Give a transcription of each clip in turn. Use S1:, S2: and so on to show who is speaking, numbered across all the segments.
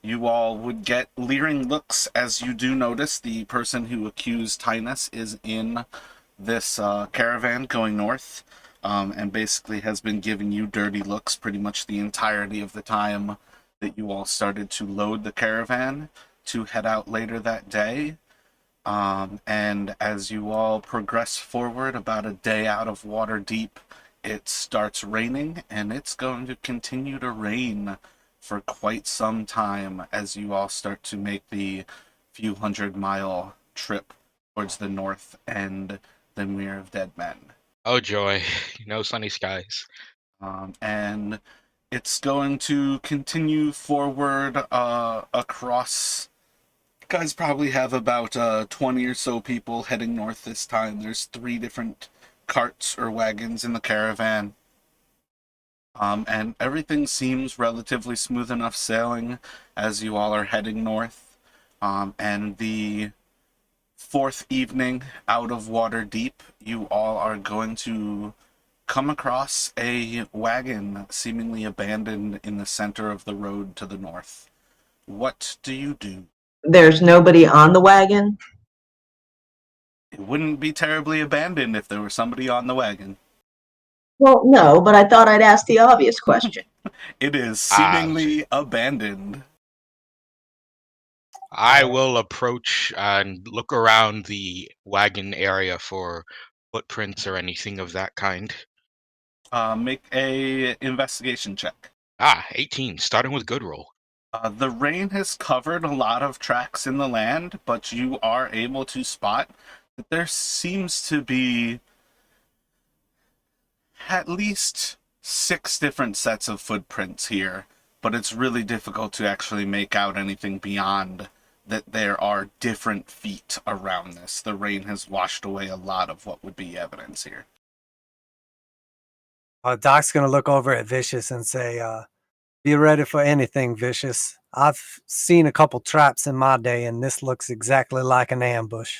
S1: You all would get leering looks as you do notice the person who accused Tynus is in this caravan going north, and basically has been giving you dirty looks pretty much the entirety of the time that you all started to load the caravan to head out later that day. And as you all progress forward about a day out of Waterdeep, it starts raining, and it's going to continue to rain for quite some time as you all start to make the few 100-mile trip towards the north and the Mere of Dead Men.
S2: Oh joy, no sunny skies.
S1: And it's going to continue forward across. You guys probably have about 20 or so people heading north this time. There's 3 different carts or wagons in the caravan. And everything seems relatively smooth enough sailing as you all are heading north. And the fourth evening out of Waterdeep, you all are going to come across a wagon seemingly abandoned in the center of the road to the north. What do you do?
S3: There's nobody on the wagon?
S1: It wouldn't be terribly abandoned if there were somebody on the wagon.
S3: Well, no, but I thought I'd ask the obvious question.
S1: It is
S2: Ah,
S1: seemingly abandoned.
S2: I will approach and look around the wagon area for footprints or anything of that kind.
S1: Make a investigation check.
S2: 18, starting with good roll.
S1: The rain has covered a lot of tracks in the land, but you are able to spot that there seems to be at least 6 different sets of footprints here, but it's really difficult to actually make out anything beyond that there are different feet around this. The rain has washed away a lot of what would be evidence here.
S4: Doc's gonna look over at Vicious and say, be ready for anything, Vicious. I've seen a couple traps in my day, and this looks exactly like an ambush.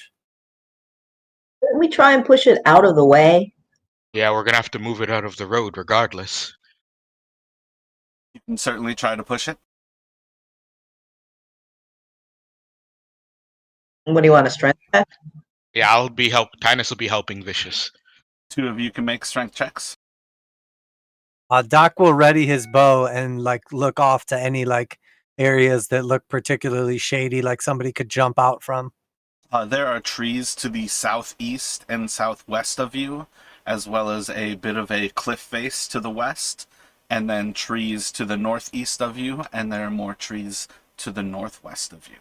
S3: Didn't we try and push it out of the way?
S2: Yeah, we're gonna have to move it out of the road regardless.
S1: You can certainly try to push it.
S3: What do you want to strength check?
S2: Yeah, Tynus will be helping Vicious.
S1: 2 of you can make strength checks.
S4: Doc will ready his bow and look off to any areas that look particularly shady, like somebody could jump out from.
S1: There are trees to the southeast and southwest of you, as well as a bit of a cliff face to the west, and then trees to the northeast of you, and there are more trees to the northwest of you.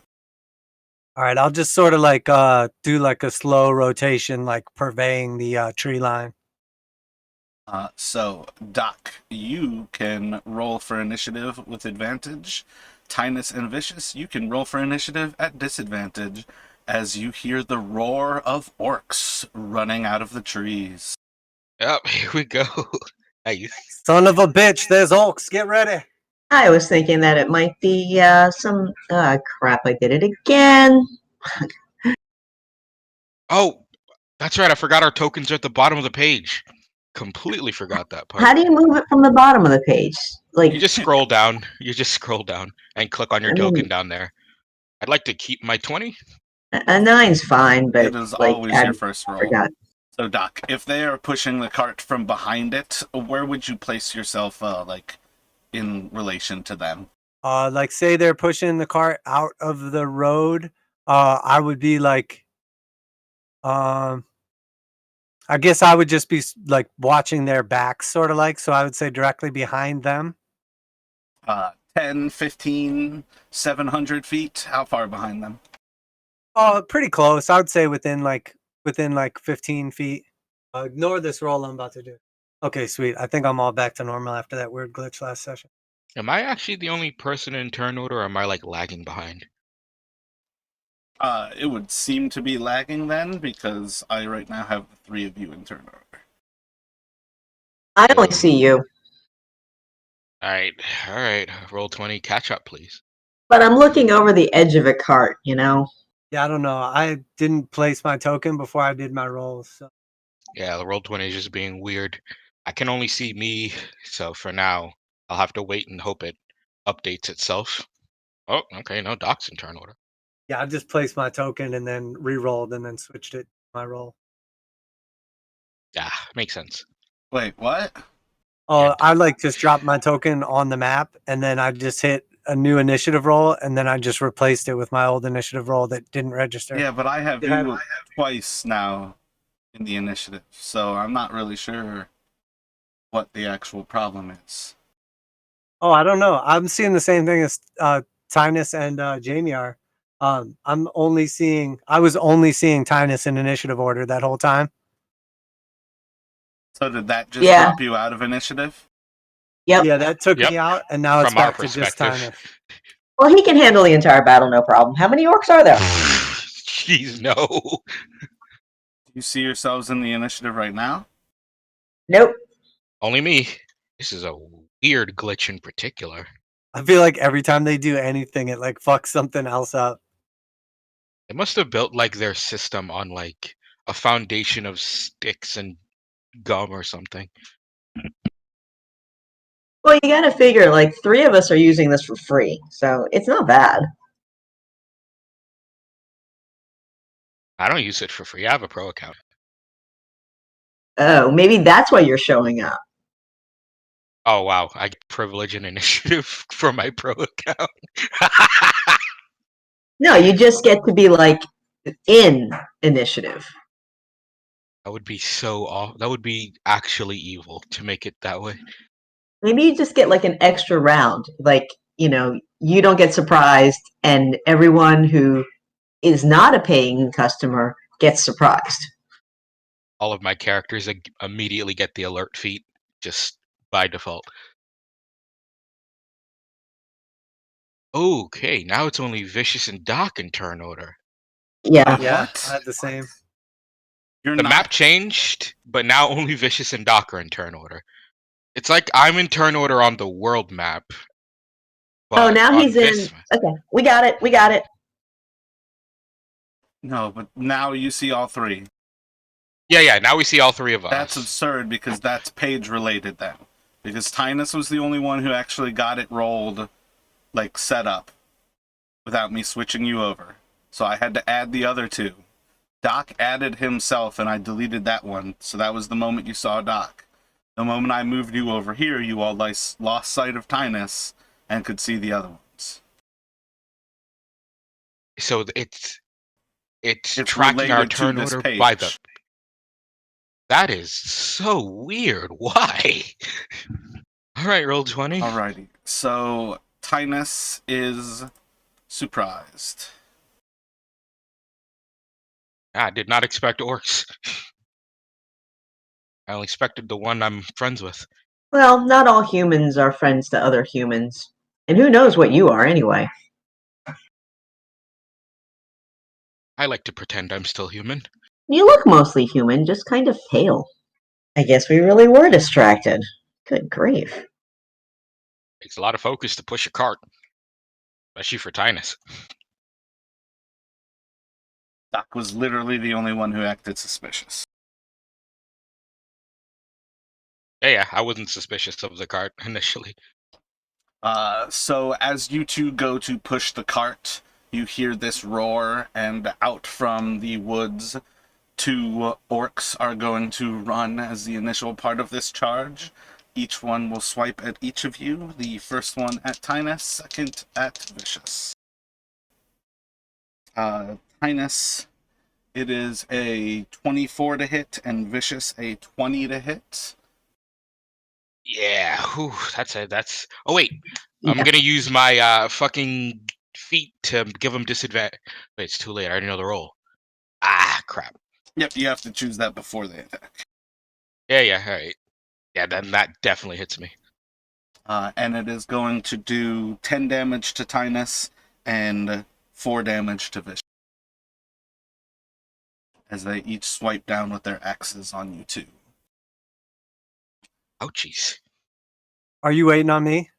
S4: All right, I'll just sort of do a slow rotation, purveying the tree line.
S1: So, Doc, you can roll for initiative with advantage. Tynus and Vicious, you can roll for initiative at disadvantage as you hear the roar of orcs running out of the trees.
S2: Yep, here we go. Nice.
S4: Son of a bitch, there's orcs, get ready.
S3: I was thinking that it might be some crap. I did it again.
S2: Oh, that's right. I forgot our tokens are at the bottom of the page. Completely forgot that part.
S3: How do you move it from the bottom of the page?
S2: You just scroll down. You just scroll down and click on your token down there. I'd like to keep my 20.
S3: A 9's fine, but
S1: It is always
S3: I
S1: your first roll.
S3: forgot.
S1: So, Doc, if they are pushing the cart from behind it, where would you place yourself, in relation to them?
S4: Say they're pushing the cart out of the road. I would be I guess I would just be watching their backs, sort of so I would say directly behind them.
S1: 10, 15, 700 feet? How far behind them?
S4: Pretty close. I would say within 15 feet. Ignore this roll I'm about to do. Okay, sweet. I think I'm all back to normal after that weird glitch last session.
S2: Am I actually the only person in turn order, or am I lagging behind?
S1: It would seem to be lagging then, because I right now have the 3 of you in turn order.
S3: I only see you.
S2: Alright. Roll 20, catch up, please.
S3: But I'm looking over the edge of a cart, you know?
S4: Yeah, I don't know. I didn't place my token before I did my rolls. So.
S2: Yeah, the roll 20 is just being weird. I can only see me, so for now, I'll have to wait and hope it updates itself. Oh, okay. No docs in turn order.
S4: Yeah, I just placed my token and then re-rolled and then switched it to my roll.
S2: Yeah, makes sense.
S1: Wait, what?
S4: Oh,
S2: Yeah.
S4: I like just dropped my token on the map and then I just hit a new initiative roll and then I just replaced it with my old initiative roll that didn't register.
S1: Yeah, but I have
S4: It had-
S1: you twice now in the initiative, so I'm not really sure what the actual problem is.
S4: Oh, I don't know. I'm seeing the same thing as Tynus and Jamie are. I was only seeing Tynus in initiative order that whole time.
S1: So did that just
S3: Yeah.
S1: drop you out of initiative?
S3: Yep.
S4: Yeah, that took
S2: Yep.
S4: me out, and now it's
S2: From our
S4: back to just
S2: perspective.
S4: Tynus.
S3: Well, he can handle the entire battle, no problem. How many orcs are there?
S2: Jeez, no.
S1: Do you see yourselves in the initiative right now?
S3: Nope.
S2: Only me. This is a weird glitch in particular.
S4: I feel like every time they do anything, it like fucks something else up.
S2: They must have built like their system on like a foundation of sticks and gum or something.
S3: Well, you gotta figure, like, 3 of us are using this for free, so it's not bad.
S2: I don't use it for free. I have a pro account.
S3: Oh, maybe that's why you're showing up.
S2: Oh wow, I get privilege and initiative for my pro account.
S3: No, you just get to be, like, in initiative.
S2: That would be so off. That would be actually evil to make it that way.
S3: Maybe you just get, like, an extra round. Like, you don't get surprised, and everyone who is not a paying customer gets surprised.
S2: All of my characters immediately get the alert feat just by default. Okay, now it's only Vicious and Doc in turn order.
S3: Yeah.
S4: Yeah,
S1: What?
S4: I had the same.
S1: You're
S2: The
S1: not.
S2: map changed, but now only Vicious and Doc are in turn order. It's like I'm in turn order on the world map.
S3: Oh,
S2: But
S3: now
S2: on
S3: he's
S2: this,
S3: in. Okay, we got it. We got it.
S1: No, but now you see all three.
S2: yeah, now we see all three of us.
S1: That's absurd because that's page related then. Because Tynus was the only one who actually got it rolled, like set up, without me switching you over. So I had to add the other two. Doc added himself and I deleted that one, so that was the moment you saw Doc. The moment I moved you over here, you all lost sight of Tynus and could see the other ones.
S2: So it's
S1: It's
S2: tracking our
S1: related to
S2: turn
S1: this
S2: order
S1: page.
S2: by the. That is so weird. Why? All right, roll 20.
S1: Alrighty, so Tynus is surprised.
S2: I did not expect orcs. I only expected the one I'm friends with.
S3: Well, not all humans are friends to other humans. And who knows what you are anyway?
S2: I like to pretend I'm still human.
S3: You look mostly human, just kind of pale. I guess we really were distracted. Good grief.
S2: Takes a lot of focus to push a cart, especially for Tynus.
S1: Doc was literally the only one who acted suspicious.
S2: Yeah, I wasn't suspicious of the cart initially.
S1: So as you two go to push the cart, you hear this roar, and out from the woods, 2 orcs are going to run as the initial part of this charge. Each one will swipe at each of you. The first one at Tynus, second at Vicious. Tynus, it is a 24 to hit, and Vicious a 20 to hit.
S2: Yeah, whew, that's. Oh wait, I'm
S3: Yeah.
S2: gonna use my fucking feet to give them disadvantage. Wait, it's too late. I already know the roll. Ah, crap.
S1: Yep, you have to choose that before they attack.
S2: Yeah, all right. Yeah, then that definitely hits me.
S1: And it is going to do 10 damage to Tynus and 4 damage to Vicious, as they each swipe down with their axes on you two.
S2: Ouchies.
S4: Are you waiting on me?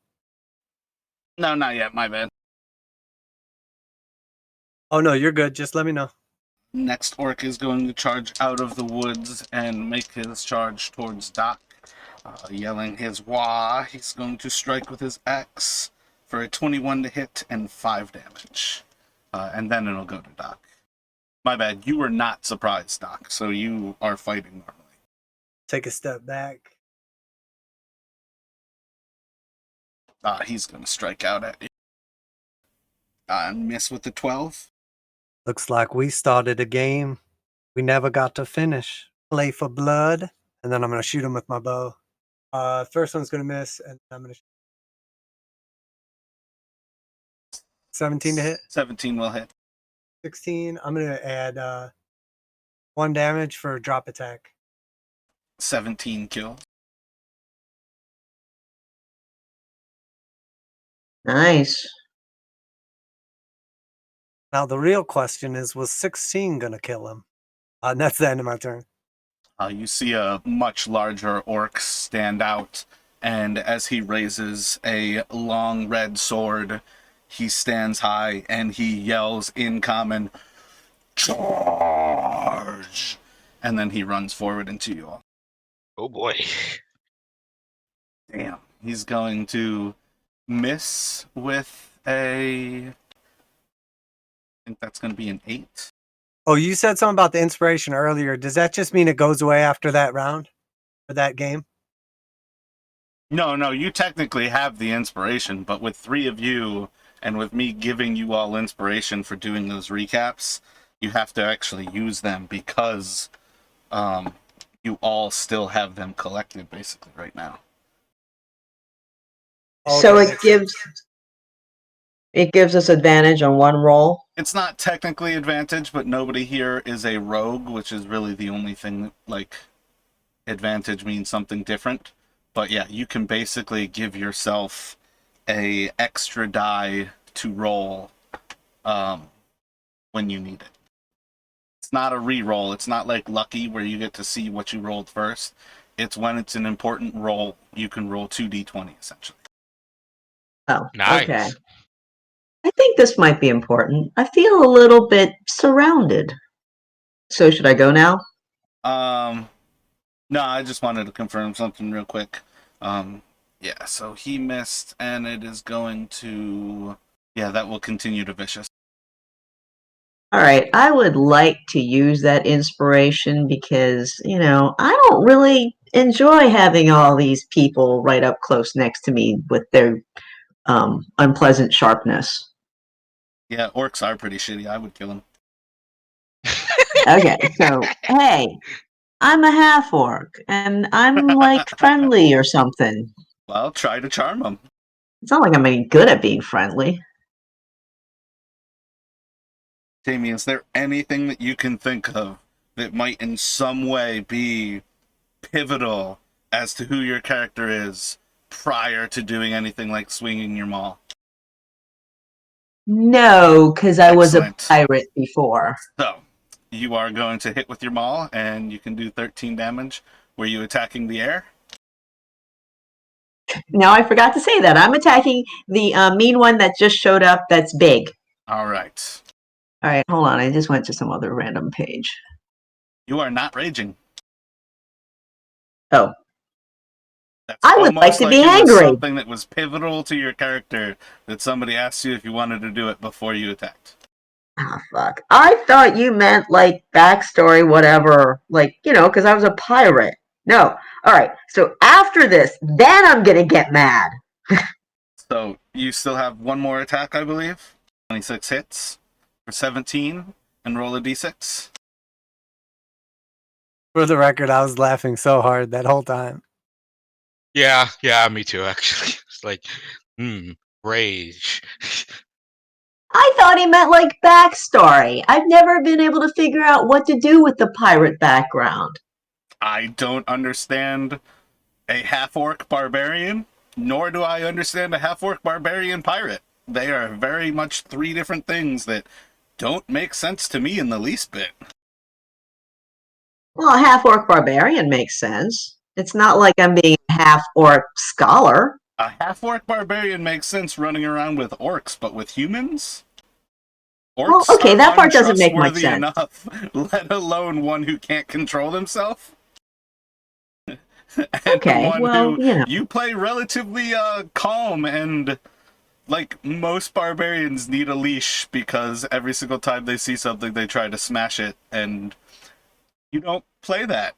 S1: No, not yet, my bad.
S4: Oh no, you're good. Just let me know.
S1: Next orc is going to charge out of the woods and make his charge towards Doc. Yelling his wah, he's going to strike with his axe. for a 21 to hit and 5 damage. And then it'll go to Doc. My bad, you were not surprised, Doc, so you are fighting normally.
S4: Take a step back.
S1: He's going to strike out at you. And miss with the 12.
S4: Looks like we started a game we never got to finish. Play for blood, and then I'm going to shoot him with my bow. First one's going to miss, and I'm going to 17 to hit.
S1: 17 will hit.
S4: 16. I'm going to add 1 damage for a drop attack.
S1: 17 kill.
S3: Nice.
S4: Now the real question is, was 16 going to kill him? And that's the end of my turn.
S1: You see a much larger orc stand out, and as he raises a long red sword, he stands high and he yells in common, "Charge!" And then he runs forward into you all.
S2: Oh boy.
S1: Damn. He's going to miss with I think that's going to be an 8.
S4: Oh, you said something about the inspiration earlier. Does that just mean it goes away after that round? For that game?
S1: No, you technically have the inspiration, but with 3 of you, and with me giving you all inspiration for doing those recaps, you have to actually use them because you all still have them collected basically right now.
S3: So
S4: Okay.
S3: it gives us advantage on one roll.
S1: It's not technically advantage, but nobody here is a rogue, which is really the only thing that, like, advantage means something different. But yeah, you can basically give yourself a extra die to roll when you need it. It's not a re-roll. It's not like Lucky where you get to see what you rolled first. It's when it's an important roll, you can roll 2d20 essentially.
S3: Oh,
S2: Nice.
S3: okay. I think this might be important. I feel a little bit surrounded. So should I go now?
S1: No, I just wanted to confirm something real quick. Yeah, so he missed, and it is going to... Yeah, that will continue to vicious.
S3: All right, I would like to use that inspiration because, I don't really enjoy having all these people right up close next to me with their unpleasant sharpness.
S1: Yeah, orcs are pretty shitty. I would kill him.
S3: Okay, so, hey, I'm a half orc, and I'm like friendly or something.
S1: Well, try to charm him.
S3: It's not like I'm any good at being friendly.
S1: Jamie, is there anything that you can think of that might in some way be pivotal as to who your character is prior to doing anything like swinging your maul?
S3: No, because I was a
S1: Excellent.
S3: pirate before.
S1: So, you are going to hit with your maul, and you can do 13 damage. Were you attacking the air?
S3: Now I forgot to say that. I'm attacking the mean one that just showed up that's big.
S1: All right.
S3: All right, hold on. I just went to some other random page.
S1: You are not raging.
S3: Oh.
S1: That's
S3: I would like
S1: almost
S3: to be
S1: it was
S3: angry.
S1: something that was pivotal to your character that somebody asked you if you wanted to do it before you attacked.
S3: Ah, fuck. I thought you meant like backstory, whatever. Like, because I was a pirate. No. All right. So after this, then I'm going to get mad.
S1: So you still have one more attack, I believe. 26 hits for 17, and roll a d6.
S4: For the record, I was laughing so hard that whole time.
S2: Yeah, me too, actually. It's like, rage.
S3: I thought he meant like backstory. I've never been able to figure out what to do with the pirate background.
S1: I don't understand a half-orc barbarian, nor do I understand a half-orc barbarian pirate. They are very much 3 different things that don't make sense to me in the least bit.
S3: Well, a half-orc barbarian makes sense. It's not like I'm being a half-orc scholar.
S1: A half-orc barbarian makes sense running around with orcs, but with humans?
S3: Well,
S1: Orcs
S3: okay,
S1: are
S3: that part doesn't make much
S1: untrustworthy
S3: sense.
S1: enough, let alone one who can't control himself. And
S3: Okay,
S1: one
S3: well,
S1: who you play relatively calm and like most barbarians need a leash because every single time they see something, they try to smash it, and you don't play that.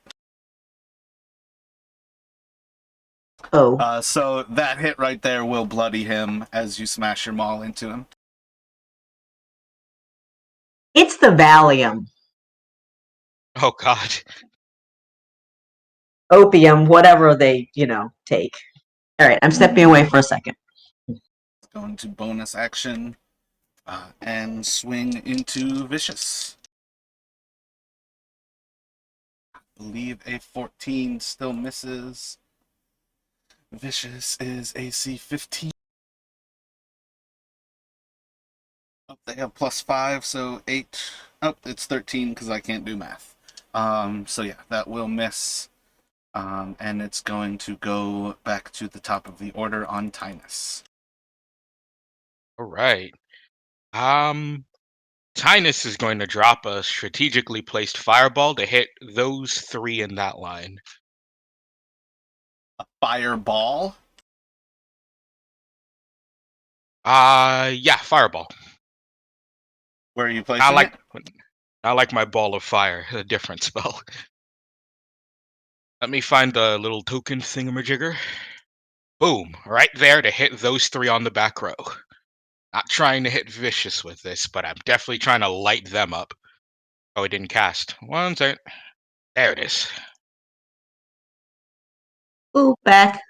S3: Oh,
S1: So that hit right there will bloody him as you smash your maul into him.
S3: it's the Valium,
S2: Oh God.
S3: opium, whatever they, take. All right, I'm stepping away for a second.
S1: Going to bonus action and swing into Vicious. I believe a 14 still misses. Vicious is AC 15. Oh, they have +5, so 8. Oh, it's 13 because I can't do math. So yeah, that will miss. And it's going to go back to the top of the order on Tynus.
S2: All right. Tynus is going to drop a strategically placed fireball to hit those 3 in that line.
S1: Fireball.
S2: Yeah, fireball.
S1: Where are you
S2: Not
S1: placing
S2: like
S1: it?
S2: not like my ball of fire, a different spell. Let me find the little token thingamajigger. Boom, right there to hit those 3 on the back row. Not trying to hit Vicious with this, but I'm definitely trying to light them up. Oh, it didn't cast. One second. There it is.
S3: Ooh, back.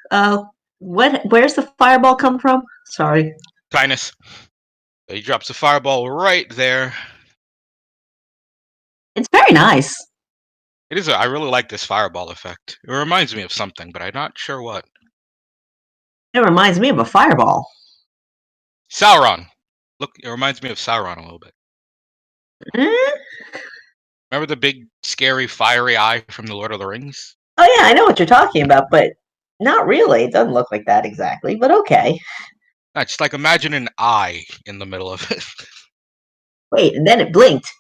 S3: Where's the fireball come from? Sorry.
S2: Tynus. He drops a fireball right there.
S3: It's very nice.
S2: It is. I really like this fireball effect. It reminds me of something, but I'm not sure what.
S3: It reminds me of a fireball.
S2: Sauron. Look, it reminds me of Sauron a little bit.
S3: Eh?
S2: Remember the big, scary, fiery eye from the Lord of the Rings?
S3: Oh yeah, I know what you're talking about, but not really. It doesn't look like that exactly, but okay.
S2: Just like imagine an eye in the middle of it.
S3: Wait, and then it blinked.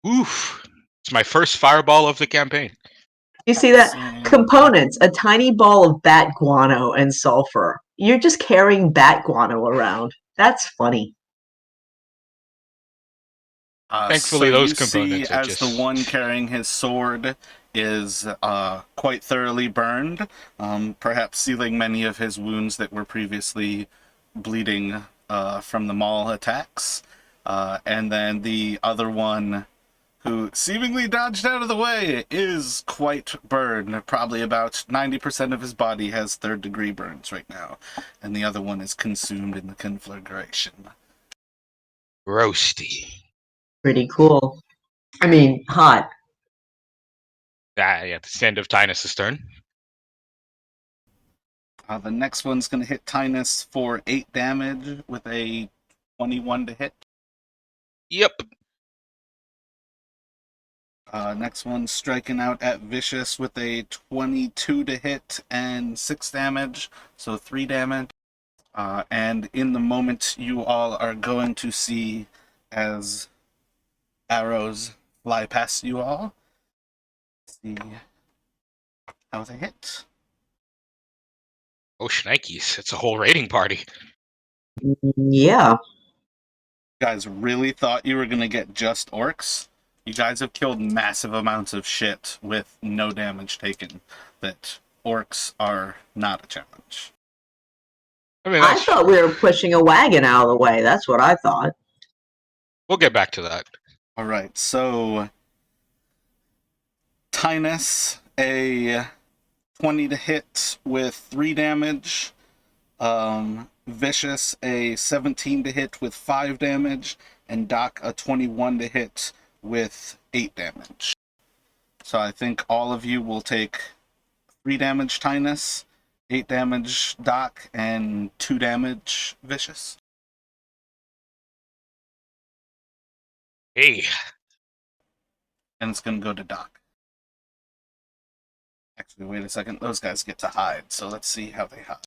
S2: Oof. It's my first fireball of the campaign.
S3: You see that?
S1: Seeing
S3: Components, a tiny ball of bat guano and sulfur. You're just carrying bat guano around. That's funny.
S1: So
S2: Thankfully, those
S1: you see
S2: components are
S1: as the
S2: just...
S1: one carrying his sword is quite thoroughly burned, perhaps sealing many of his wounds that were previously bleeding from the maul attacks. And then the other one, who seemingly dodged out of the way, is quite burned. Probably about 90% of his body has third-degree burns right now. And the other one is consumed in the conflagration.
S2: roasty.
S3: Pretty cool. I mean, hot.
S2: Yeah, the end of Tynus' turn.
S1: The next one's going to hit Tynus for 8 damage with a 21 to hit.
S2: Yep.
S1: Next one's striking out at Vicious with a 22 to hit and 6 damage, so 3 damage. And in the moment, you all are going to see as arrows fly past you all. See how they hit.
S2: Oh, shnikes. It's a whole raiding party.
S3: Yeah.
S1: You guys really thought you were going to get just orcs? You guys have killed massive amounts of shit with no damage taken. That orcs are not a challenge.
S2: I mean,
S3: I
S2: that's
S3: thought
S2: true.
S3: we were pushing a wagon out of the way. That's what I thought.
S2: We'll get back to that.
S1: All right, so Tynus, a 20 to hit with 3 damage. Vicious, a 17 to hit with 5 damage. And Doc, a 21 to hit with 8 damage. So I think all of you will take 3 damage Tynus, 8 damage Doc, and 2 damage Vicious.
S2: Hey,
S1: And it's going to go to Doc. Actually, wait a second. Those guys get to hide, so let's see how they hide.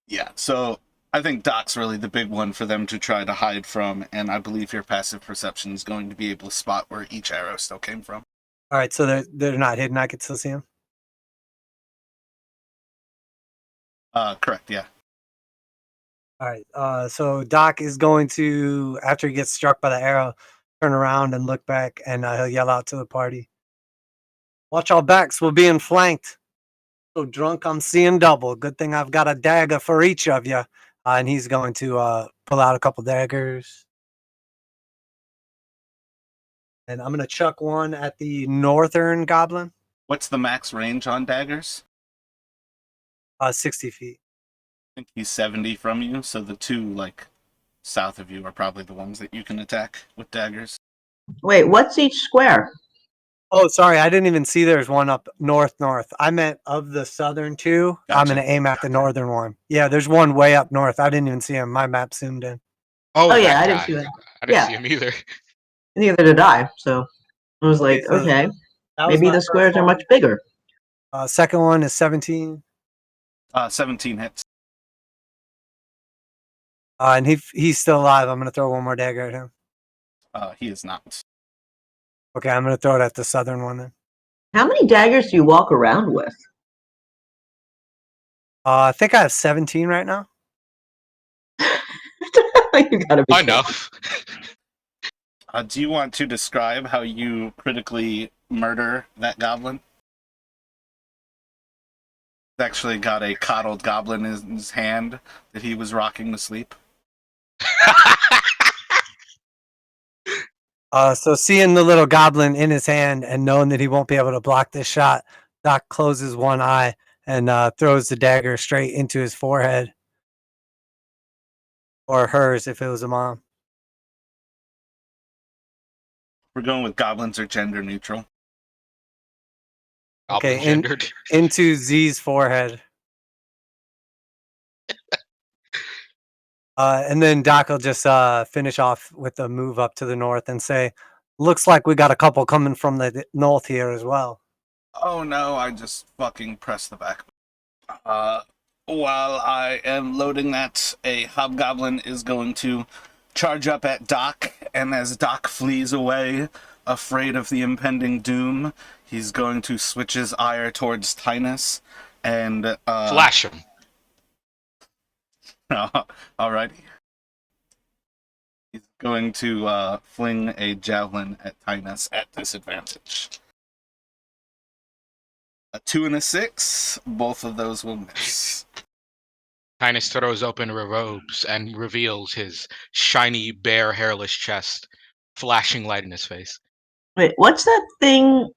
S1: Yeah, so I think Doc's really the big one for them to try to hide from, and I believe your passive perception is going to be able to spot where each arrow still came from.
S4: All right, so they're not hidden. I can still see them.
S1: Correct, yeah.
S4: All right. So Doc is going to, after he gets struck by the arrow, turn around and look back, and he'll yell out to the party, "Watch our backs. We're being flanked. So drunk, I'm seeing double. Good thing I've got a dagger for each of you." And he's going to pull out a couple daggers. And I'm going to chuck one at the northern goblin,
S1: What's the max range on daggers?
S4: 60 feet.
S1: I think he's 70 from you, so the two, like, south of you are probably the ones that you can attack with daggers.
S3: Wait, what's each square?
S4: Oh, sorry. I didn't even see there's one up north. I meant of the southern two, I'm
S1: Gotcha.
S4: going to aim at the northern one. Yeah, there's one way up north. I didn't even see him. My map zoomed in.
S2: Oh,
S3: Oh, yeah,
S2: that
S3: I didn't
S2: guy.
S3: see that.
S2: I didn't
S3: Yeah.
S2: see him either.
S3: Neither did I. So I was like,
S4: so
S3: okay,
S4: that was
S3: maybe
S4: my
S3: the
S4: first
S3: squares are
S4: one.
S3: much bigger.
S4: Second one is 17.
S1: 17 hits.
S4: And he's still alive. I'm going to throw one more dagger at him.
S1: He is not.
S4: Okay, I'm going to throw it at the southern one then.
S3: How many daggers do you walk around with?
S4: I think I have 17 right now.
S3: You gotta be kidding.
S2: Enough.
S1: Do you want to describe how you critically murder that goblin? He's actually got a coddled goblin in his hand that he was rocking to sleep.
S4: So seeing the little goblin in his hand and knowing that he won't be able to block this shot, Doc closes one eye and throws the dagger straight into his forehead. Or hers if it was a mom.
S1: We're going with goblins are gender neutral.
S2: Goblin
S4: Okay,
S2: gendered.
S4: into Z's forehead. And then Doc will just finish off with a move up to the north and say, "Looks like we got a couple coming from the north here as well."
S1: Oh no, I just fucking pressed the back. While I am loading that, a hobgoblin is going to charge up at Doc, and as Doc flees away, afraid of the impending doom, he's going to switch his ire towards Tynus and
S2: Flash him.
S1: Alrighty. He's going to fling a javelin at Tynus at disadvantage. A 2 and a 6, both of those will miss.
S2: Tynus throws open her robes and reveals his shiny, bare, hairless chest, flashing light in his face.
S3: Wait, what's that thing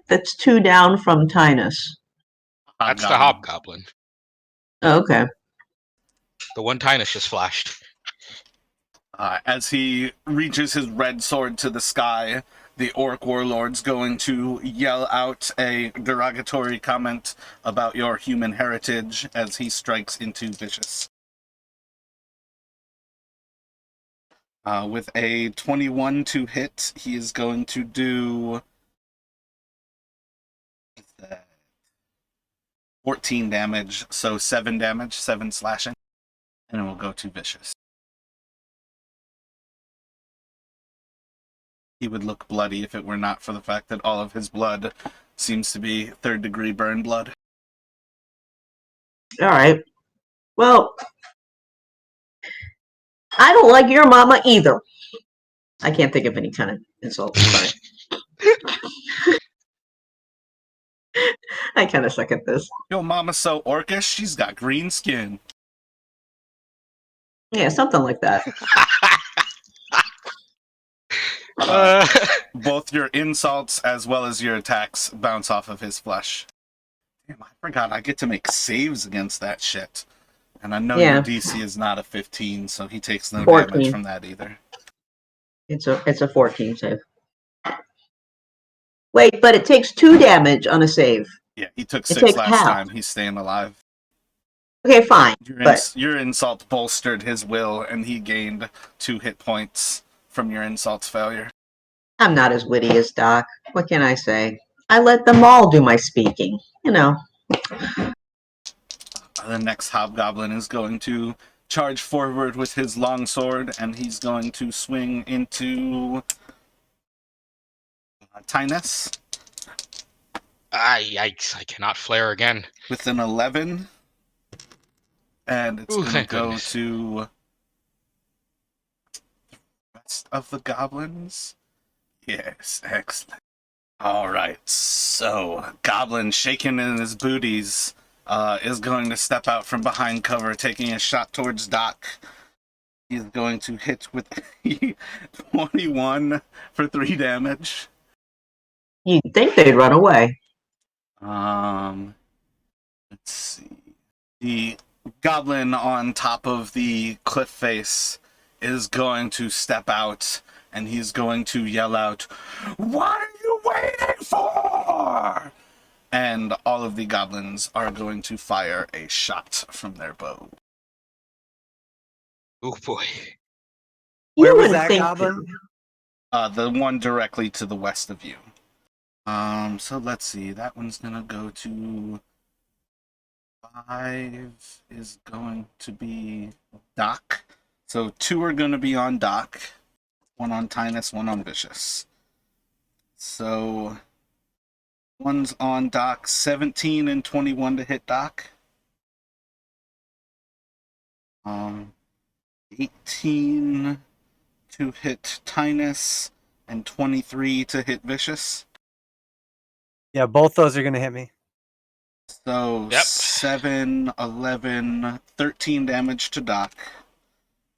S3: that's two down from Tynus?
S2: That's the hobgoblin.
S3: Oh, okay.
S2: The one Tynus just flashed.
S1: As he reaches his red sword to the sky, the orc warlord's going to yell out a derogatory comment about your human heritage as he strikes into Vicious. With a 21 to hit, he is going to do 14 damage, so 7 damage, 7 slashing, and it will go to Vicious. He would look bloody if it were not for the fact that all of his blood seems to be third-degree burn blood.
S3: All right. Well, I don't like your mama either. I can't think of any kind of insult. Sorry. I kind of suck at this.
S1: Yo, mama's so orcish, she's got green skin.
S3: Yeah, something like that.
S1: Both your insults as well as your attacks bounce off of his flesh. Damn, I forgot I get to make saves against that shit. And I know
S3: Yeah.
S1: your DC is not a 15, so he takes no
S3: 14.
S1: damage from that either.
S3: It's a 14 save. Wait, but it takes 2 damage on a save.
S1: Yeah, he took
S3: It
S1: 6
S3: takes
S1: last
S3: half.
S1: time. He's staying alive.
S3: Okay, fine.
S1: Your insult bolstered his will, and he gained 2 hit points from your insult's failure.
S3: I'm not as witty as Doc. What can I say? I let them all do my speaking. You know.
S1: The next hobgoblin is going to charge forward with his longsword, and he's going to swing into Tynus
S2: Yikes, I cannot flare again.
S1: with an 11. And it's
S2: Ooh,
S1: going to
S2: thank
S1: go
S2: goodness.
S1: to the rest of the goblins. Yes, excellent. All right, so Goblin shaking in his booties is going to step out from behind cover, taking a shot towards Doc. He's going to hit with 21 for 3 damage.
S3: You'd think they'd run away.
S1: Let's see. The goblin on top of the cliff face is going to step out and he's going to yell out, "What are you waiting for?" And all of the goblins are going to fire a shot from their bow.
S2: Oh boy.
S3: You
S4: Where was
S3: wouldn't
S4: that
S3: think
S4: goblin?
S1: The one directly to the west of you. So let's see. That one's gonna go to 5 is going to be Doc. So 2 are gonna be on Doc. 1 on Tinus, 1 on Vicious. So one's on Doc, 17 and 21 to hit Doc. 18 to hit Tinus, and 23 to hit Vicious.
S4: Yeah, both those are gonna hit me.
S1: So
S2: Yep.
S1: 7, 11, 13 damage to Doc.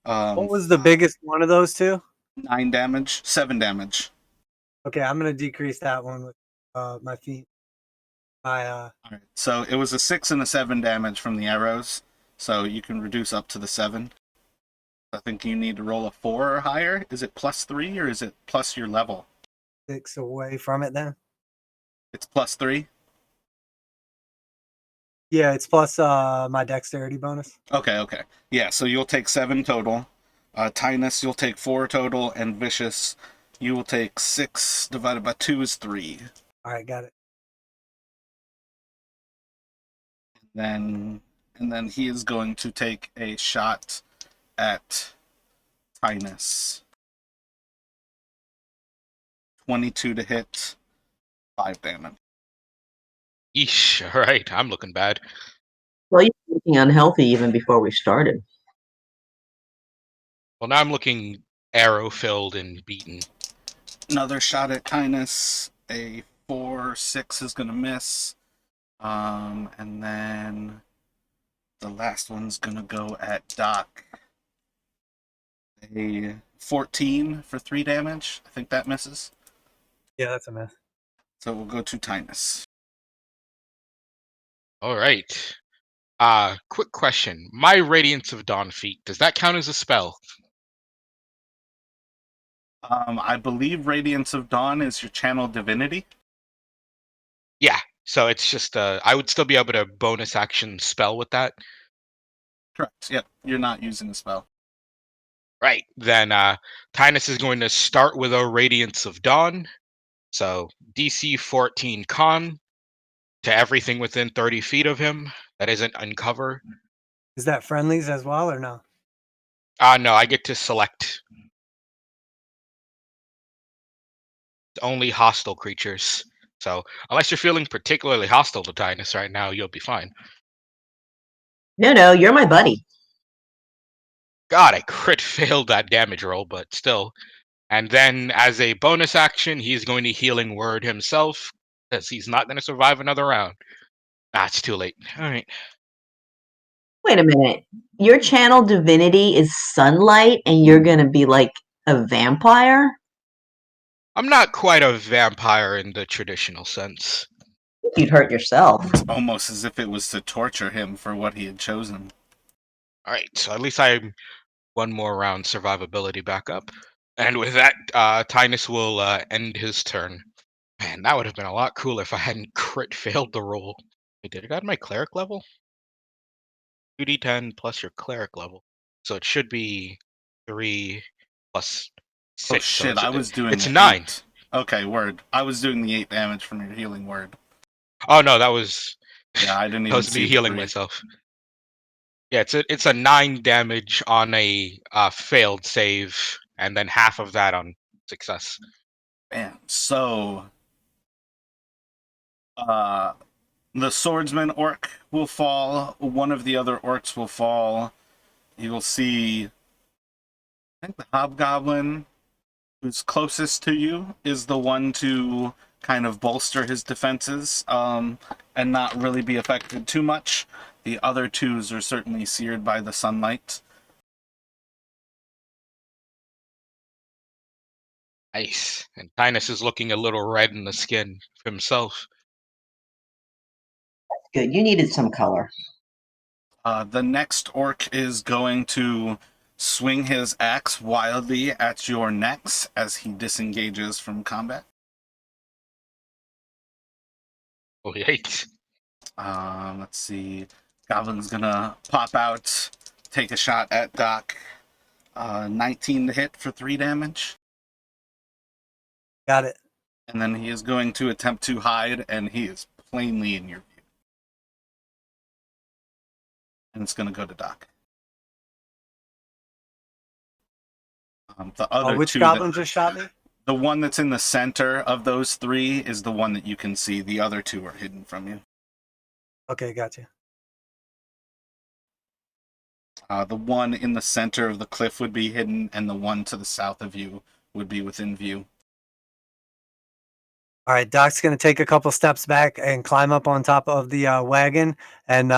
S4: What was the biggest one of those two?
S1: 9 damage, 7 damage.
S4: Okay, I'm gonna decrease that one with my feet.
S1: All right. So it was a 6 and a 7 damage from the arrows. So you can reduce up to the 7. I think you need to roll a 4 or higher. Is it +3 or is it plus your level?
S4: 6 away from it then.
S1: It's +3.
S4: Yeah, it's plus my dexterity bonus.
S1: Okay. Yeah, so you'll take 7 total. Tinus, you'll take 4 total, and Vicious, you will take 6 divided by 2 is 3.
S4: All right, got it.
S1: And then he is going to take a shot at Tinus. 22 to hit, 5 damage.
S2: Eesh. All right. I'm looking bad.
S3: Well, you were looking unhealthy even before we started.
S2: Well, now I'm looking arrow filled and beaten.
S1: Another shot at Tinus. A 4, 6 is going to miss. And then the last one's going to go at Doc. A 14 for 3 damage. I think that misses.
S4: Yeah, that's a miss.
S1: So we'll go to Tinus.
S2: All right. Quick question. My Radiance of Dawn feat, does that count as a spell?
S1: I believe Radiance of Dawn is your channel divinity.
S2: Yeah. So it's just I would still be able to bonus action spell with that.
S1: Correct. Yep. You're not using a spell.
S2: Right. Then Tinus is going to start with a Radiance of Dawn. So DC 14 con to everything within 30 feet of him that isn't uncover.
S4: Is that friendlies as well or no?
S2: No, I get to select only hostile creatures. So unless you're feeling particularly hostile to Tinus right now, you'll be fine.
S3: No, you're my buddy.
S2: God, I crit failed that damage roll, but still. And then as a bonus action, he's going to healing word himself, because he's not going to survive another round. It's too late. All right.
S3: Wait a minute. Your channel divinity is sunlight, and you're gonna be like a vampire?
S2: I'm not quite a vampire in the traditional sense.
S3: You'd hurt yourself.
S1: It's almost as if it was to torture him for what he had chosen.
S2: All right, so at least I'm one more round survivability back up. And with that, Tinus will end his turn. Man, that would have been a lot cooler if I hadn't crit failed the roll. Wait, did it add my cleric level? 2d10 plus your cleric level. So it should be 3 plus 6.
S1: Oh shit,
S2: so
S1: I was doing
S2: it's
S1: the
S2: 9.
S1: 8. Okay, word. I was doing the 8 damage from your healing word.
S2: Oh no, that was
S1: Yeah, I didn't
S2: that
S1: even
S2: was
S1: see
S2: me
S1: the
S2: healing
S1: 3.
S2: myself. Yeah, it's a 9 damage on a failed save, and then half of that on success.
S1: Man, so uh The swordsman orc will fall. One of the other orcs will fall. You will see, I think the hobgoblin who's closest to you is the one to kind of bolster his defenses and not really be affected too much. The other twos are certainly seared by the sunlight.
S2: Nice. And Tynus is looking a little red in the skin himself.
S3: Good. You needed some color.
S1: The next orc is going to swing his axe wildly at your necks as he disengages from combat.
S2: Oh, yikes.
S1: Let's see. Goblin's gonna pop out, take a shot at Doc. 19 to hit for 3 damage.
S4: Got it.
S1: And then he is going to attempt to hide, and he is plainly in your view. And it's going to go to Doc. The other
S4: Which
S1: two
S4: goblin just shot me?
S1: the one that's in the center of those 3 is the one that you can see. The other 2 are hidden from you.
S4: Okay, gotcha.
S1: The one in the center of the cliff would be hidden, and the one to the south of you would be within view.
S4: All right, Doc's going to take a couple steps back and climb up on top of the wagon and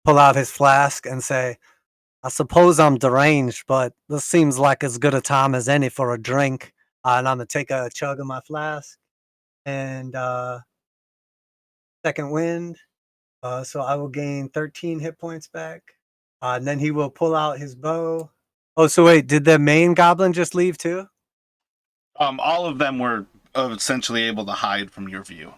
S4: pull out his flask and say, I suppose I'm deranged, but this seems like as good a time as any for a drink. And I'm going to take a chug of my flask and second wind. So I will gain 13 hit points back. And then he will pull out his bow. Oh, so wait, did the main goblin just leave too?
S1: All of them were essentially able to hide from your view.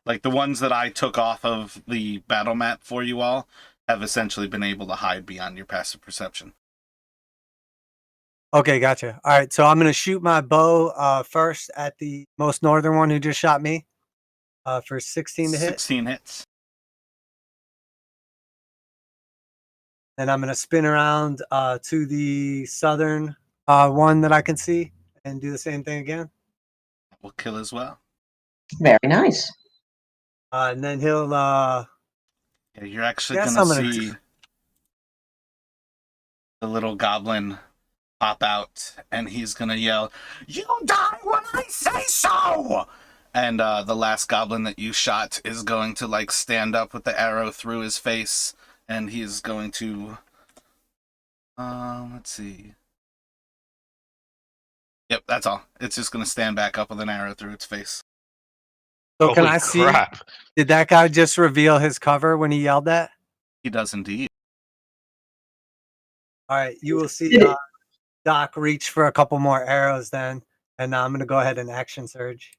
S1: Like the ones that I took off of the battle map for you all have essentially been able to hide beyond your passive perception.
S4: Okay, gotcha. All right, so I'm going to shoot my bow first at the most northern one who just shot me for 16 to hit.
S1: 16 hits.
S4: Then I'm going to spin around to the southern one that I can see and do the same thing again.
S1: Will kill as well.
S3: Very nice.
S4: And then he'll...
S1: Yeah, you're actually
S4: Guess
S1: going
S4: I'm
S1: to
S4: gonna
S1: see the little goblin pop out, and he's going to yell, "You die when I say so!" And the last goblin that you shot is going to like stand up with the arrow through his face, and he's going to... let's see. Yep, that's all. It's just going to stand back up with an arrow through its face.
S4: So can
S2: Holy
S4: I see?
S2: crap.
S4: Did that guy just reveal his cover when he yelled that?
S1: He does indeed.
S4: All right, you will see Doc reach for a couple more arrows then, and I'm going to go ahead and action surge.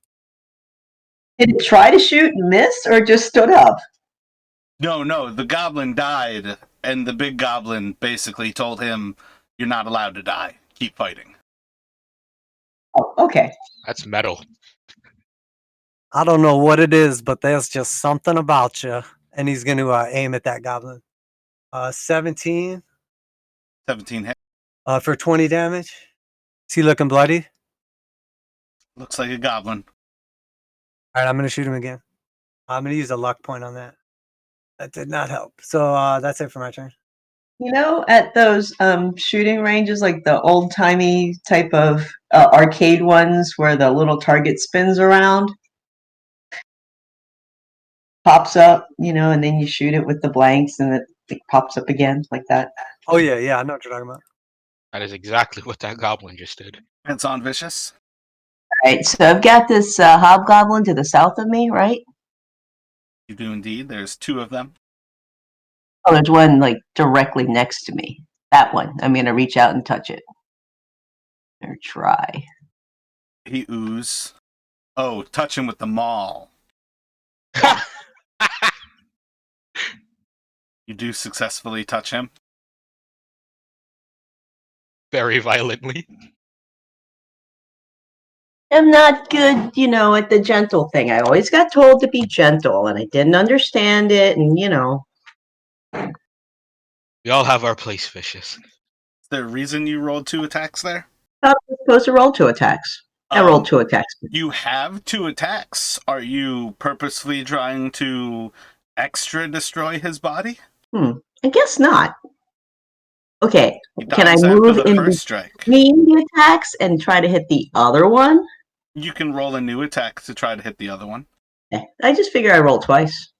S3: Did it try to shoot and miss, or just stood up?
S1: No, the goblin died, and the big goblin basically told him, "You're not allowed to die. Keep fighting."
S3: Oh, okay.
S2: That's metal.
S4: I don't know what it is, but there's just something about you. And he's going to aim at that goblin. 17
S1: 17 hit.
S4: for 20 damage. Is he looking bloody?
S1: Looks like a goblin.
S4: All right, I'm going to shoot him again. I'm going to use a luck point on that. That did not help. So that's it for my turn.
S3: You know, at those shooting ranges, like the old-timey type of arcade ones where the little target spins around, pops up, and then you shoot it with the blanks and it pops up again like that.
S4: Oh, yeah, I know what you're talking about.
S2: That is exactly what that goblin just did.
S1: It's on Vicious.
S3: All right, so I've got this hobgoblin to the south of me, right?
S1: You do indeed. There's 2 of them.
S3: Oh, there's one like directly next to me. That one. I'm going to reach out and touch it. Or try.
S1: He ooze. Oh, touch him with the maul. You do successfully touch him.
S2: Very violently.
S3: I'm not good, at the gentle thing. I always got told to be gentle, and I didn't understand it, and.
S2: We all have our place, Vicious.
S1: Is there a reason you rolled 2 attacks there?
S3: How am I supposed to roll 2 attacks? I rolled 2 attacks.
S1: You have 2 attacks. Are you purposefully trying to extra destroy his body?
S3: I guess not. Okay,
S1: He
S3: can I
S1: dies after
S3: move
S1: the
S3: in
S1: first strike.
S3: between the attacks and try to hit the other one?
S1: You can roll a new attack to try to hit the other one.
S3: I just figure I roll twice.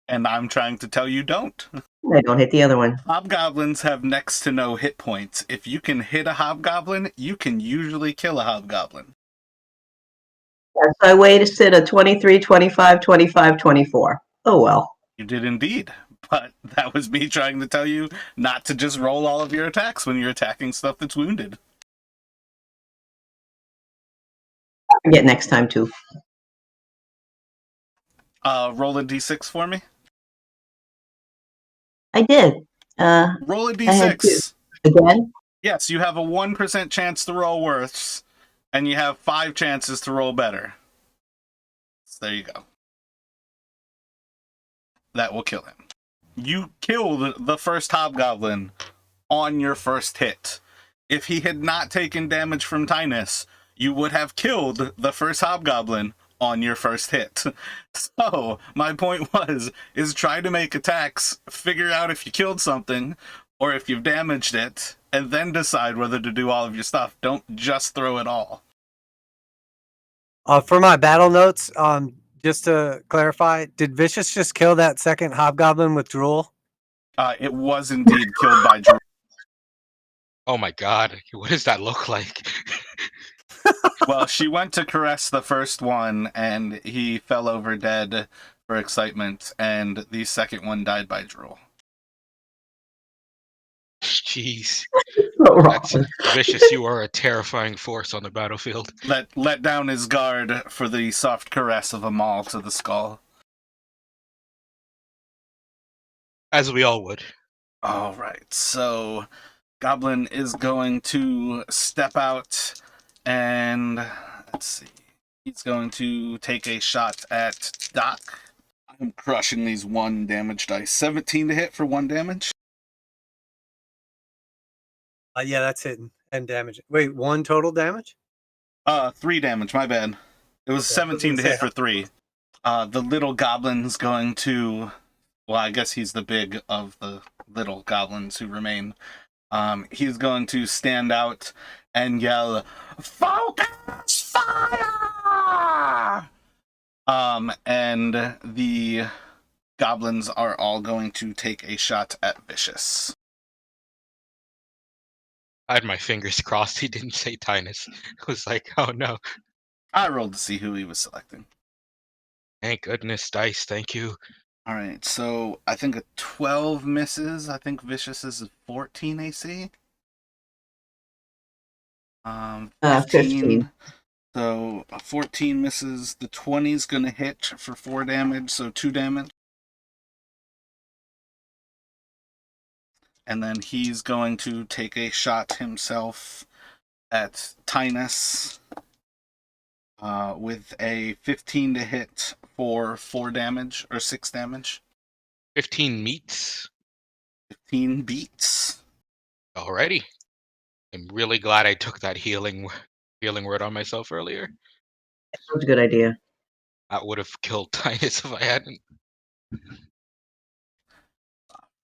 S1: And I'm trying to tell you don't.
S3: I don't hit the other one.
S1: Hobgoblins have next to no hit points. If you can hit a hobgoblin, you can usually kill a hobgoblin.
S3: Yeah, so I wasted a 23, 25, 25, 24. Oh well.
S1: You did indeed. But that was me trying to tell you not to just roll all of your attacks when you're attacking stuff that's wounded.
S3: I forget next time too.
S1: Roll a d6 for me.
S3: I did.
S1: Roll a
S3: I had 2.
S1: d6.
S3: Again?
S1: Yes, you have a 1% chance to roll worse, and you have 5 chances to roll better. So there you go. That will kill him. You killed the first hobgoblin on your first hit. If he had not taken damage from Tynus, you would have killed the first hobgoblin on your first hit. So, my point is try to make attacks, figure out if you killed something, or if you've damaged it, and then decide whether to do all of your stuff. Don't just throw it all.
S4: For my battle notes, just to clarify, did Vicious just kill that second hobgoblin with drool?
S1: It was indeed killed by Drew.
S2: Oh my god, what does that look like?
S1: Well, she went to caress the first one, and he fell over dead for excitement, and the second one died by drool.
S2: Jeez.
S3: So wrong.
S2: That's Vicious, you are a terrifying force on the battlefield.
S1: Let down his guard for the soft caress of a maul to the skull.
S2: As we all would.
S1: All right, so Goblin is going to step out, and let's see. He's going to take a shot at Doc. I'm crushing these 1 damage dice. 17 to hit for 1 damage.
S4: Yeah, that's hitting and damage. Wait, 1 total damage?
S1: 3 damage, my bad. It was
S4: Okay,
S1: 17 to
S4: say,
S1: hit for 3. The little goblin's going to... Well, I guess he's the big of the little goblins who remain. He's going to stand out and yell, "Focus fire!" And the goblins are all going to take a shot at Vicious.
S2: I had my fingers crossed he didn't say Tynus. I was like, oh no.
S1: I rolled to see who he was selecting.
S2: Thank goodness, dice, thank you.
S1: All right, so I think a 12 misses. I think Vicious is a 14 AC. 15. So 14 misses. The 20's going to hit for 4 damage, so 2 damage. And then he's going to take a shot himself at Tynus with a 15 to hit for 4 damage, or 6 damage.
S2: 15 meets.
S1: 15 beats.
S2: Alrighty. I'm really glad I took that healing word on myself earlier.
S3: That was a good idea.
S2: That would have killed Tynus if I hadn't.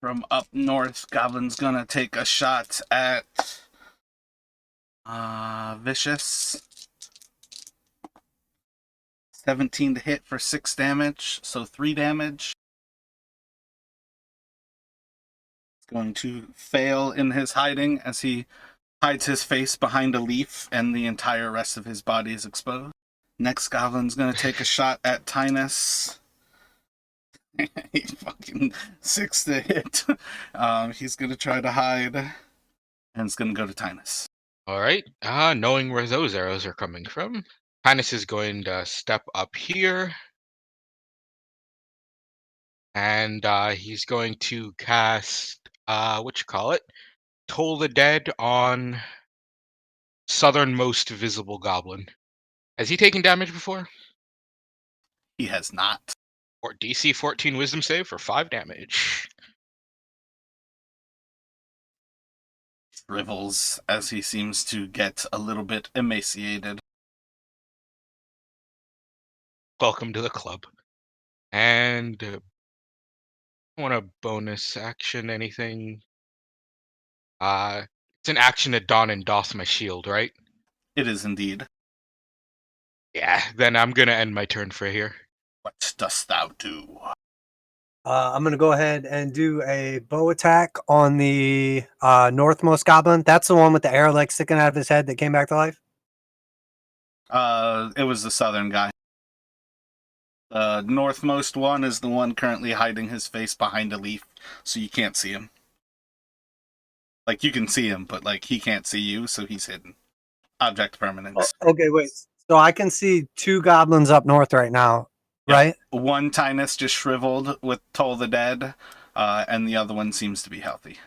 S1: From up north, Goblin's gonna take a shot at Vicious. 17 to hit for 6 damage, so 3 damage. He's going to fail in his hiding as he hides his face behind a leaf and the entire rest of his body is exposed. Next Goblin's gonna take a shot at Tynus. He's fucking 6 to hit. He's gonna try to hide, and it's gonna go to Tynus.
S2: Alright. Knowing where those arrows are coming from, Tynus is going to step up here. And he's going to cast Toll the Dead on southernmost visible goblin. Has he taken damage before?
S1: He has not.
S2: Or DC 14 wisdom save for 5 damage.
S1: Shrivels as he seems to get a little bit emaciated.
S2: welcome to the club. And want a bonus action, anything? It's an action to don and doff my shield, right?
S1: It is indeed.
S2: Yeah, then I'm gonna end my turn for here.
S1: What dost thou do?
S4: I'm gonna go ahead and do a bow attack on the northmost goblin. That's the one with the arrow like sticking out of his head that came back to life.
S1: It was the southern guy. The northmost one is the one currently hiding his face behind a leaf, so you can't see him. Like, you can see him, but, like, he can't see you, so he's hidden. Object permanence.
S4: Okay, wait. So I can see two goblins up north right now,
S1: Yep.
S4: right?
S1: One Tynus just shriveled with Toll the Dead, and the other one seems to be healthy.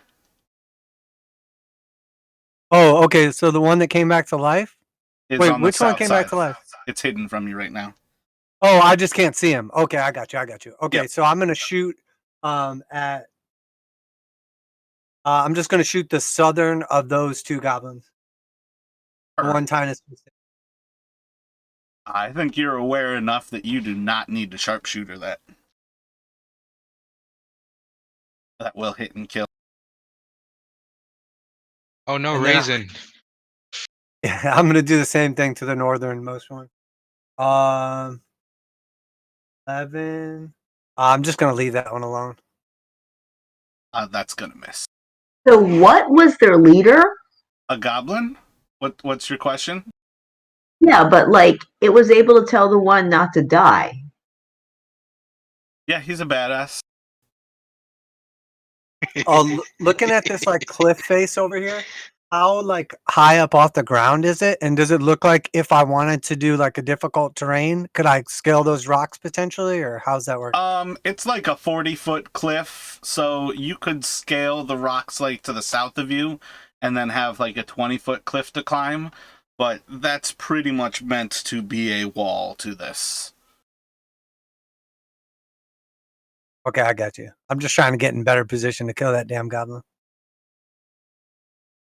S4: Oh, okay. So the one that came back to life?
S1: It's
S4: Wait,
S1: on the
S4: which one
S1: south
S4: came
S1: side.
S4: back to life?
S1: It's hidden from you right now.
S4: Oh, I just can't see him. Okay, I got you. Okay,
S1: Yep.
S4: so I'm gonna shoot at I'm just gonna shoot the southern of those two goblins. The one time is
S1: I think you're aware enough that you do not need to sharpshooter that. That will hit and kill.
S2: Oh no,
S4: And then
S2: Raisin.
S4: I'm gonna do the same thing to the northernmost one. 11. I'm just gonna leave that one alone.
S1: That's gonna miss.
S3: So what was their leader?
S1: A goblin? What's your question?
S3: Yeah, but like it was able to tell the one not to die.
S1: Yeah, he's a badass.
S4: Oh, looking at this like cliff face over here, how like high up off the ground is it? And does it look like if I wanted to do like a difficult terrain, could I scale those rocks potentially, or how's that work?
S1: It's like a 40-foot cliff, so you could scale the rocks like to the south of you, and then have like a 20-foot cliff to climb. But that's pretty much meant to be a wall to this.
S4: Okay, I got you. I'm just trying to get in better position to kill that damn goblin.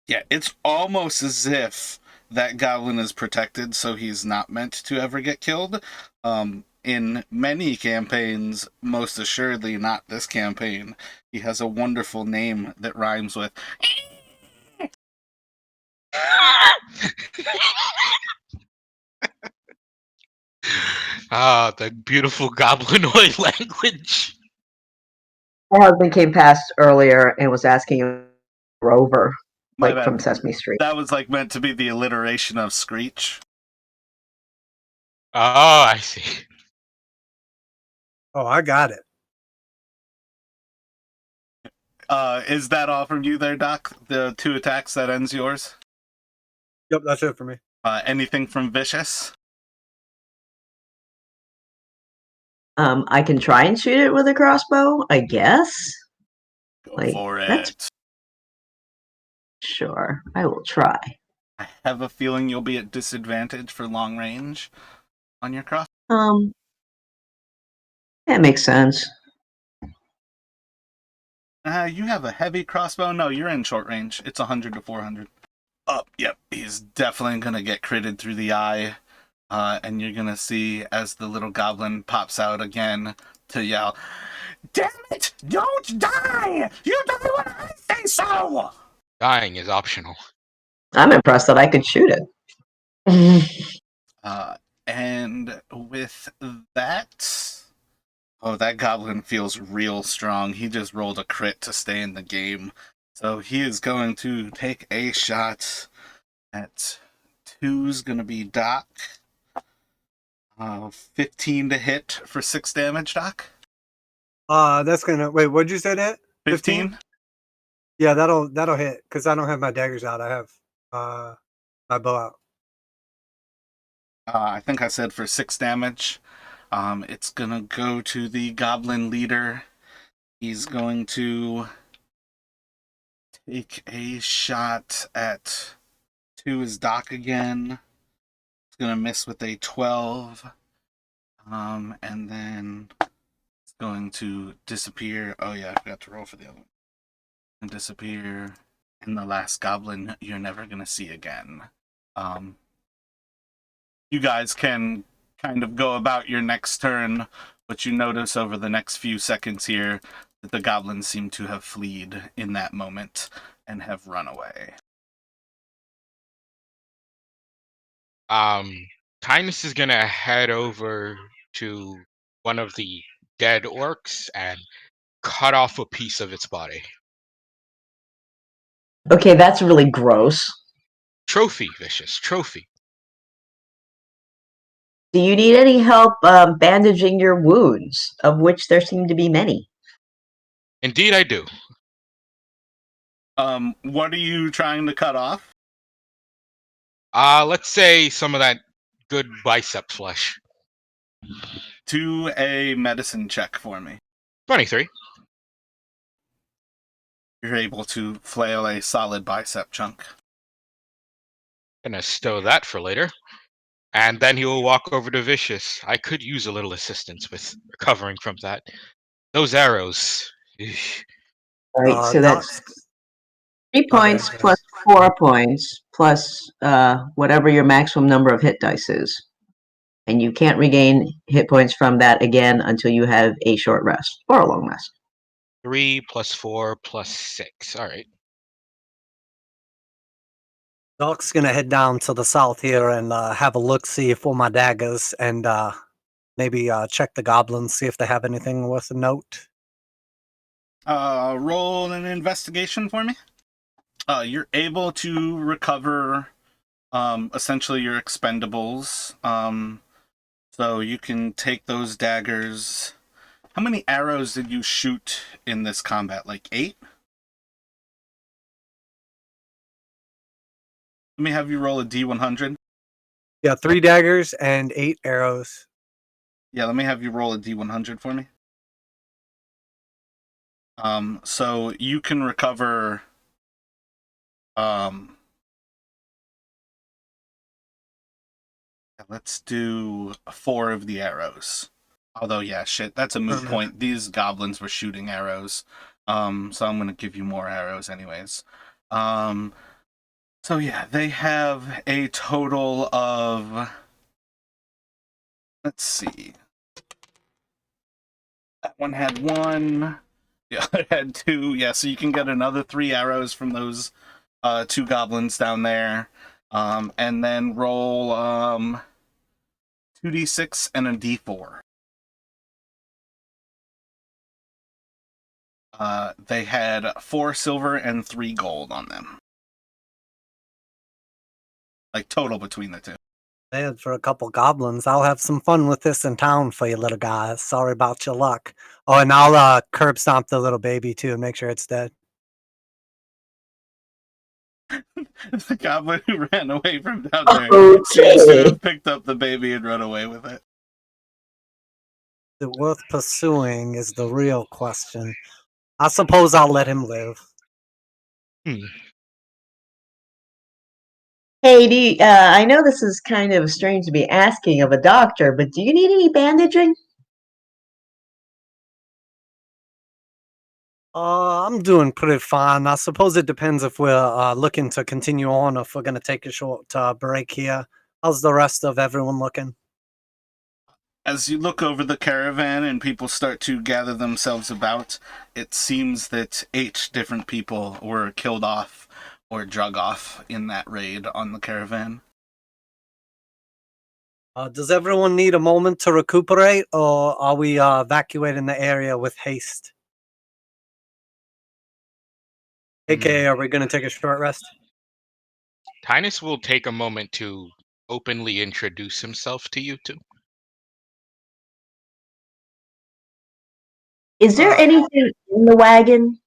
S1: Yeah, it's almost as if that goblin is protected, so he's not meant to ever get killed. In many campaigns, most assuredly not this campaign, he has a wonderful name that rhymes with.
S2: The beautiful goblinoid language.
S3: My husband came past earlier and was asking if Rover,
S1: My
S3: like
S1: bad.
S3: from Sesame Street.
S1: That was like meant to be the alliteration of Screech.
S2: Oh, I see.
S4: Oh, I got it.
S1: Is that all from you there, Doc? The 2 attacks that ends yours?
S4: Yep, that's it for me.
S1: Anything from Vicious?
S3: I can try and shoot it with a crossbow, I guess.
S1: Go
S3: Like,
S1: for
S3: that's-
S1: it.
S3: Sure, I will try.
S1: I have a feeling you'll be at disadvantage for long range on your cross.
S3: That makes sense.
S1: You have a heavy crossbow? No, you're in short range. It's 100 to 400. Oh, yep. He's definitely going to get critted through the eye. And you're going to see as the little goblin pops out again to yell, "Damn it! Don't die! You die when I say so!"
S2: Dying is optional.
S3: I'm impressed that I could shoot it.
S1: And with that... Oh, that goblin feels real strong. He just rolled a crit to stay in the game. So he is going to take a shot at 2's going to be Doc. 15 to hit for 6 damage, Doc.
S4: That's gonna wait. What'd you say that?
S1: 15?
S4: Yeah, that'll hit because I don't have my daggers out. I have my bow out.
S1: I think I said for 6 damage. It's going to go to the goblin leader. He's going to take a shot at 2's Doc again. It's going to miss with a 12. And then it's going to disappear. Oh, yeah, I forgot to roll for the other one. And disappear. And the last goblin you're never going to see again. You guys can kind of go about your next turn, but you notice over the next few seconds here that the goblins seem to have fled in that moment and have run away.
S2: Tynus is gonna head over to one of the dead orcs and cut off a piece of its body.
S3: Okay, that's really gross.
S2: Trophy, Vicious, trophy.
S3: Do you need any help bandaging your wounds, of which there seem to be many?
S2: Indeed, I do.
S1: What are you trying to cut off?
S2: Let's say some of that good bicep flesh.
S1: Do a medicine check for me.
S2: 23.
S1: You're able to flail a solid bicep chunk.
S2: Gonna stow that for later. And then he will walk over to Vicious. I could use a little assistance with recovering from that. Those arrows. Eesh.
S3: All right, so
S4: Doc,
S3: that's 3
S4: my bad,
S3: points
S4: guys.
S3: plus 4 points plus whatever your maximum number of hit dice is. And you can't regain hit points from that again until you have a short rest or a long rest.
S2: 3 plus 4 plus 6. All right.
S4: Doc's gonna head down to the south here and have a look, see for my daggers, and maybe check the goblins, see if they have anything worth a note.
S1: Roll an investigation for me. You're able to recover essentially your expendables. So you can take those daggers. How many arrows did you shoot in this combat? Like 8? Let me have you roll a D100.
S4: Yeah, 3 daggers and 8 arrows.
S1: Yeah, let me have you roll a D100 for me. So you can recover let's do 4 of the arrows. Although, yeah, shit, that's a moot point. These goblins were shooting arrows. So I'm gonna give you more arrows anyways. So yeah, they have a total of, let's see. That one had 1. The other had 2. Yeah, so you can get another 3 arrows from those 2 goblins down there. And then roll 2d6 and a d4. They had 4 silver and 3 gold on them. Like, total between the two.
S4: And for a couple goblins, I'll have some fun with this in town for you little guys. Sorry about your luck. Oh, and I'll curb stomp the little baby too and make sure it's dead.
S1: The goblin who ran away from down there seems to have picked up the baby and run away with it.
S4: Is it worth pursuing is the real question. I suppose I'll let him live.
S3: Hey, I know this is kind of strange to be asking of a doctor, but do you need any bandaging?
S4: I'm doing pretty fine. I suppose it depends if we're looking to continue on or if we're going to take a short break here. How's the rest of everyone looking?
S1: As you look over the caravan and people start to gather themselves about, it seems that 8 different people were killed off or drug off in that raid on the caravan.
S4: Does everyone need a moment to recuperate, or are we evacuating the area with haste? AKA, are we going to take a short rest?
S2: Tynus will take a moment to openly introduce himself to you two.
S3: Is there anything in the wagon?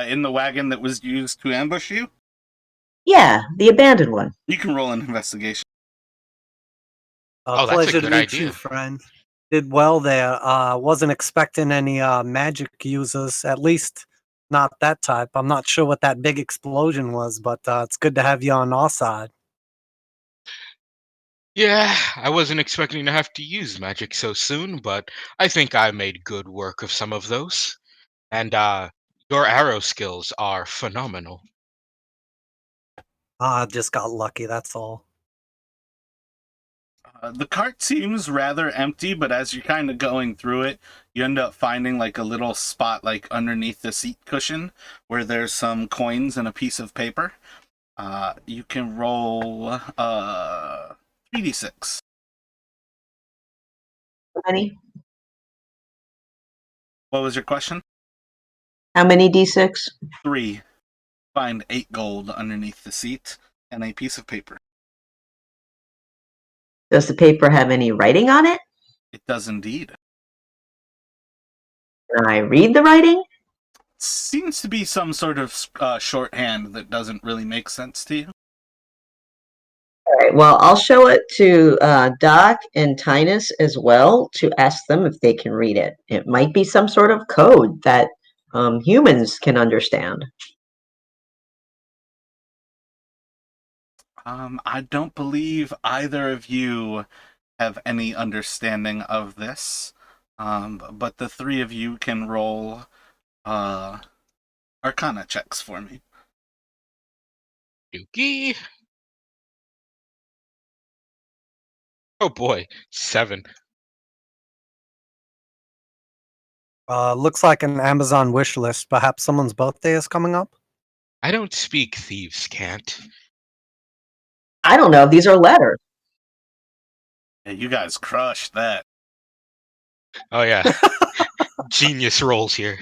S1: In the wagon that was used to ambush you,
S3: Yeah, the abandoned one.
S1: you can roll an investigation.
S2: Oh, that's a
S4: Pleasure to
S2: good
S4: meet you,
S2: idea.
S4: friend. Did well there. Wasn't expecting any magic users, at least not that type. I'm not sure what that big explosion was, but it's good to have you on our side.
S2: Yeah, I wasn't expecting to have to use magic so soon, but I think I made good work of some of those. And your arrow skills are phenomenal.
S4: I just got lucky, that's all.
S1: The cart seems rather empty, but as you're kind of going through it, you end up finding like a little spot like underneath the seat cushion where there's some coins and a piece of paper. You can roll 3d6.
S3: How many?
S1: What was your question?
S3: How many D6?
S1: 3. Find 8 gold underneath the seat and a piece of paper.
S3: Does the paper have any writing on it?
S1: It does indeed.
S3: Can I read the writing?
S1: Seems to be some sort of shorthand that doesn't really make sense to you.
S3: All right, well, I'll show it to Doc and Tynus as well to ask them if they can read it. It might be some sort of code that humans can understand.
S1: I don't believe either of you have any understanding of this, but the 3 of you can roll Arcana checks for me.
S2: Dookie. Oh boy, 7.
S4: Looks like an Amazon wish list. Perhaps someone's birthday is coming up.
S2: I don't speak thieves' cant.
S3: I don't know. These are letters.
S1: Yeah, you guys crushed that.
S2: Oh yeah, genius rolls here.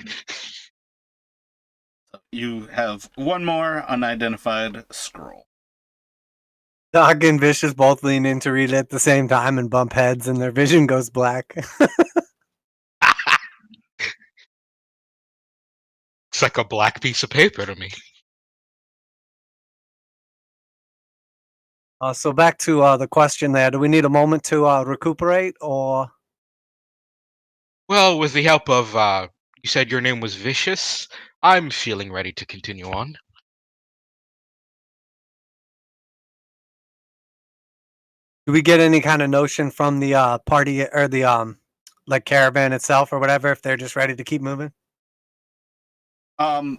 S1: You have one more unidentified scroll.
S4: Doc and Vicious both lean in to read it at the same time and bump heads, and their vision goes black.
S2: It's like a black piece of paper to me.
S4: So back to the question there. Do we need a moment to recuperate, or
S2: Well, with the help of, you said your name was Vicious. I'm feeling ready to continue on.
S4: do we get any kind of notion from the party or the like caravan itself or whatever if they're just ready to keep moving?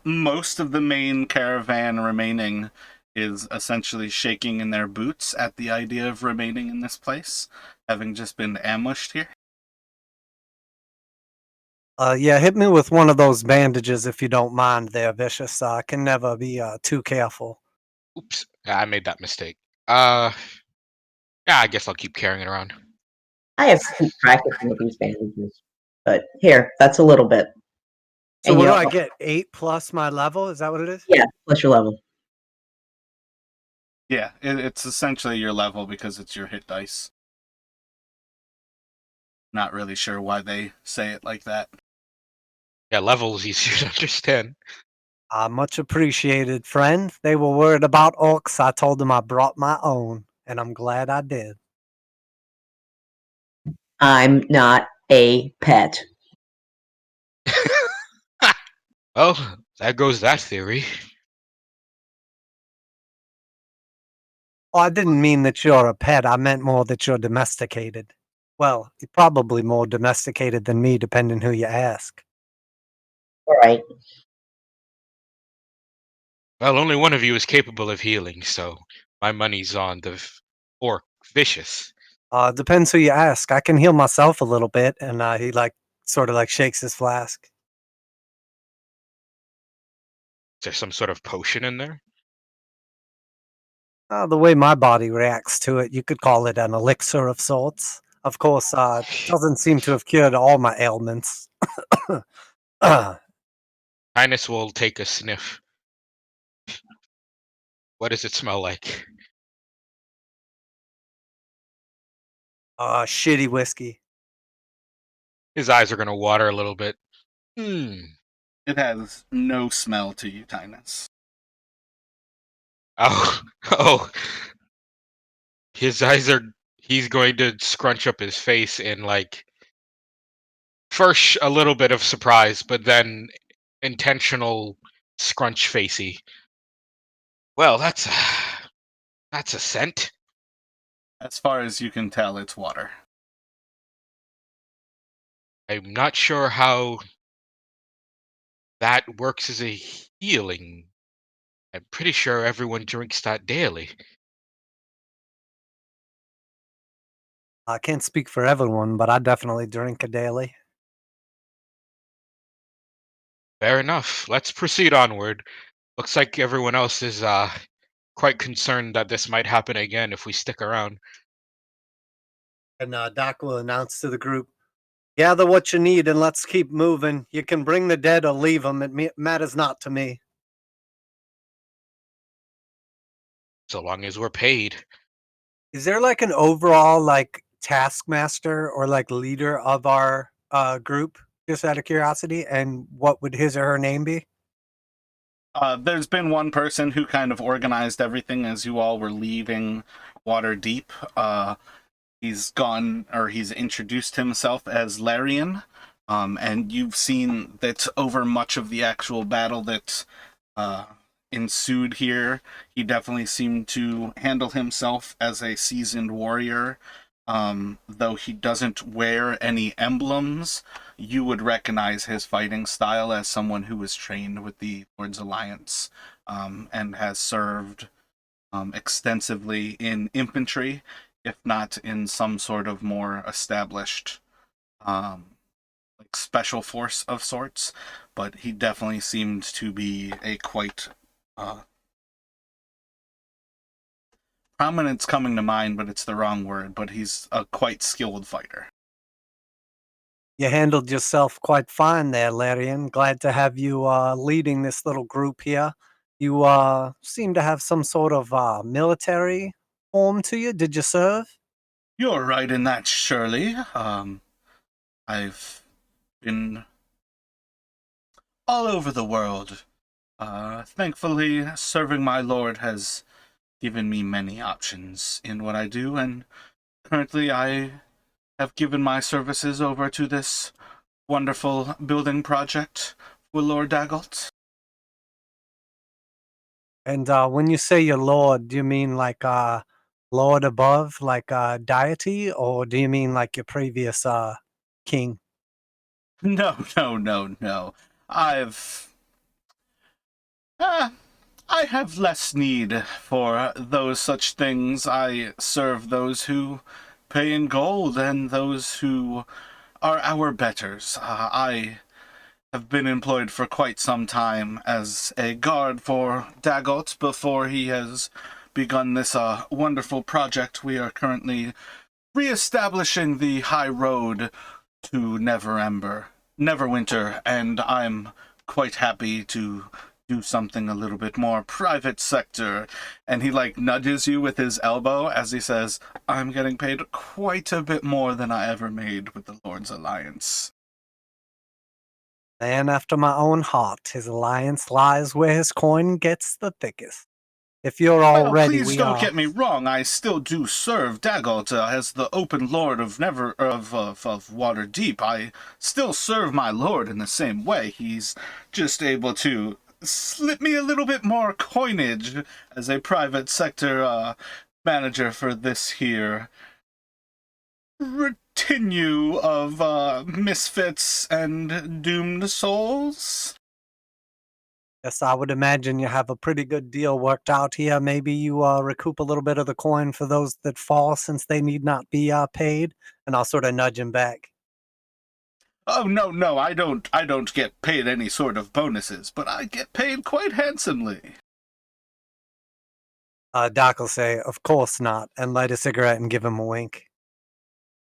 S1: Most of the main caravan remaining is essentially shaking in their boots at the idea of remaining in this place, having just been ambushed here.
S4: Yeah, hit me with one of those bandages if you don't mind there, Vicious. I can never be too careful.
S2: Oops, I made that mistake. Yeah, I guess I'll keep carrying it around.
S3: I have to keep practicing with these bandages. But here, that's a little bit.
S4: So
S3: And
S4: what
S3: you
S4: do
S3: know,
S4: I get? 8 plus my level? Is that what it is?
S3: yeah, plus your level.
S1: Yeah, it's essentially your level because it's your hit dice. Not really sure why they say it like that.
S2: Yeah, level is easier to understand.
S4: Much appreciated, friend. They were worried about orcs. I told them I brought my own, and I'm glad I did.
S3: I'm not a pet.
S2: Oh, there goes that theory.
S4: Oh, I didn't mean that you're a pet. I meant more that you're domesticated. Well, you're probably more domesticated than me, depending who you ask.
S3: All right.
S2: Well, only one of you is capable of healing, so my money's on the orc Vicious.
S4: Depends who you ask. I can heal myself a little bit, and he sort of like shakes his flask.
S2: Is there some sort of potion in there?
S4: The way my body reacts to it, you could call it an elixir of sorts. Of course, it doesn't seem to have cured all my ailments.
S2: Highness will take a sniff. What does it smell like?
S4: Shitty whiskey.
S2: His eyes are gonna water a little bit.
S1: It has no smell to you, Tynus.
S2: Oh, oh. His eyes are. He's going to scrunch up his face in like. First, a little bit of surprise, but then intentional scrunch facey. Well, that's a scent.
S1: As far as you can tell, it's water.
S2: I'm not sure how that works as a healing. I'm pretty sure everyone drinks that daily.
S4: I can't speak for everyone, but I definitely drink a daily.
S2: Fair enough. Let's proceed onward. Looks like everyone else is quite concerned that this might happen again if we stick around.
S4: And Doc will announce to the group, gather what you need and let's keep moving. You can bring the dead or leave them. It matters not to me.
S2: So long as we're paid.
S4: Is there like an overall like taskmaster or like leader of our group? Just out of curiosity, and what would his or her name be?
S1: There's been one person who kind of organized everything as you all were leaving Waterdeep. He's introduced himself as Larian, and you've seen that over much of the actual battle that ensued here, he definitely seemed to handle himself as a seasoned warrior. Though he doesn't wear any emblems, you would recognize his fighting style as someone who was trained with the Lord's Alliance, and has served extensively in infantry, if not in some sort of more established like special force of sorts. But he definitely seemed to be a quite prominence coming to mind, but it's the wrong word. But he's a quite skilled fighter.
S4: You handled yourself quite fine there, Larian. Glad to have you leading this little group here. You seem to have some sort of military form to you. Did you serve?
S1: You're right in that, Shirley. I've been all over the world. Thankfully, serving my lord has given me many options in what I do, and currently I have given my services over to this wonderful building project for Lord Dagult.
S4: And when you say your lord, do you mean like lord above, like deity, or do you mean like your previous king?
S1: No. I've... I have less need for those such things. I serve those who pay in gold and those who are our betters. I have been employed for quite some time as a guard for Dagot before he has begun this wonderful project. We are currently re-establishing the high road to Neverwinter, and I'm quite happy to do something a little bit more private sector. And he like nudges you with his elbow as he says, I'm getting paid quite a bit more than I ever made with the Lord's Alliance.
S4: Man after my own heart, his alliance lies where his coin gets the thickest. If you're all
S1: Well,
S4: ready,
S1: please
S4: we
S1: don't
S4: are.
S1: get me wrong. I still do serve Dagot as the open lord of Waterdeep. I still serve my lord in the same way. He's just able to slip me a little bit more coinage as a private sector manager for this here retinue of misfits and doomed souls.
S4: Yes, I would imagine you have a pretty good deal worked out here. Maybe you recoup a little bit of the coin for those that fall since they need not be paid. And I'll sort of nudge him back.
S1: Oh no, I don't get paid any sort of bonuses, but I get paid quite handsomely.
S4: Doc will say, of course not, and light a cigarette and give him a wink.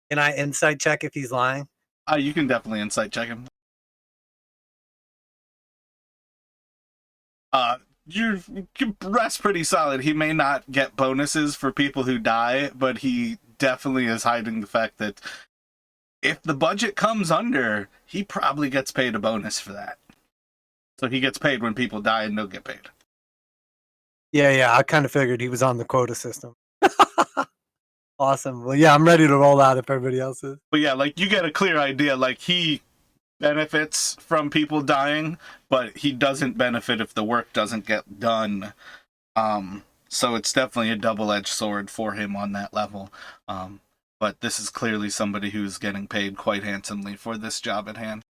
S4: Can I insight check if he's lying?
S1: You can definitely insight check him. You rest pretty solid. He may not get bonuses for people who die, but he definitely is hiding the fact that if the budget comes under, he probably gets paid a bonus for that. So he gets paid when people die and don't get paid.
S4: Yeah, I kind of figured he was on the quota system. Awesome. Well, yeah, I'm ready to roll out if everybody else is.
S1: But yeah, like you get a clear idea, like he benefits from people dying, but he doesn't benefit if the work doesn't get done. So it's definitely a double-edged sword for him on that level. But this is clearly somebody who's getting paid quite handsomely for this job at hand.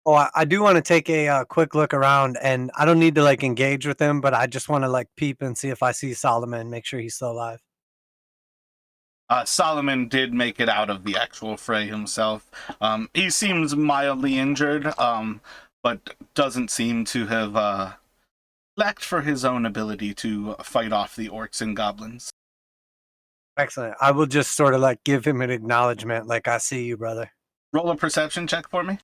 S4: Oh, I do want to take a quick look around, and I don't need to like engage with him, but I just want to like peep and see if I see Solomon, make sure he's still alive.
S1: Solomon did make it out of the actual fray himself. He seems mildly injured, but doesn't seem to have lacked for his own ability to fight off the orcs and goblins.
S4: Excellent. I will just sort of like give him an acknowledgement, like I see you, brother.
S1: Roll a perception check for me.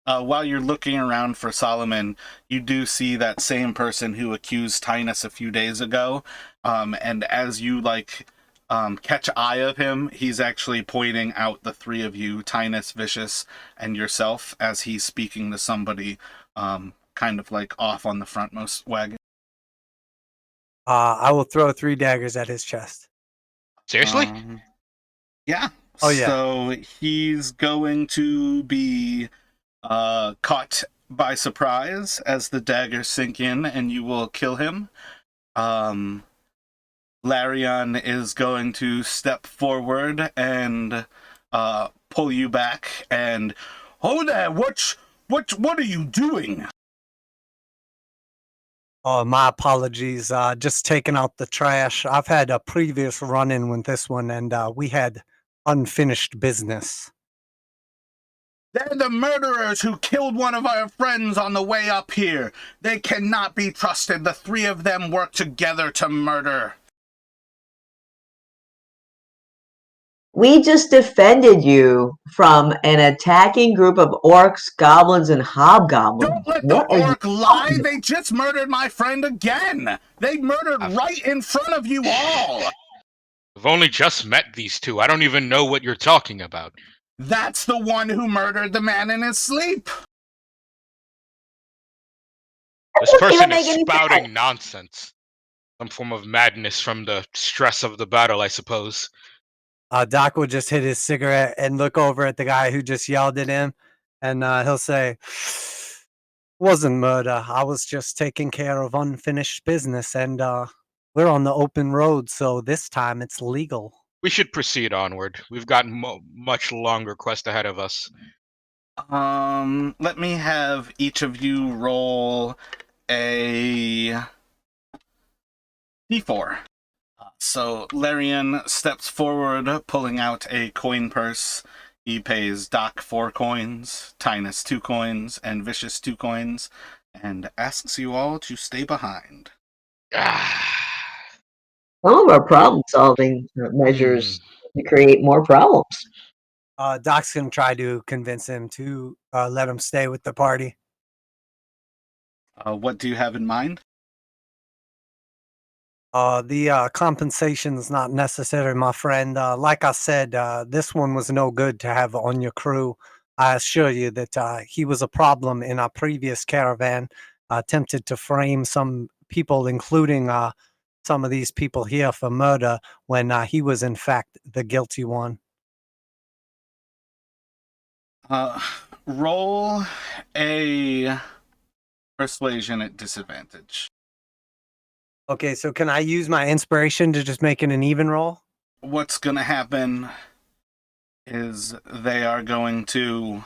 S1: While you're looking around for Solomon, you do see that same person who accused Tynus a few days ago. And as you catch eye of him, he's actually pointing out the three of you, Tynus, Vicious, and yourself, as he's speaking to somebody kind of like off on the frontmost wagon.
S4: I will throw 3 daggers at his chest.
S2: Seriously?
S1: Yeah.
S4: Oh, yeah.
S1: So he's going to be caught by surprise as the daggers sink in, and you will kill him. Larion is going to step forward and pull you back and, "Oh there, what are you doing?"
S4: Oh, my apologies. Just taking out the trash. I've had a previous run-in with this one, and we had unfinished business.
S1: They're the murderers who killed one of our friends on the way up here. They cannot be trusted. The three of them work together to murder.
S3: We just defended you from an attacking group of orcs, goblins, and hobgoblins.
S1: Don't let
S3: What
S1: the
S3: are you
S1: orc lie.
S3: talking
S1: They just murdered my friend again. They murdered right in front of you all.
S2: I've only just met these two. I don't even know what you're talking about.
S1: That's the one who murdered the man in his sleep.
S2: This
S3: doesn't even
S2: person
S3: make
S2: is
S3: any
S2: spouting
S3: sense.
S2: nonsense. Some form of madness from the stress of the battle, I suppose.
S4: Doc will just hit his cigarette and look over at the guy who just yelled at him, and he'll say, "Wasn't murder. I was just taking care of unfinished business, and we're on the open road, so this time it's legal."
S2: We should proceed onward. We've got much longer quest ahead of us.
S1: Let me have each of you roll a d4. So Larian steps forward, pulling out a coin purse. He pays Doc 4 coins, Tynus 2 coins, and Vicious 2 coins, and asks you all to stay behind.
S3: Some of our problem-solving measures to create more problems.
S4: Doc's gonna try to convince him to let him stay with the party.
S1: What do you have in mind?
S4: The compensation is not necessary, my friend. Like I said, this one was no good to have on your crew. I assure you that he was a problem in our previous caravan. Attempted to frame some people, including some of these people here, for murder when he was, in fact, the guilty one.
S1: Roll a persuasion at disadvantage.
S4: Okay, so can I use my inspiration to just make it an even roll?
S1: What's going to happen is they are going to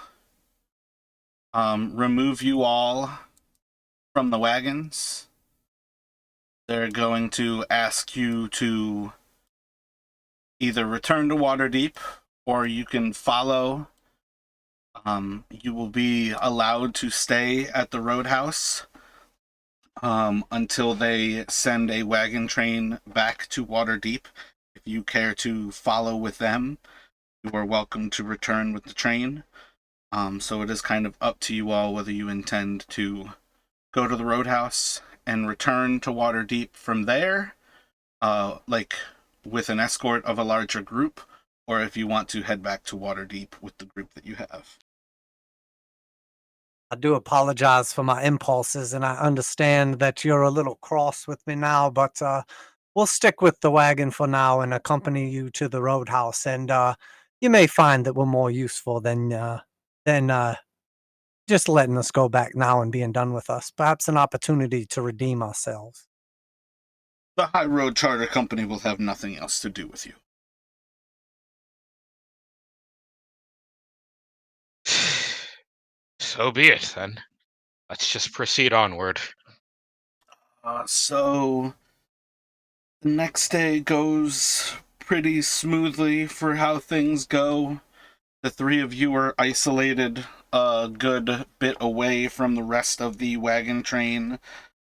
S1: remove you all from the wagons. They're going to ask you to either return to Waterdeep or you can follow. You will be allowed to stay at the Roadhouse until they send a wagon train back to Waterdeep. If you care to follow with them, you are welcome to return with the train. So it is kind of up to you all whether you intend to go to the Roadhouse and return to Waterdeep from there, with an escort of a larger group, or if you want to head back to Waterdeep with the group that you have.
S4: I do apologize for my impulses, and I understand that you're a little cross with me now, but we'll stick with the wagon for now and accompany you to the Roadhouse, and you may find that we're more useful than just letting us go back now and being done with us. Perhaps an opportunity to redeem ourselves.
S1: The High Road Charter Company will have nothing else to do with you.
S2: So be it, then. Let's just proceed onward.
S1: So The next day goes pretty smoothly for how things go. The three of you are isolated a good bit away from the rest of the wagon train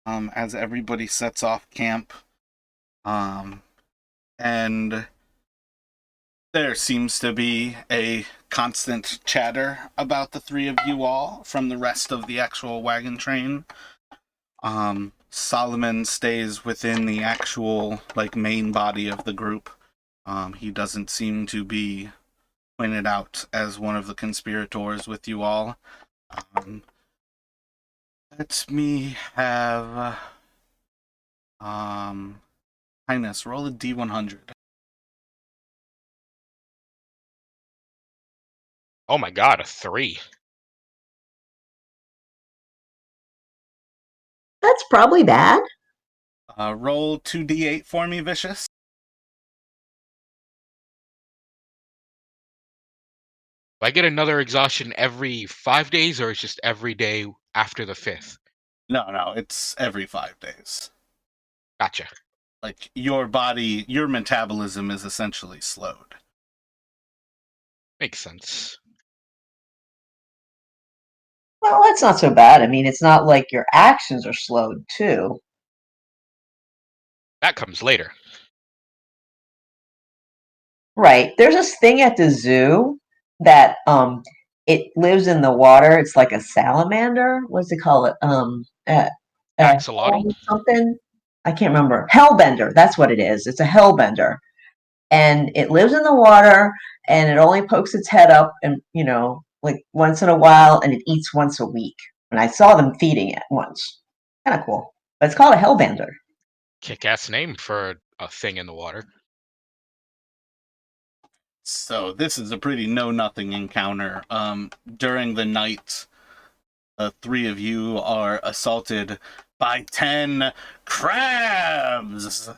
S1: as everybody sets off camp. And there seems to be a constant chatter about the three of you all from the rest of the actual wagon train. Solomon stays within the actual main body of the group. He doesn't seem to be pointed out as one of the conspirators with you all. Let me have Highness roll a D100.
S2: Oh my god, a 3.
S3: That's probably bad.
S1: Roll 2d8 for me, Vicious.
S2: Do I get another exhaustion every 5 days, or it's just every day after the 5th?
S1: No, it's every 5 days.
S2: Gotcha.
S1: Like, your body, your metabolism is essentially slowed.
S2: Makes sense.
S3: Well, that's not so bad. I mean, it's not like your actions are slowed too.
S2: That comes later.
S3: Right. There's this thing at the zoo that it lives in the water. It's like a salamander. What's it call it?
S2: Axolotl?
S3: Something. I can't remember. Hellbender. That's what it is. It's a hellbender. And it lives in the water and it only pokes its head up and like once in a while, and it eats once a week. And I saw them feeding it once. Kind of cool. But it's called a hellbender.
S2: Kick-ass name for a thing in the water.
S1: So this is a pretty know-nothing encounter. During the night, the three of you are assaulted by 10 crabs!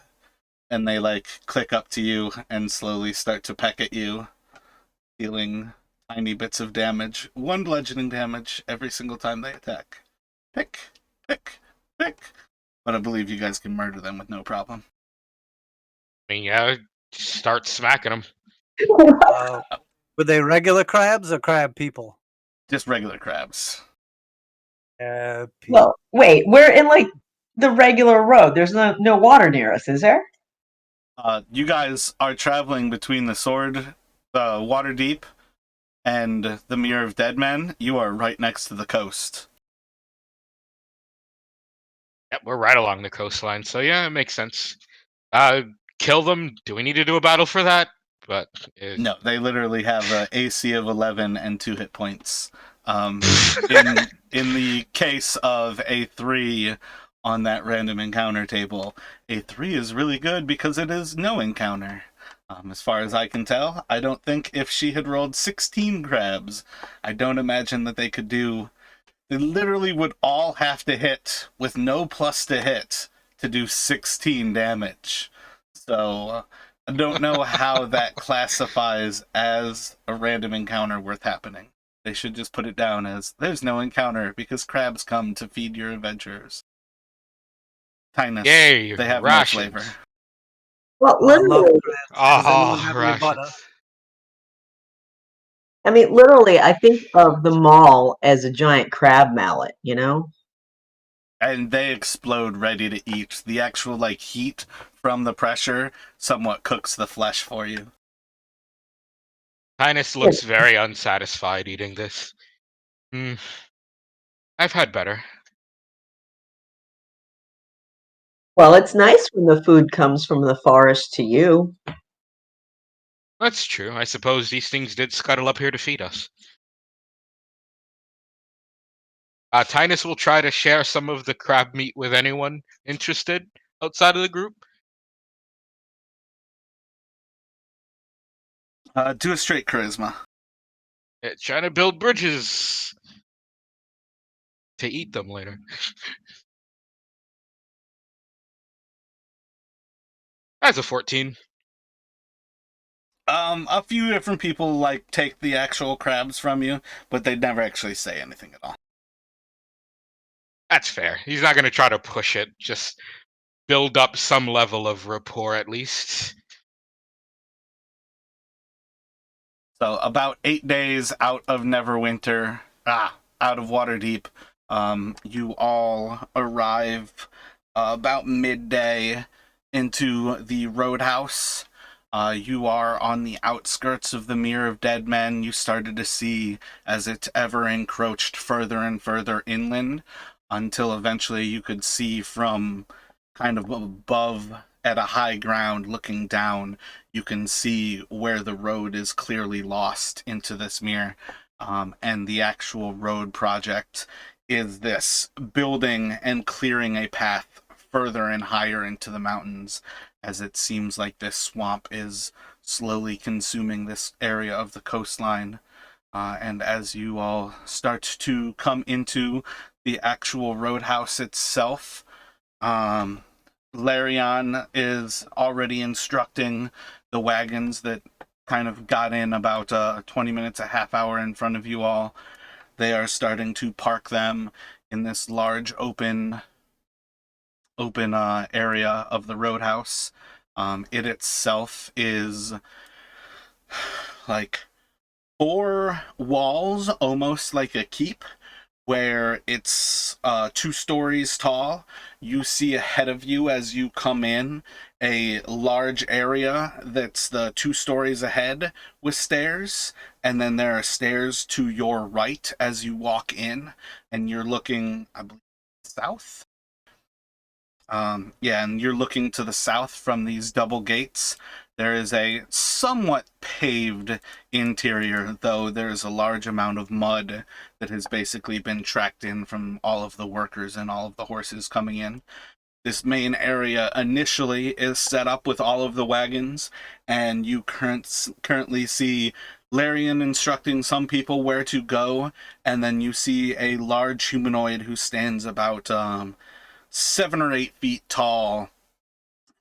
S1: And they, click up to you and slowly start to peck at you, dealing tiny bits of damage. 1 bludgeoning damage every single time they attack. Pick, pick, pick. But I believe you guys can murder them with no problem.
S2: I mean, yeah, start smacking them.
S4: Were they regular crabs or crab people?
S1: Just regular crabs.
S3: Well, wait, we're in the regular road. There's no water near us, is there?
S1: You guys are traveling between the Waterdeep, and the Mirror of Dead Men. You are right next to the coast.
S2: Yep, we're right along the coastline, so yeah, it makes sense. Kill them. Do we need to do a battle for that? But
S1: No, they literally have a AC of 11 and 2 hit points. In the case of a 3 on that random encounter table, a 3 is really good because it is no encounter. As far as I can tell, I don't think if she had rolled 16 crabs, I don't imagine that they could do. They literally would all have to hit with no plus to hit to do 16 damage. So I don't know how that classifies as a random encounter worth happening. They should just put it down as there's no encounter because crabs come to feed your adventurers. Tinus,
S2: yay,
S1: they have
S2: rations.
S1: no flavor.
S3: Well, literally,
S2: Rations.
S3: I mean, literally, I think of the mall as a giant crab mallet,
S1: And they explode ready to eat. The actual heat from the pressure somewhat cooks the flesh for you.
S2: Tinus looks very unsatisfied eating this. I've had better.
S3: Well, it's nice when the food comes from the forest to you.
S2: That's true. I suppose these things did scuttle up here to feed us. Tinus will try to share some of the crab meat with anyone interested outside of the group.
S1: Do a straight charisma.
S2: Trying to build bridges to eat them later. That's a 14.
S1: A few different people take the actual crabs from you, but they'd never actually say anything at all.
S2: That's fair. He's not going to try to push it. Just build up some level of rapport at least.
S1: So about 8 days out of Neverwinter, out of Waterdeep, you all arrive about midday into the Roadhouse. You are on the outskirts of the Mere of Dead Men. You started to see as it ever encroached further and further inland until eventually you could see from kind of above at a high ground looking down. You can see where the road is clearly lost into this mere. And the actual road project is this building and clearing a path further and higher into the mountains, as it seems like this swamp is slowly consuming this area of the coastline. And as you all start to come into the actual roadhouse itself, Larion is already instructing the wagons that kind of got in about 20 minutes, a half hour in front of you all. They are starting to park them in this large open area of the roadhouse. It itself is like 4 walls, almost like a keep, where it's 2 stories tall. You see ahead of you as you come in a large area that's the 2 stories ahead with stairs, and then there are stairs to your right as you walk in, and you're looking, I believe, south. Yeah, and you're looking to the south from these double gates. There is a somewhat paved interior, though there's a large amount of mud that has basically been tracked in from all of the workers and all of the horses coming in. This main area initially is set up with all of the wagons, and you currently see Larian instructing some people where to go, and then you see a large humanoid who stands about 7 or 8 feet tall,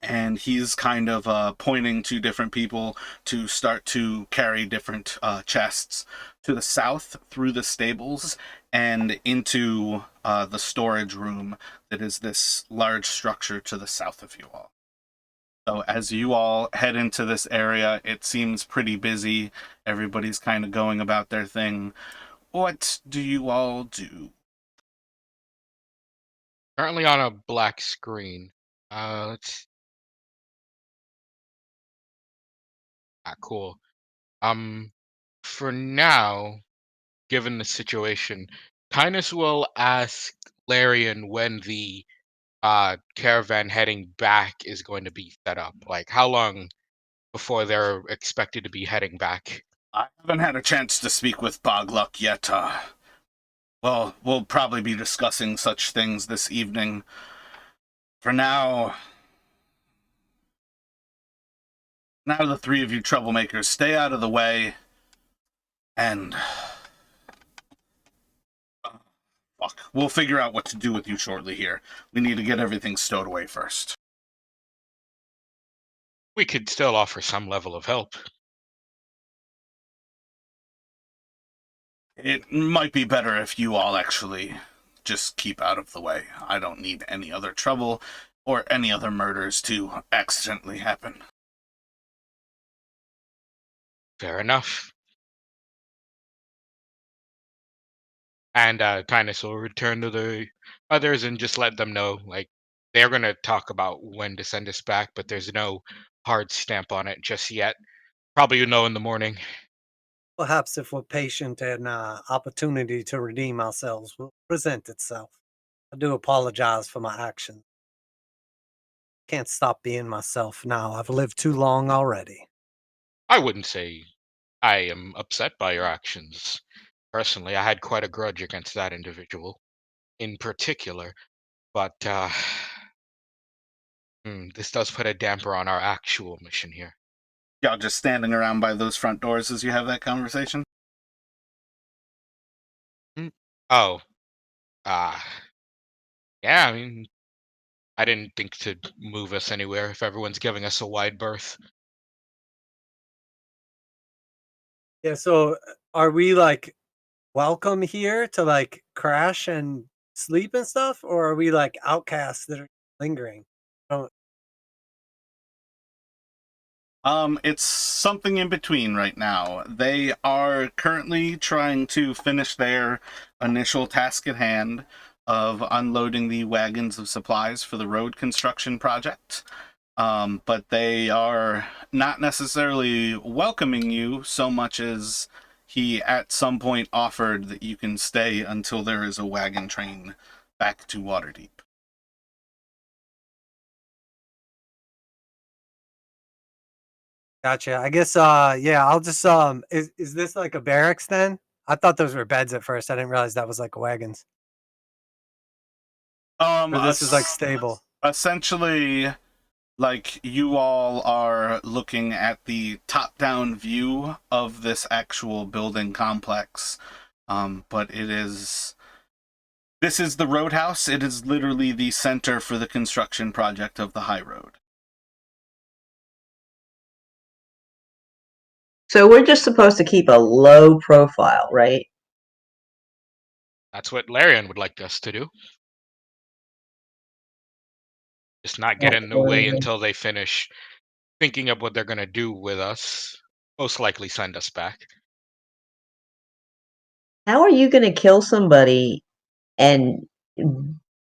S1: and he's kind of pointing to different people to start to carry different chests to the south through the stables and into the storage room that is this large structure to the south of you all. So as you all head into this area, it seems pretty busy. Everybody's kind of going about their thing. What do you all do?
S2: Currently on a black screen. Let's cool. For now, given the situation, Tynus will ask Larian when the caravan heading back is going to be set up. Like, how long before they're expected to be heading back?
S1: I haven't had a chance to speak with Bogluck yet. Well, we'll probably be discussing such things this evening. For now, the 3 of you troublemakers stay out of the way, and fuck, we'll figure out what to do with you shortly here. We need to get everything stowed away first.
S2: We could still offer some level of help.
S1: It might be better if you all actually just keep out of the way. I don't need any other trouble or any other murders to accidentally happen.
S2: Fair enough. And Tynus will return to the others and just let them know, like, they're going to talk about when to send us back, but there's no hard stamp on it just yet. Probably you'll know in the morning.
S4: Perhaps if we're patient, an opportunity to redeem ourselves will present itself. I do apologize for my actions. Can't stop being myself now. I've lived too long already.
S2: I wouldn't say I am upset by your actions. Personally, I had quite a grudge against that individual in particular, but this does put a damper on our actual mission here.
S1: Y'all just standing around by those front doors as you have that conversation?
S2: Oh, uh, yeah, I mean, I didn't think to move us anywhere if everyone's giving us a wide berth.
S4: Yeah, so are we like welcome here to like crash and sleep and stuff, or are we like outcasts that are lingering? Oh,
S1: It's something in between right now. They are currently trying to finish their initial task at hand of unloading the wagons of supplies for the road construction project. But they are not necessarily welcoming you so much as he at some point offered that you can stay until there is a wagon train back to Waterdeep.
S4: gotcha. I guess yeah, I'll just is this like a barracks then? I thought those were beds at first. I didn't realize that was like wagons. Or this is like stable.
S1: Essentially, like, you all are looking at the top-down view of this actual building complex. But this is the Roadhouse. It is literally the center for the construction project of the high road.
S3: So we're just supposed to keep a low profile, right?
S2: That's what Larian would like us to do. Just not get in the way until they finish thinking of what they're going to do with us. Most likely send us back.
S3: How are you going to kill somebody and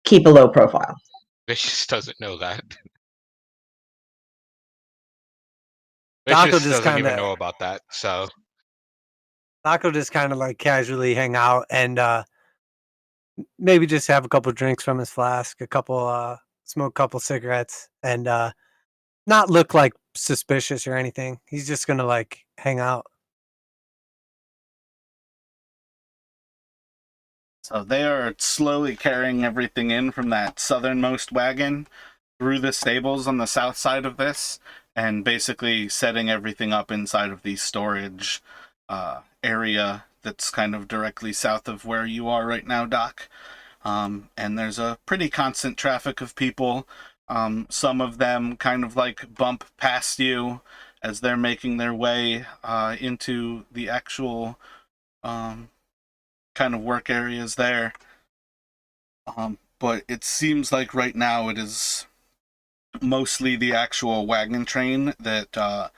S3: keep a low profile?
S2: Vicious doesn't know that.
S4: Taco
S2: Vicious
S4: just
S2: doesn't
S4: kind
S2: even
S4: of
S2: know about that, so
S4: Taco just kind of like casually hang out and maybe just have a couple drinks from his flask, a couple smoke a couple cigarettes, and not look like suspicious or anything. He's just gonna like hang out.
S1: So they are slowly carrying everything in from that southernmost wagon through the stables on the south side of this, and basically setting everything up inside of the storage area that's kind of directly south of where you are right now, Doc. And there's a pretty constant traffic of people. Some of them kind of like bump past you as they're making their way into the actual kind of work areas there. But it seems like right now it is mostly the actual wagon train that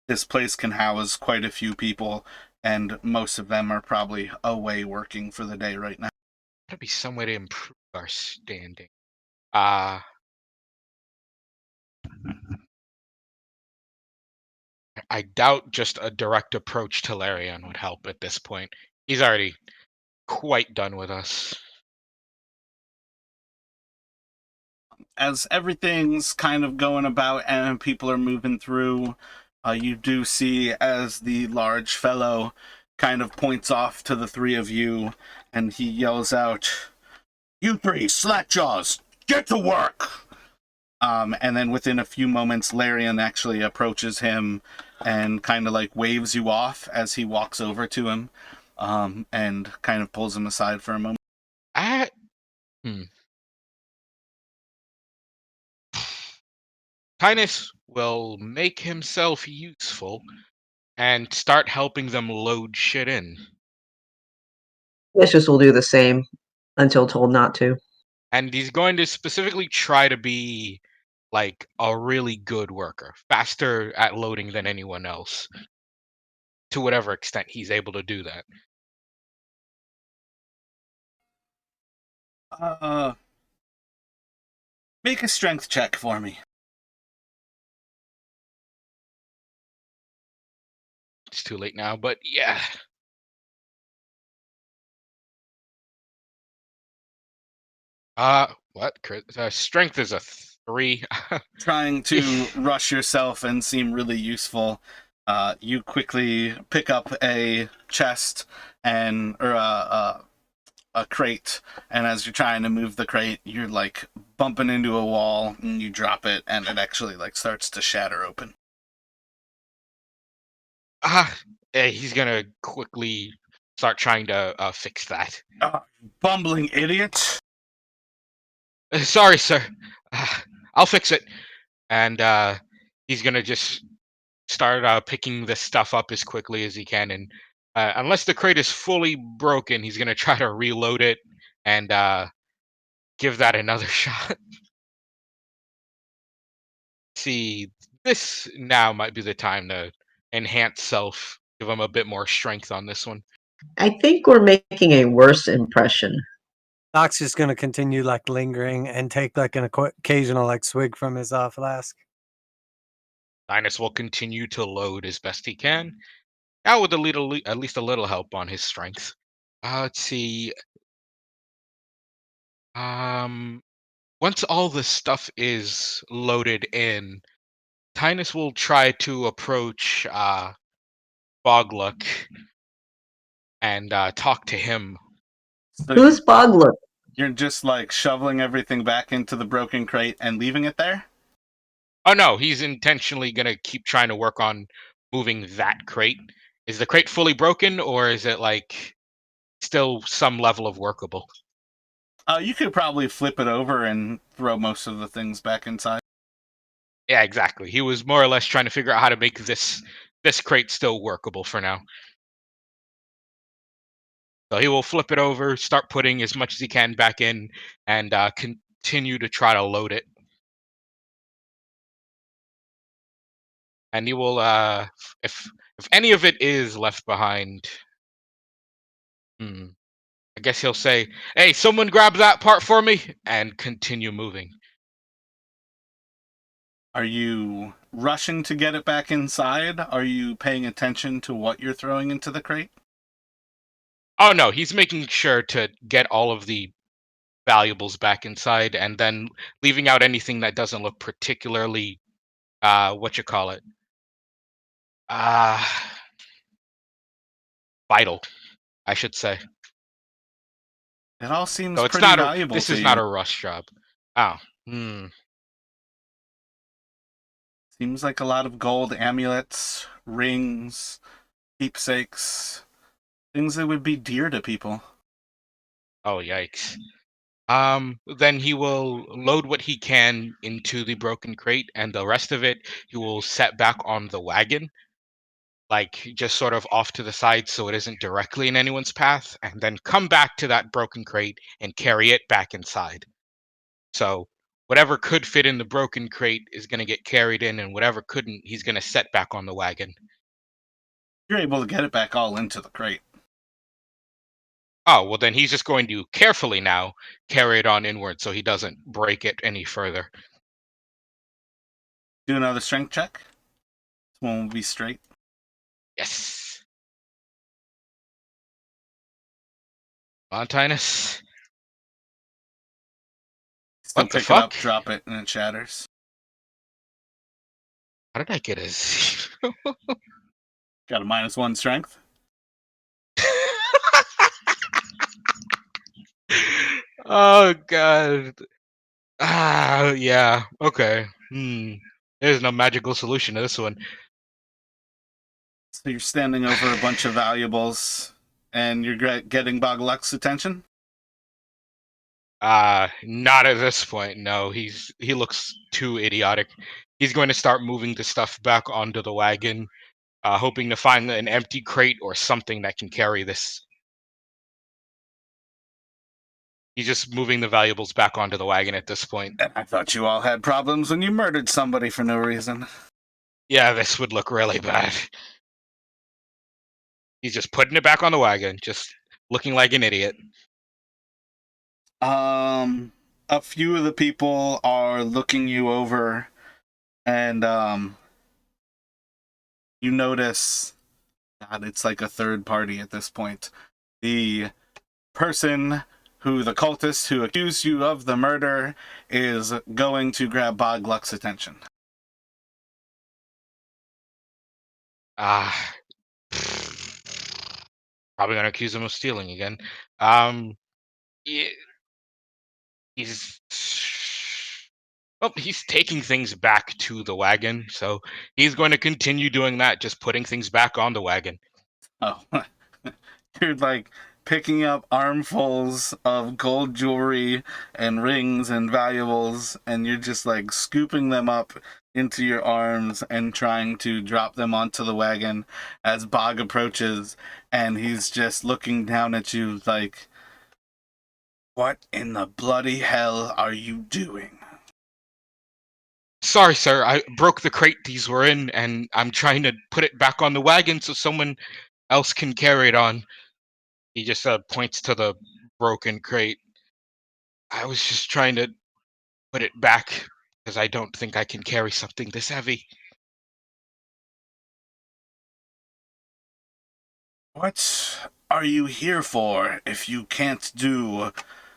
S1: this place can house quite a few people, and most of them are probably away working for the day right now.
S2: gotta be some way to improve our standing. I doubt just a direct approach to Larian would help at this point. He's already quite done with us.
S1: As everything's kind of going about and people are moving through, you do see as the large fellow kind of points off to the three of you and he yells out, "You three, slackjaws, get to work!" And then within a few moments, Larian actually approaches him and kind of like waves you off as he walks over to him, and kind of pulls him aside for a moment.
S2: Tynus will make himself useful and start helping them load shit in.
S3: Vicious will do the same until told not to.
S2: And he's going to specifically try to be like a really good worker, faster at loading than anyone else, to whatever extent he's able to do that.
S1: Make a strength check for me.
S2: It's too late now, but yeah. What? Strength is a 3.
S1: Trying to rush yourself and seem really useful, you quickly pick up a chest or a crate, and as you're trying to move the crate, you're like bumping into a wall, and you drop it, and it actually like starts to shatter open.
S2: He's gonna quickly start trying to fix that.
S1: Bumbling idiot!
S2: Sorry, sir. I'll fix it. And he's gonna just start picking this stuff up as quickly as he can. And unless the crate is fully broken, he's gonna try to reload it and give that another shot. See, this now might be the time to enhance self, give him a bit more strength on this one.
S3: I think we're making a worse impression.
S4: Doc's just gonna continue like lingering and take like an occasional like swig from his flask.
S2: Linus will continue to load as best he can, now with at least a little help on his strength. Let's see. Once all the stuff is loaded in, Tinus will try to approach Bogluck and talk to him.
S1: So
S3: Who's Boglook?
S1: you're just like shoveling everything back into the broken crate and leaving it there?
S2: Oh no, he's intentionally gonna keep trying to work on moving that crate. Is the crate fully broken, or is it like still some level of workable?
S1: You could probably flip it over and throw most of the things back inside.
S2: Yeah, exactly. He was more or less trying to figure out how to make this crate still workable for now. So he will flip it over, start putting as much as he can back in, and continue to try to load it. And he will, if any of it is left behind, I guess he'll say, "Hey, someone grab that part for me," and continue moving.
S1: Are you rushing to get it back inside? Are you paying attention to what you're throwing into the crate?
S2: Oh no, he's making sure to get all of the valuables back inside, and then leaving out anything that doesn't look particularly, what you call it, uh, vital, I should say.
S1: It all seems
S2: So it's
S1: pretty
S2: not
S1: valuable
S2: this
S1: to
S2: is not
S1: you.
S2: a rush job. Oh,
S1: Seems like a lot of gold amulets, rings, keepsakes, things that would be dear to people.
S2: oh yikes. Then he will load what he can into the broken crate, and the rest of it he will set back on the wagon, like just sort of off to the side so it isn't directly in anyone's path, and then come back to that broken crate and carry it back inside. So whatever could fit in the broken crate is going to get carried in, and whatever couldn't, he's going to set back on the wagon.
S1: You're able to get it back all into the crate.
S2: Oh, well, then he's just going to carefully now carry it on inward so he doesn't break it any further.
S1: Do another strength check. This one will be straight.
S2: Yes. Montinus.
S1: Still
S2: What the
S1: pick it up,
S2: fuck?
S1: drop it, and it shatters.
S2: How did I get a zero?
S1: Got a -1 strength.
S2: Oh, God. Yeah. Okay. There's no magical solution to this one.
S1: So you're standing over a bunch of valuables, and you're getting Bogluck's attention?
S2: Not at this point. No, he looks too idiotic. He's going to start moving the stuff back onto the wagon, hoping to find an empty crate or something that can carry this. He's just moving the valuables back onto the wagon at this point.
S1: And I thought you all had problems when you murdered somebody for no reason.
S2: Yeah, this would look really bad. He's just putting it back on the wagon, just looking like an idiot.
S1: A few of the people are looking you over, and you notice, God, it's like a third party at this point. The person the cultist who accused you of the murder is going to grab Bogluck's attention.
S2: Probably gonna accuse him of stealing again. Yeah, he's he's taking things back to the wagon, so he's going to continue doing that, just putting things back on the wagon.
S1: Oh, you're like picking up armfuls of gold jewelry and rings and valuables, and you're just like scooping them up into your arms and trying to drop them onto the wagon as Bog approaches, and he's just looking down at you like, "What in the bloody hell are you doing?"
S2: Sorry, sir. I broke the crate these were in, and I'm trying to put it back on the wagon so someone else can carry it on. He just points to the broken crate. I was just trying to put it back because I don't think I can carry something this heavy.
S1: What are you here for if you can't do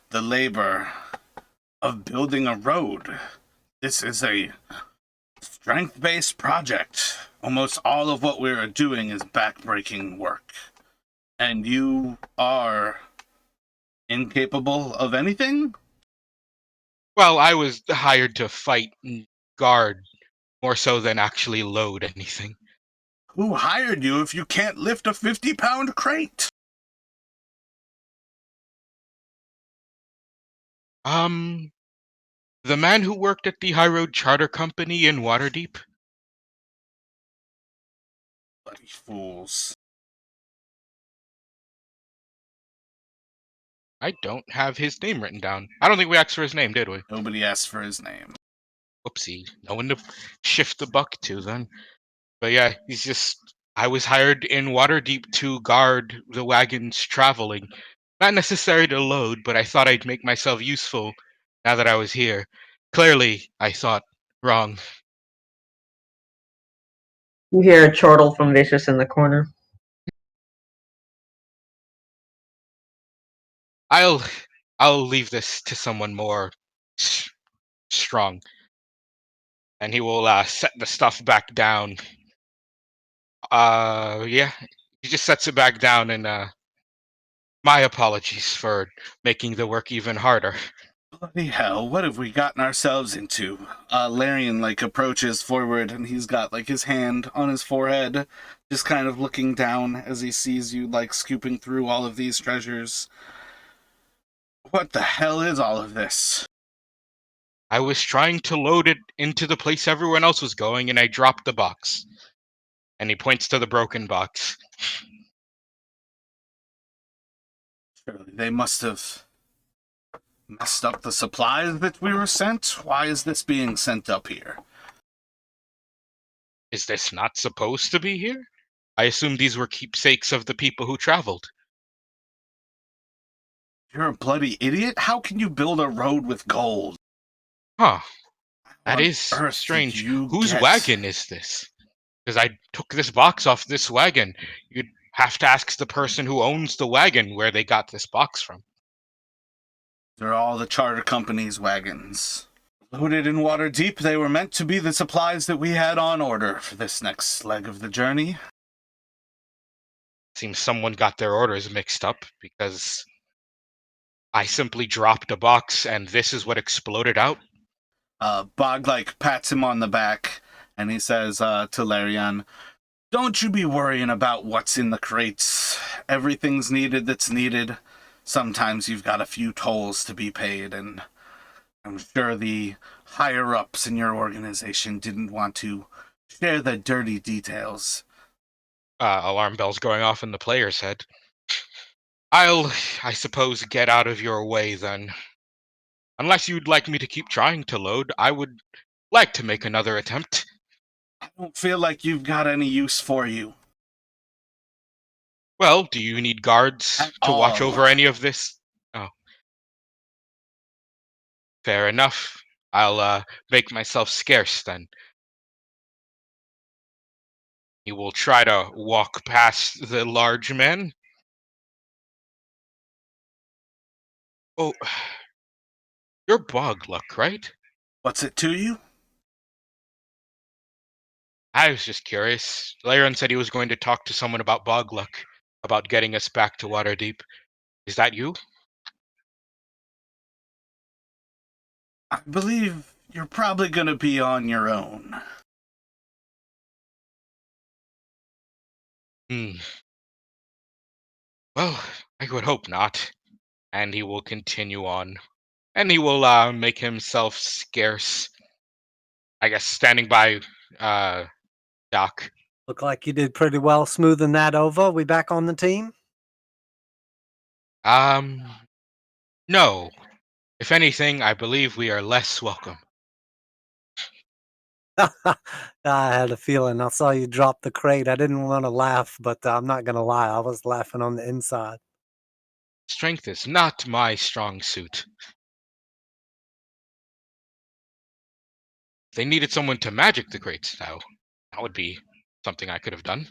S1: the labor of building a road? This is a strength-based project. Almost all of what we're doing is backbreaking work. And you are incapable of anything?
S2: Well, I was hired to fight and guard more so than actually load anything.
S1: Who hired you if you can't lift a 50-pound crate?
S2: The man who worked at the High Road Charter Company in Waterdeep.
S1: Bloody fools.
S2: I don't have his name written down. I don't think we asked for his name, did we?
S1: Nobody asked for his name.
S2: Whoopsie. No one to shift the buck to then. But yeah, he's just. I was hired in Waterdeep to guard the wagons traveling. Not necessary to load, but I thought I'd make myself useful now that I was here. Clearly, I thought wrong.
S3: You hear a chortle from Vicious in the corner.
S2: I'll I'll leave this to someone more strong, and he will set the stuff back down. Yeah, he just sets it back down, and my apologies for making the work even harder.
S1: Bloody hell, what have we gotten ourselves into? Larian, approaches forward, and he's got, his hand on his forehead, just kind of looking down as he sees you, scooping through all of these treasures. What the hell is all of this?
S2: I was trying to load it into the place everyone else was going, and I dropped the box. And he points to the broken box.
S1: Surely they must have messed up the supplies that we were sent? Why is this being sent up here?
S2: Is this not supposed to be here? I assume these were keepsakes of the people who traveled.
S1: You're a bloody idiot? How can you build a road with gold?
S2: Huh. That
S1: What on
S2: is
S1: earth
S2: strange.
S1: did you
S2: Whose
S1: get?
S2: wagon is this? Because I took this box off this wagon. You'd have to ask the person who owns the wagon where they got this box from.
S1: They're all the charter company's wagons. Loaded in Waterdeep, they were meant to be the supplies that we had on order for this next leg of the journey.
S2: Seems someone got their orders mixed up because I simply dropped a box and this is what exploded out.
S1: Bog, pats him on the back, and he says to Larian, "Don't you be worrying about what's in the crates. Everything's needed that's needed. Sometimes you've got a few tolls to be paid, and I'm sure the higher-ups in your organization didn't want to share the dirty details."
S2: Alarm bells going off in the player's head. I suppose, get out of your way then. Unless you'd like me to keep trying to load, I would like to make another attempt.
S1: I don't feel like you've got any use for you.
S2: Well, do you need guards
S1: At
S2: to watch
S1: all.
S2: over any of this? Oh, fair enough. I'll make myself scarce then. He will try to walk past the large man. Oh, you're Bog Luck, right?
S1: What's it to you?
S2: I was just curious. Laren said he was going to talk to someone about Bog Luck, about getting us back to Waterdeep. Is that you?
S1: I believe you're probably going to be on your own.
S2: Hmm. Well, I would hope not. And he will continue on. And he will make himself scarce. I guess standing by Doc.
S4: Look like you did pretty well smoothing that over. We back on the team?
S2: Um, no. If anything, I believe we are less welcome.
S4: I had a feeling. I saw you drop the crate. I didn't want to laugh, but I'm not gonna lie. I was laughing on the inside.
S2: Strength is not my strong suit. If they needed someone to magic the crates now, that would be something I could have done.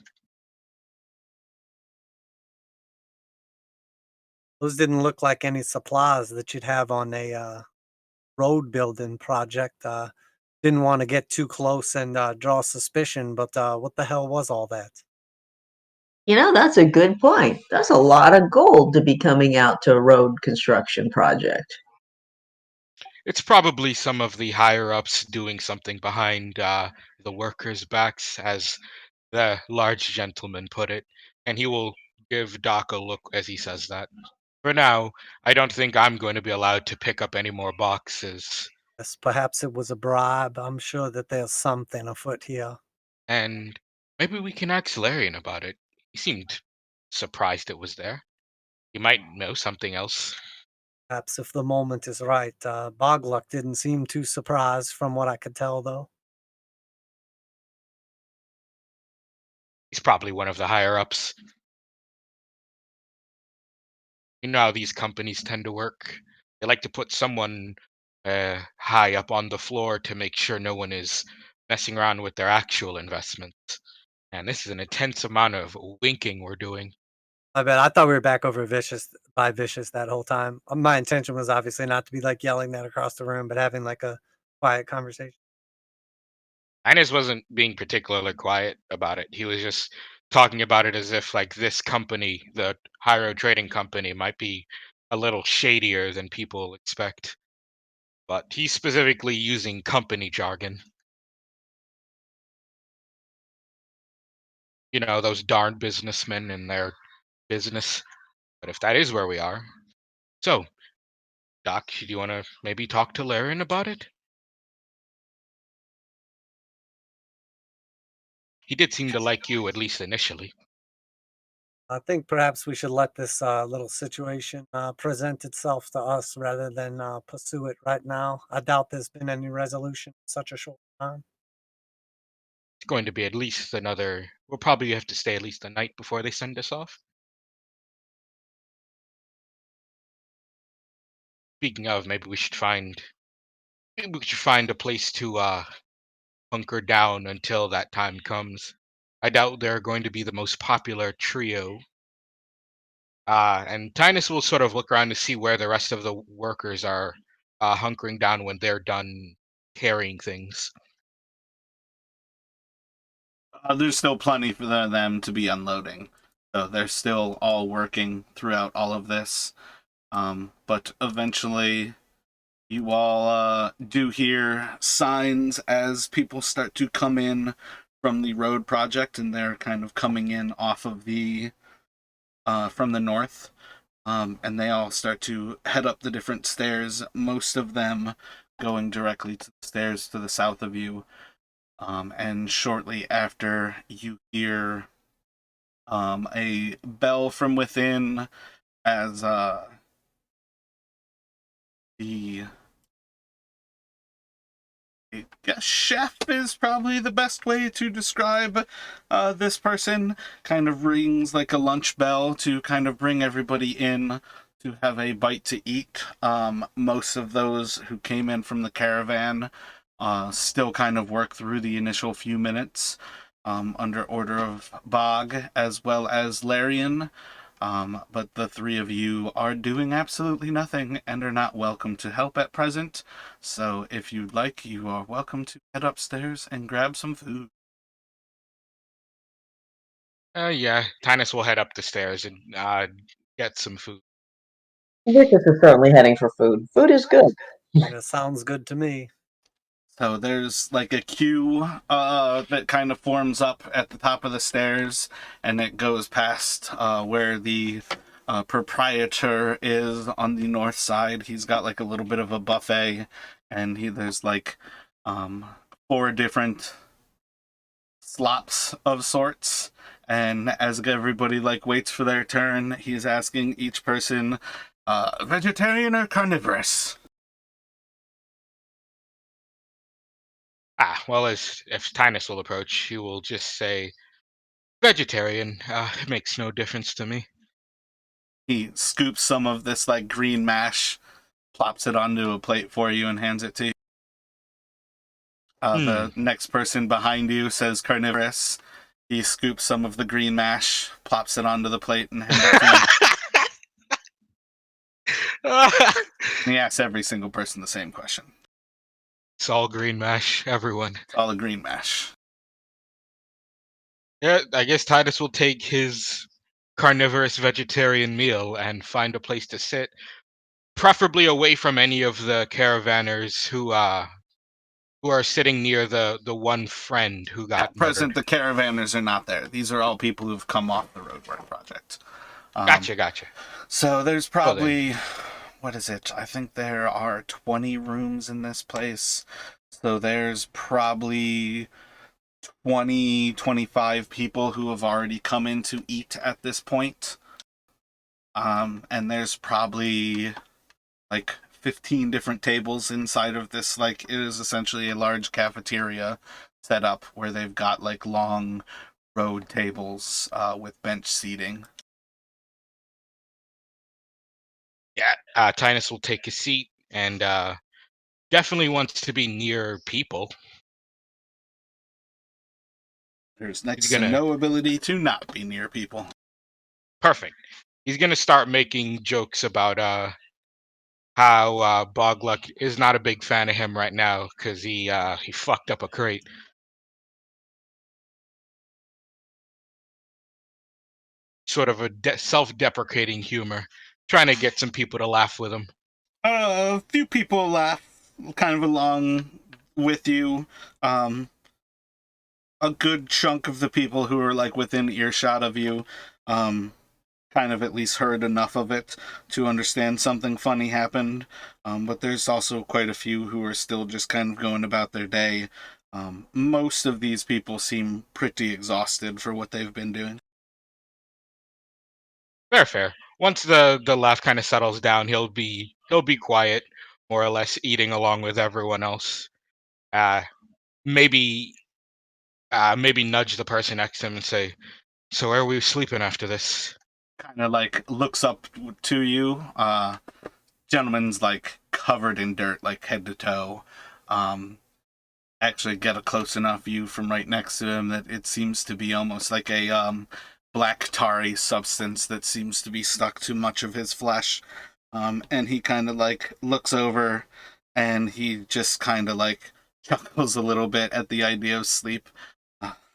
S4: Those didn't look like any supplies that you'd have on a road building project. Didn't want to get too close and draw suspicion, but what the hell was all that?
S3: That's a good point. That's a lot of gold to be coming out to a road construction project.
S2: It's probably some of the higher ups doing something behind the workers' backs, as the large gentleman put it, and he will give Doc a look as he says that. For now, I don't think I'm going to be allowed to pick up any more boxes,
S4: Yes, perhaps it was a bribe. I'm sure that there's something afoot here.
S2: and maybe we can ask Larian about it. He seemed surprised it was there. He might know something else.
S4: Perhaps if the moment is right. Bogluck didn't seem too surprised from what I could tell, though.
S2: He's probably one of the higher ups. You know how these companies tend to work. They like to put someone high up on the floor to make sure no one is messing around with their actual investments. And this is an intense amount of winking we're doing.
S4: I bet I thought we were back over Vicious that whole time. My intention was obviously not to be like yelling that across the room, but having like a quiet conversation.
S2: Ines wasn't being particularly quiet about it. He was just talking about it as if like this company, the Hyro Trading Company, might be a little shadier than people expect. But he's specifically using company jargon. You know, those darn businessmen and their business. But if that is where we are. So, Doc, do you want to maybe talk to Larian about it? He did seem to like you, at least initially.
S4: I think perhaps we should let this little situation present itself to us rather than pursue it right now. I doubt there's been any resolution in such a short time.
S2: It's going to be at least another. We'll probably have to stay at least a night before they send us off. Speaking of, maybe we should find a place to hunker down until that time comes. I doubt they're going to be the most popular trio. And Tynus will sort of look around to see where the rest of the workers are hunkering down when they're done carrying things.
S1: There's still plenty for them to be unloading. So they're still all working throughout all of this. But eventually, you all do hear signs as people start to come in from the road project, and they're kind of coming in off of the from the north. And they all start to head up the different stairs, most of them going directly to the stairs to the south of you. And shortly after, you hear a bell from within as the I guess chef is probably the best way to describe this person. Kind of rings like a lunch bell to kind of bring everybody in to have a bite to eat. Most of those who came in from the caravan still kind of work through the initial few minutes under order of Bog as well as Larian. But the three of you are doing absolutely nothing and are not welcome to help at present. So if you'd like, you are welcome to head upstairs and grab some food.
S2: Yeah, Tynus will head up the stairs and get some food.
S3: Vicus is certainly heading for food. Food is good.
S4: Yeah, sounds good to me.
S1: So there's like a queue that kind of forms up at the top of the stairs, and it goes past where the proprietor is on the north side. He's got like a little bit of a buffet, and there's like four different slops of sorts. And as everybody like waits for their turn, he's asking each person, vegetarian or carnivorous?
S2: Ah, well, as if Tinus will approach, he will just say, "Vegetarian. It makes no difference to me."
S1: He scoops some of this like green mash, plops it onto a plate for you, and hands it to you. The next person behind you says carnivorous. He scoops some of the green mash, plops it onto the plate, and hands it to him. And he asks every single person the same question.
S2: It's all green mash, everyone.
S1: It's all a green mash.
S2: Yeah, I guess Titus will take his carnivorous vegetarian meal and find a place to sit, preferably away from any of the caravanners who are sitting near the one friend who got
S1: At present,
S2: murdered.
S1: the caravanners are not there. These are all people who've come off the roadwork project.
S2: Gotcha.
S1: So there's probably, what is it? I think there are 20 rooms in this place. So there's probably 20, 25 people who have already come in to eat at this point. And there's probably like 15 different tables inside of this. Like, it is essentially a large cafeteria set up where they've got like long road tables with bench seating.
S2: Yeah, Tinus will take a seat and definitely wants to be near people.
S1: There's next to no ability to not be near people.
S2: Perfect. He's gonna start making jokes about how Bogluck is not a big fan of him right now because he fucked up a crate. Sort of a self-deprecating humor, trying to get some people to laugh with him.
S1: A few people laugh kind of along with you. A good chunk of the people who are like within earshot of you kind of at least heard enough of it to understand something funny happened. But there's also quite a few who are still just kind of going about their day. Most of these people seem pretty exhausted for what they've been doing.
S2: Fair. Once the laugh kind of settles down, he'll be quiet, more or less eating along with everyone else. Maybe nudge the person next to him and say, "So where are we sleeping after this?"
S1: Kind of like looks up to you. Gentleman's like covered in dirt, like head to toe. Actually get a close enough view from right next to him that it seems to be almost like a black tarry substance that seems to be stuck to much of his flesh. And he kind of like looks over and he just kind of like chuckles a little bit at the idea of sleep.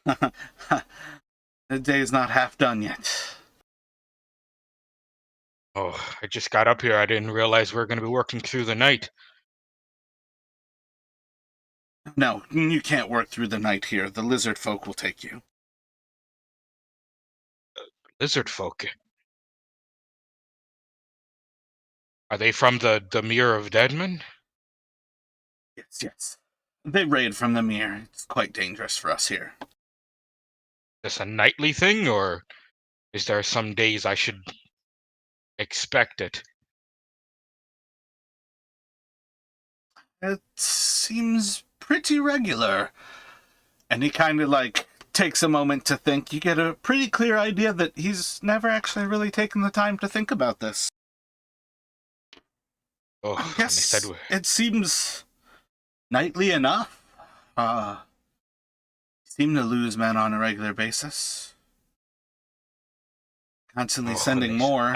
S1: The day's not half done yet.
S2: Oh, I just got up here. I didn't realize we were going to be working through the night.
S1: No, you can't work through the night here. The lizard folk will take you.
S2: Lizard folk. Are they from the Mirror of Deadmen?
S1: Yes. They raid from the mirror. It's quite dangerous for us here.
S2: Is this a nightly thing, or is there some days I should expect it?
S1: It seems pretty regular. And he kind of like takes a moment to think. You get a pretty clear idea that he's never actually really taken the time to think about this.
S2: Oh,
S1: I guess
S2: and they said
S1: it seems nightly enough. Seem to lose men on a regular basis. Constantly sending more.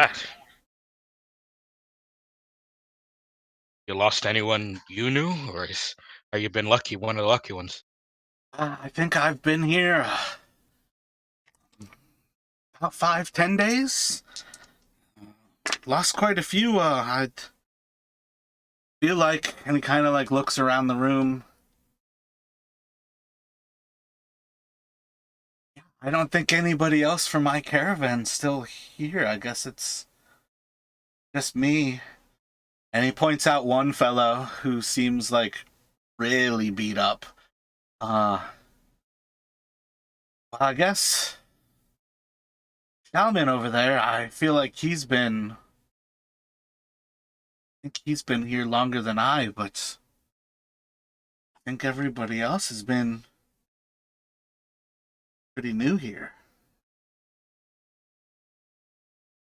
S2: You lost anyone you knew, or have you been lucky, one of the lucky ones?
S1: I think I've been here about 5-10 days. Lost quite a few. I feel like, and he kind of like looks around the room. I don't think anybody else from my caravan's still here. I guess it's just me. And he points out one fellow who seems like really beat up. I guess Shalman over there, I feel like he's been here longer than I, but think everybody else has been pretty new here.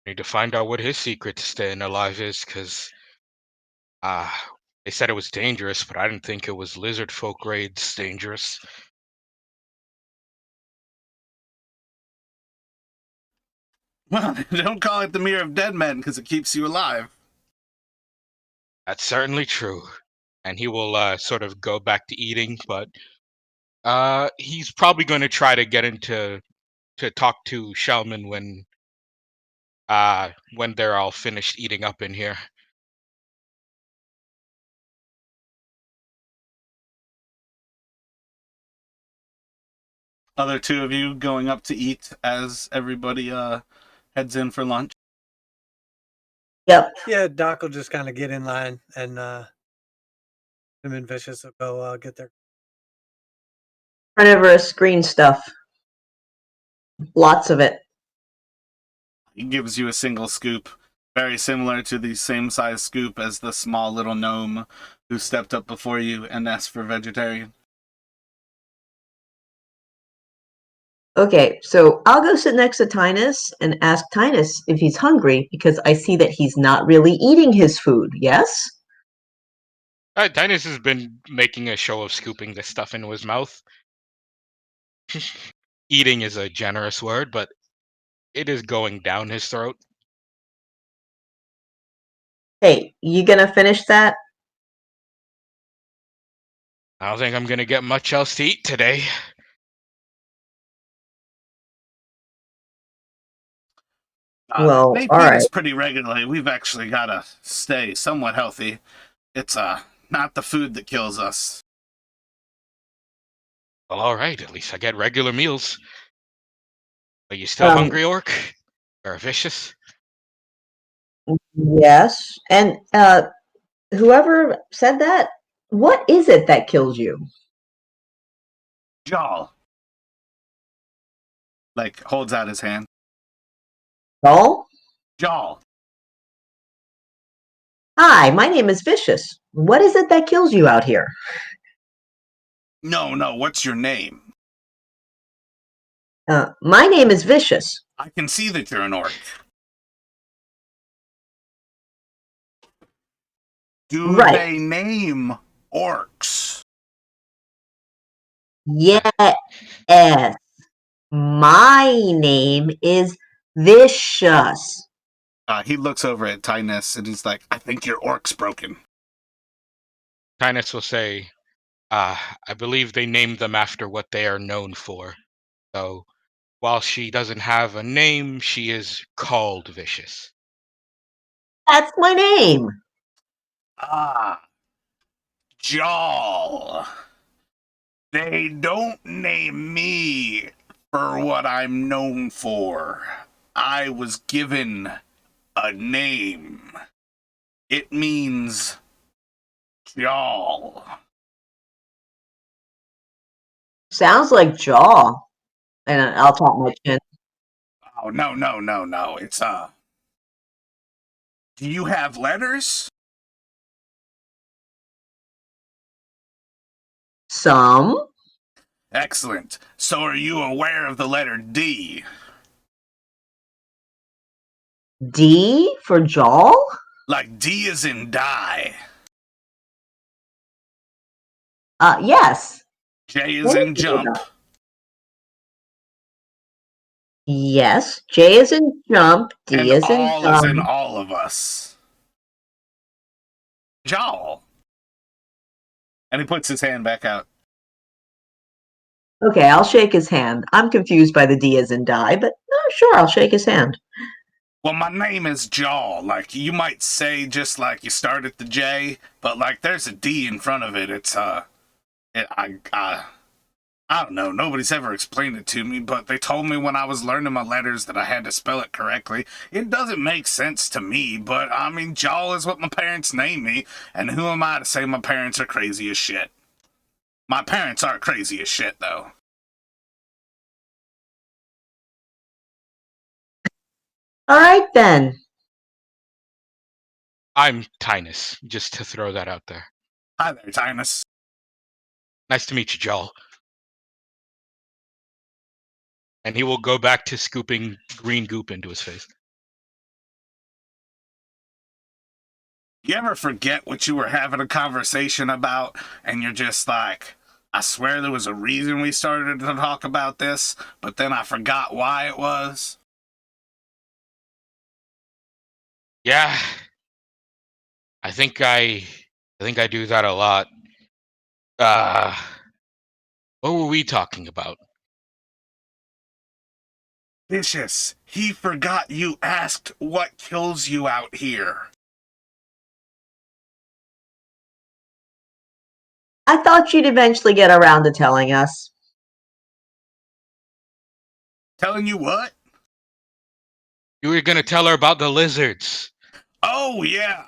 S2: Need to find out what his secret to staying alive is, because they said it was dangerous, but I didn't think it was lizard folk raids dangerous.
S1: Well, don't call it the Mirror of Dead Men because it keeps you alive.
S2: That's certainly true. And he will sort of go back to eating, but he's probably going to try to get into to talk to Shelman when they're all finished eating up in here.
S1: Other two of you going up to eat as everybody heads in for lunch.
S3: Yep.
S4: Yeah, Doc will just kind of get in line, and him and Vicious will go get their.
S3: Carnivorous green stuff. Lots of it.
S1: He gives you a single scoop, very similar to the same size scoop as the small little gnome who stepped up before you and asked for vegetarian.
S3: Okay, so I'll go sit next to Tynus and ask Tynus if he's hungry because I see that he's not really eating his food. Yes?
S2: Dinus has been making a show of scooping this stuff into his mouth. Eating is a generous word, but it is going down his throat.
S3: Hey, you gonna finish that?
S2: I don't think I'm gonna get much else to eat today.
S3: Well,
S1: They
S3: all
S1: feed
S3: right.
S1: us pretty regularly. We've actually got to stay somewhat healthy. It's not the food that kills us.
S2: Well, all right. At least I get regular meals. Are you still
S3: Um,
S2: hungry, Orc? Or vicious?
S3: yes. And whoever said that, what is it that kills you?
S1: Jaw. Like, holds out his hand.
S3: All?
S1: Jaw.
S3: Hi, my name is Vicious. What is it that kills you out here?
S1: No, what's your name?
S3: My name is Vicious.
S1: I can see that you're an orc. Do
S3: Right.
S1: they name orcs?
S3: Yes. My name is Vicious.
S1: He looks over at Tynus and he's like, I think your orc's broken.
S2: Tinus will say, I believe they named them after what they are known for. So, while she doesn't have a name, she is called Vicious.
S3: That's my name.
S1: Jaw. They don't name me for what I'm known for. I was given a name. It means Jaw.
S3: Sounds like Jaw. And I'll tap my chin.
S1: Oh, no. It's, do you have letters?
S3: Some.
S1: Excellent. So are you aware of the letter D?
S3: D for Jaw?
S1: Like D is in die.
S3: Yes.
S1: J is in jump.
S3: Yes. J is in jump. D
S1: And
S3: is in
S1: all is in
S3: jump.
S1: all of us. Jaw. And he puts his hand back out.
S3: Okay, I'll shake his hand. I'm confused by the D as in die, but sure, I'll shake his hand.
S1: Well, my name is Jaw. Like, you might say just like you start at the J, but like there's a D in front of it. It's, I don't know. Nobody's ever explained it to me, but they told me when I was learning my letters that I had to spell it correctly. It doesn't make sense to me, but I mean, Jaw is what my parents named me, and who am I to say my parents are crazy as shit? My parents aren't crazy as shit, though.
S3: All right, then.
S2: I'm Tinus, just to throw that out there.
S1: Hi there, Tynus.
S2: Nice to meet you, Joel. And he will go back to scooping green goop into his face.
S1: You ever forget what you were having a conversation about, and you're just like, I swear there was a reason we started to talk about this, but then I forgot why it was?
S2: Yeah. I think I do that a lot. What were we talking about?
S1: Vicious, he forgot you asked what kills you out here.
S3: I thought you'd eventually get around to telling us.
S1: Telling you what?
S2: You were gonna tell her about the lizards.
S1: Oh, yeah.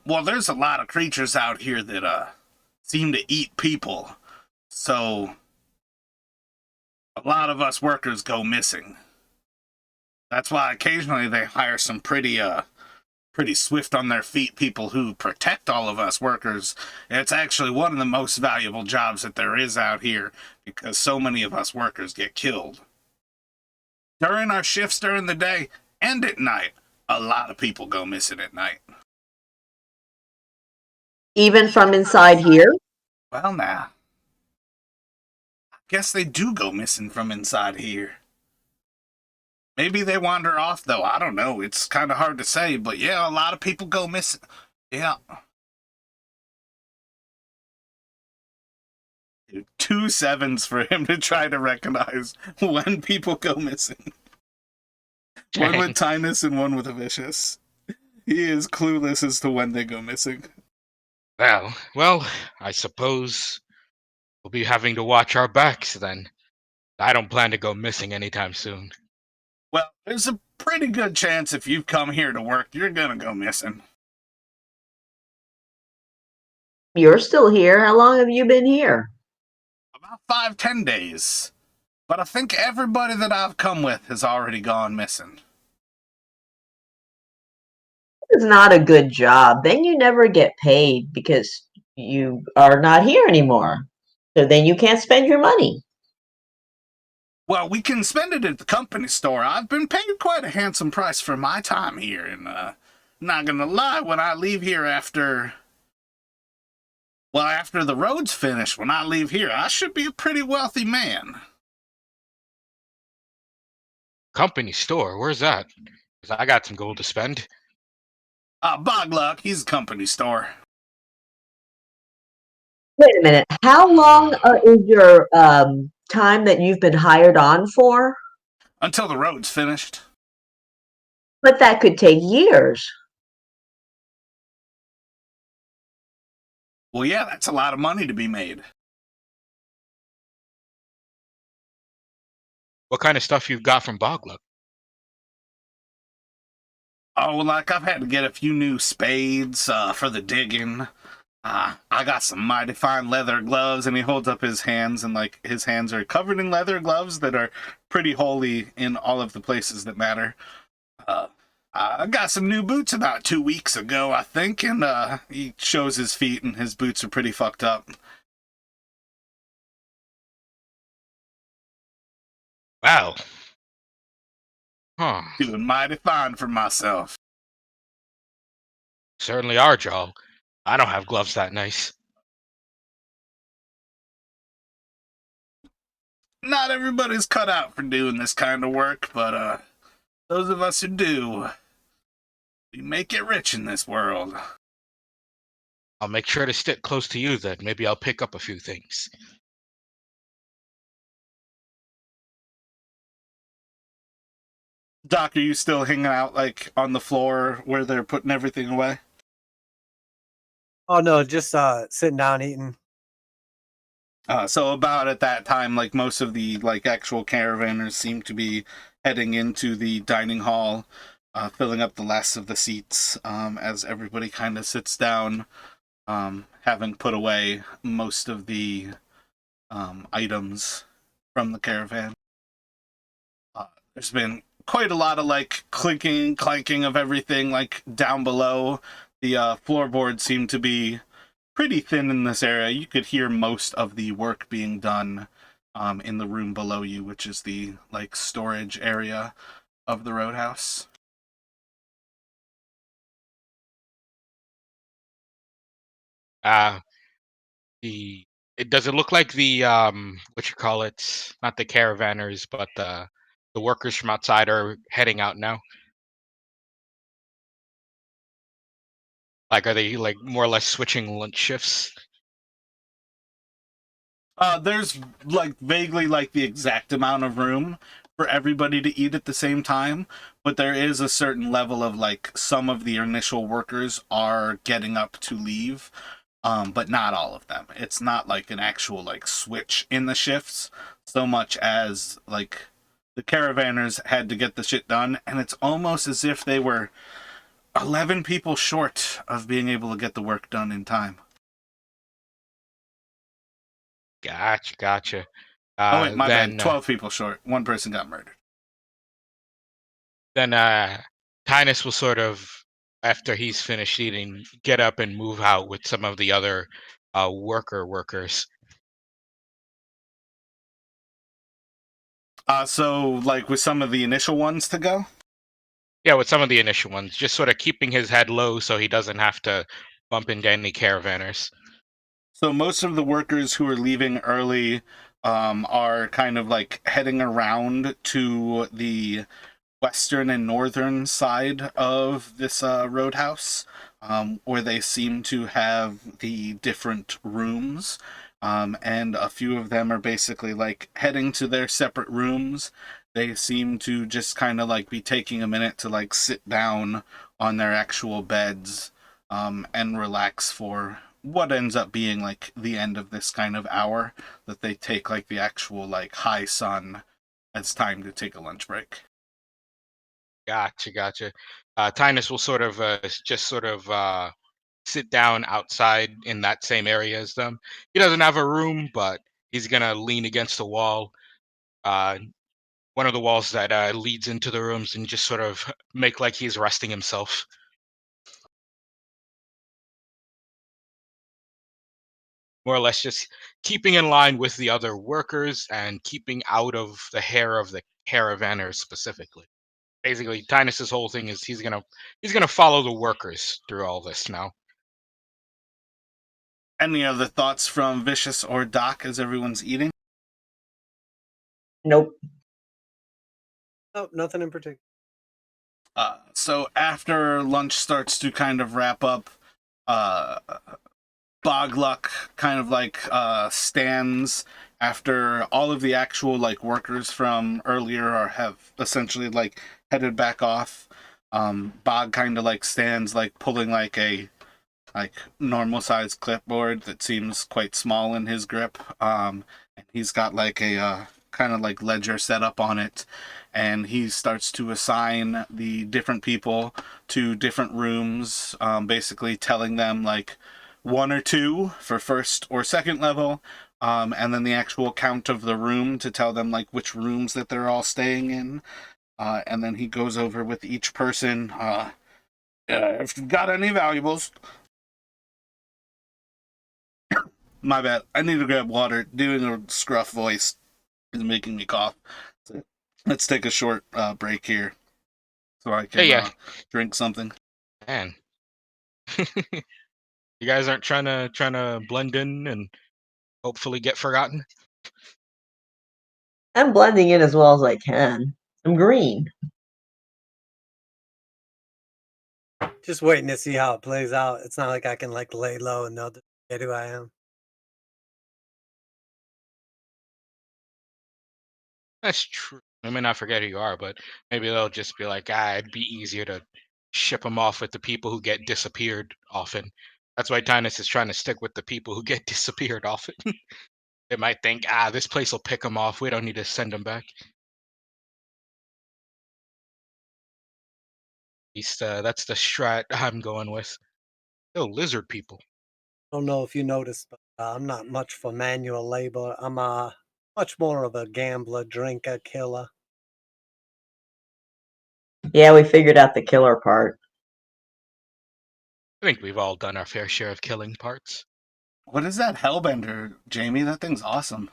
S1: Well, there's a lot of creatures out here that, seem to eat people. So, a lot of us workers go missing. That's why occasionally they hire some pretty swift on their feet people who protect all of us workers. It's actually one of the most valuable jobs that there is out here because so many of us workers get killed. During our shifts during the day and at night, a lot of people go missing at night.
S3: Even from inside here?
S1: Well, now, I guess they do go missing from inside here. Maybe they wander off, though. I don't know. It's kind of hard to say, but yeah, a lot of people go missing. Yeah. Dude, 2 sevens for him to try to recognize when people go missing. One with Tinus and one with a Vicious. He is clueless as to when they go missing.
S2: Well, I suppose we'll be having to watch our backs then. I don't plan to go missing anytime soon.
S1: Well, there's a pretty good chance if you've come here to work, you're gonna go missing.
S3: You're still here. How long have you been here?
S1: About 5-10 days. But I think everybody that I've come with has already gone missing.
S3: It's not a good job. Then you never get paid because you are not here anymore. So then you can't spend your money.
S1: Well, we can spend it at the company store. I've been paid quite a handsome price for my time here, and not gonna lie, when I leave here after the road's finished, when I leave here, I should be a pretty wealthy man.
S2: Company store? Where's that? 'Cause I got some gold to spend.
S1: Bogluck, he's a company store.
S3: Wait a minute. How long is your time that you've been hired on for?
S1: Until the road's finished.
S3: But that could take years.
S1: Well, yeah, that's a lot of money to be made.
S2: What kind of stuff you've got from Bogluck?
S1: Oh, like I've had to get a few new spades for the digging. I got some mighty fine leather gloves, and he holds up his hands, and like his hands are covered in leather gloves that are pretty holy in all of the places that matter. I got some new boots about 2 weeks ago, I think, and he shows his feet, and his boots are pretty fucked up.
S2: Wow. Huh.
S1: Doing mighty fine for myself.
S2: Certainly are, Joel. I don't have gloves that nice.
S1: Not everybody's cut out for doing this kind of work, but those of us who do, we make it rich in this world.
S2: I'll make sure to stick close to you then. Maybe I'll pick up a few things.
S1: Doc, are you still hanging out like on the floor where they're putting everything away?
S4: Oh no, just sitting down eating.
S1: So about at that time, like most of the like actual caravanners seem to be heading into the dining hall, filling up the last of the seats as everybody kind of sits down, having put away most of the items from the caravan. There's been quite a lot of like clinking, clanking of everything like down below. The floorboards seem to be pretty thin in this area. You could hear most of the work being done in the room below you, which is the like storage area of the Roadhouse.
S2: Does it look like the what you call it? Not the caravanners, but the workers from outside are heading out now? Like, are they like more or less switching lunch shifts?
S1: There's like vaguely like the exact amount of room for everybody to eat at the same time, but there is a certain level of like some of the initial workers are getting up to leave, but not all of them. It's not like an actual like switch in the shifts so much as like the caravanners had to get the shit done, and it's almost as if they were 11 people short of being able to get the work done in time.
S2: Gotcha.
S1: Oh wait, my bad.
S2: Then
S1: 12 people short. One person got murdered.
S2: then Tynus will sort of, after he's finished eating, get up and move out with some of the other workers.
S1: So like with some of the initial ones to go.
S2: Yeah, with some of the initial ones, just sort of keeping his head low so he doesn't have to bump into any caravanners.
S1: So most of the workers who are leaving early are kind of like heading around to the western and northern side of this roadhouse, where they seem to have the different rooms. And a few of them are basically like heading to their separate rooms. They seem to just kind of like be taking a minute to like sit down on their actual beds and relax for what ends up being like the end of this kind of hour that they take like the actual like high sun as time to take a lunch break.
S2: Gotcha. Tynus will just sort of sit down outside in that same area as them. He doesn't have a room, but he's gonna lean against the wall, uh, one of the walls that leads into the rooms, and just sort of make like he's resting himself. More or less just keeping in line with the other workers and keeping out of the hair of the caravanners specifically. Basically, Tynus's whole thing is he's gonna follow the workers through all this now.
S1: Any other thoughts from Vicious or Doc as everyone's eating?
S3: Nope.
S4: Oh, nothing in particular.
S1: So after lunch starts to kind of wrap up, uh, Bogluck kind of like stands after all of the actual like workers from earlier are have essentially like headed back off. Bog kind of like stands like pulling like a like normal sized clipboard that seems quite small in his grip. And he's got like a kind of like ledger set up on it, and he starts to assign the different people to different rooms, basically telling them like one or two for first or second level, and then the actual count of the room to tell them like which rooms that they're all staying in. And then he goes over with each person. If you've got any valuables, my bad. I need to grab water. Doing a scruff voice is making me cough. So let's take a short break here so I can
S2: Yeah,
S1: drink something.
S2: man. You guys aren't trying to blend in and hopefully get forgotten.
S3: I'm blending in as well as I can. I'm green.
S4: Just waiting to see how it plays out. It's not like I can like lay low and they'll get who I am.
S2: That's true. I may not forget who you are, but maybe they'll just be like, it'd be easier to ship them off with the people who get disappeared often. That's why Tynus is trying to stick with the people who get disappeared often. They might think, this place will pick them off. We don't need to send them back. At least that's the strat I'm going with. Oh, lizard people.
S4: I don't know if you noticed, but I'm not much for manual labor. I'm much more of a gambler, drinker, killer.
S3: Yeah, we figured out the killer part.
S2: I think we've all done our fair share of killing parts.
S1: What is that Hellbender, Jamie? That thing's awesome.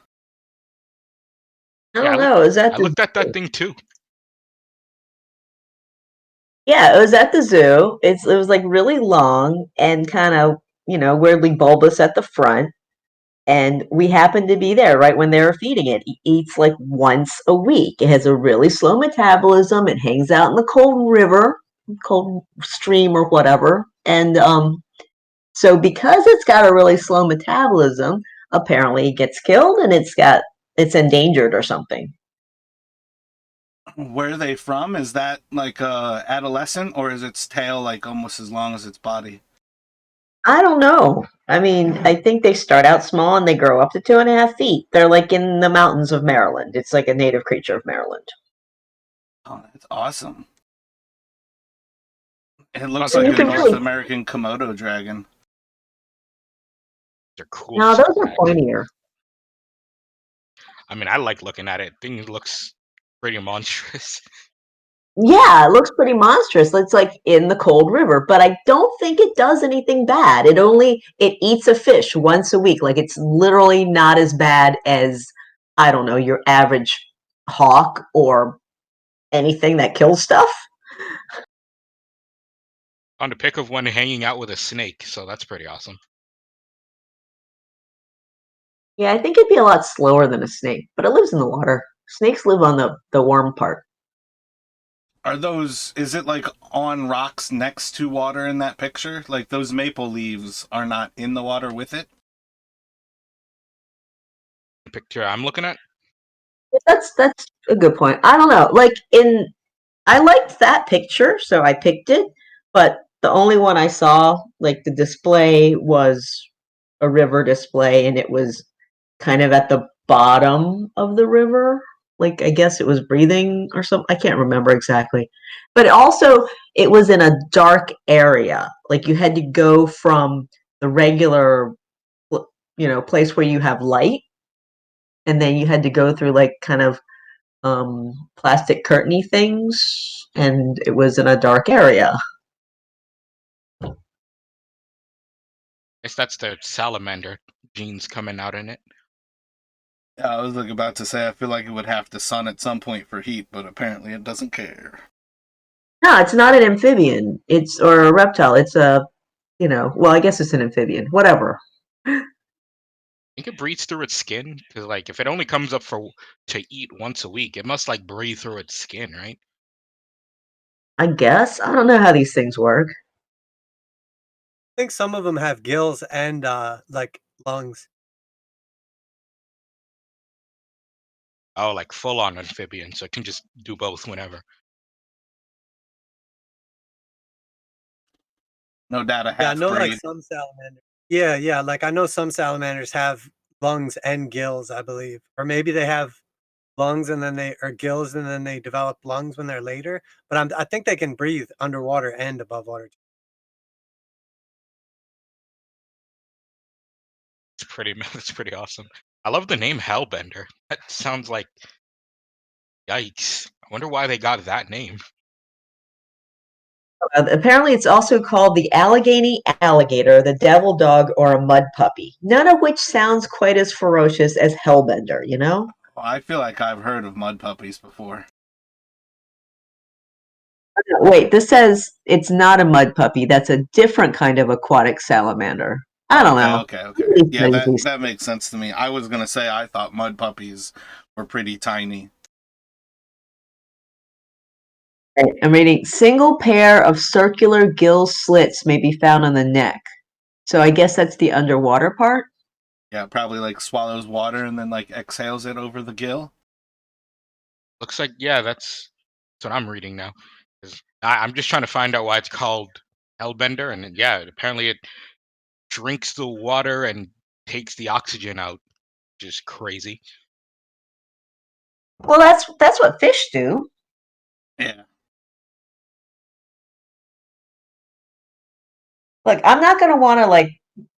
S3: I
S2: Yeah,
S3: don't know. Is that
S2: I
S3: the
S2: looked at that thing too.
S3: Yeah, it was at the zoo. It was like really long and kind of, weirdly bulbous at the front. And we happened to be there right when they were feeding it. It eats like once a week. It has a really slow metabolism. It hangs out in the cold river, cold stream or whatever. And so because it's got a really slow metabolism, apparently it gets killed and it's endangered or something.
S1: Where are they from? Is that like adolescent, or is its tail like almost as long as its body?
S3: I don't know. I mean, I think they start out small and they grow up to 2.5 feet. They're like in the mountains of Maryland. It's like a native creature of Maryland.
S1: Oh, that's awesome. It
S2: Sounds
S1: looks
S3: And
S2: like
S1: like
S3: you
S1: a
S2: a
S3: can
S1: North
S3: really
S1: American Komodo dragon.
S2: they're cool
S3: No,
S2: as
S3: those are
S2: heck.
S3: pointier.
S2: I mean, I like looking at it. Thing looks pretty monstrous.
S3: Yeah, it looks pretty monstrous. It's like in the cold river, but I don't think it does anything bad. It eats a fish once a week. Like it's literally not as bad as I don't know, your average hawk or anything that kills stuff.
S2: On the pic of one hanging out with a snake, so that's pretty awesome.
S3: Yeah, I think it'd be a lot slower than a snake, but it lives in the water. Snakes live on the warm part.
S1: Are those, is it like on rocks next to water in that picture? Like those maple leaves are not in the water with it?
S2: The picture I'm looking at.
S3: That's a good point. I don't know. I liked that picture, so I picked it, but the only one I saw, like the display was a river display and it was kind of at the bottom of the river. Like I guess it was breathing or something. I can't remember exactly. But also it was in a dark area. Like you had to go from the regular place where you have light and then you had to go through like kind of plastic curtainy things, and it was in a dark area.
S2: Guess that's the salamander genes coming out in it.
S1: Yeah, I was like about to say I feel like it would have to sun at some point for heat, but apparently it doesn't care.
S3: No, it's not an amphibian. It's or a reptile. It's well, I guess it's an amphibian. Whatever.
S2: I think it breathes through its skin because, like, if it only comes up to eat once a week, it must like breathe through its skin, right?
S3: I guess I don't know how these things work.
S4: I think some of them have gills and like lungs.
S2: Oh, like full on amphibian, so it can just do both whenever.
S1: No doubt a
S4: Yeah, I
S1: half
S4: know like
S1: breed.
S4: some salamanders. Yeah, yeah, like I know some salamanders have lungs and gills, I believe. Or maybe they have lungs and then they or gills and then they develop lungs when they're later. But I think they can breathe underwater and above water.
S2: It's pretty. It's pretty awesome. I love the name Hellbender. That sounds like yikes. I wonder why they got that name.
S3: Apparently, it's also called the Allegheny alligator, the devil dog, or a mud puppy. None of which sounds quite as ferocious as Hellbender.
S1: Well, I feel like I've heard of mud puppies before.
S3: Wait, this says it's not a mud puppy. That's a different kind of aquatic salamander. I don't
S1: Okay,
S3: know.
S1: okay, okay.
S3: These
S1: Yeah,
S3: things,
S1: that
S3: these-
S1: that makes sense to me. I was gonna say I thought mud puppies were pretty tiny.
S3: I'm reading single pair of circular gill slits may be found on the neck. So I guess that's the underwater part.
S1: Yeah, probably like swallows water and then like exhales it over the gill.
S2: Looks like yeah, that's what I'm reading now. 'Cause I'm just trying to find out why it's called Hellbender, and yeah, apparently it drinks the water and takes the oxygen out. Just crazy.
S3: Well, that's what fish do.
S1: Yeah.
S3: Look, I'm not gonna want to like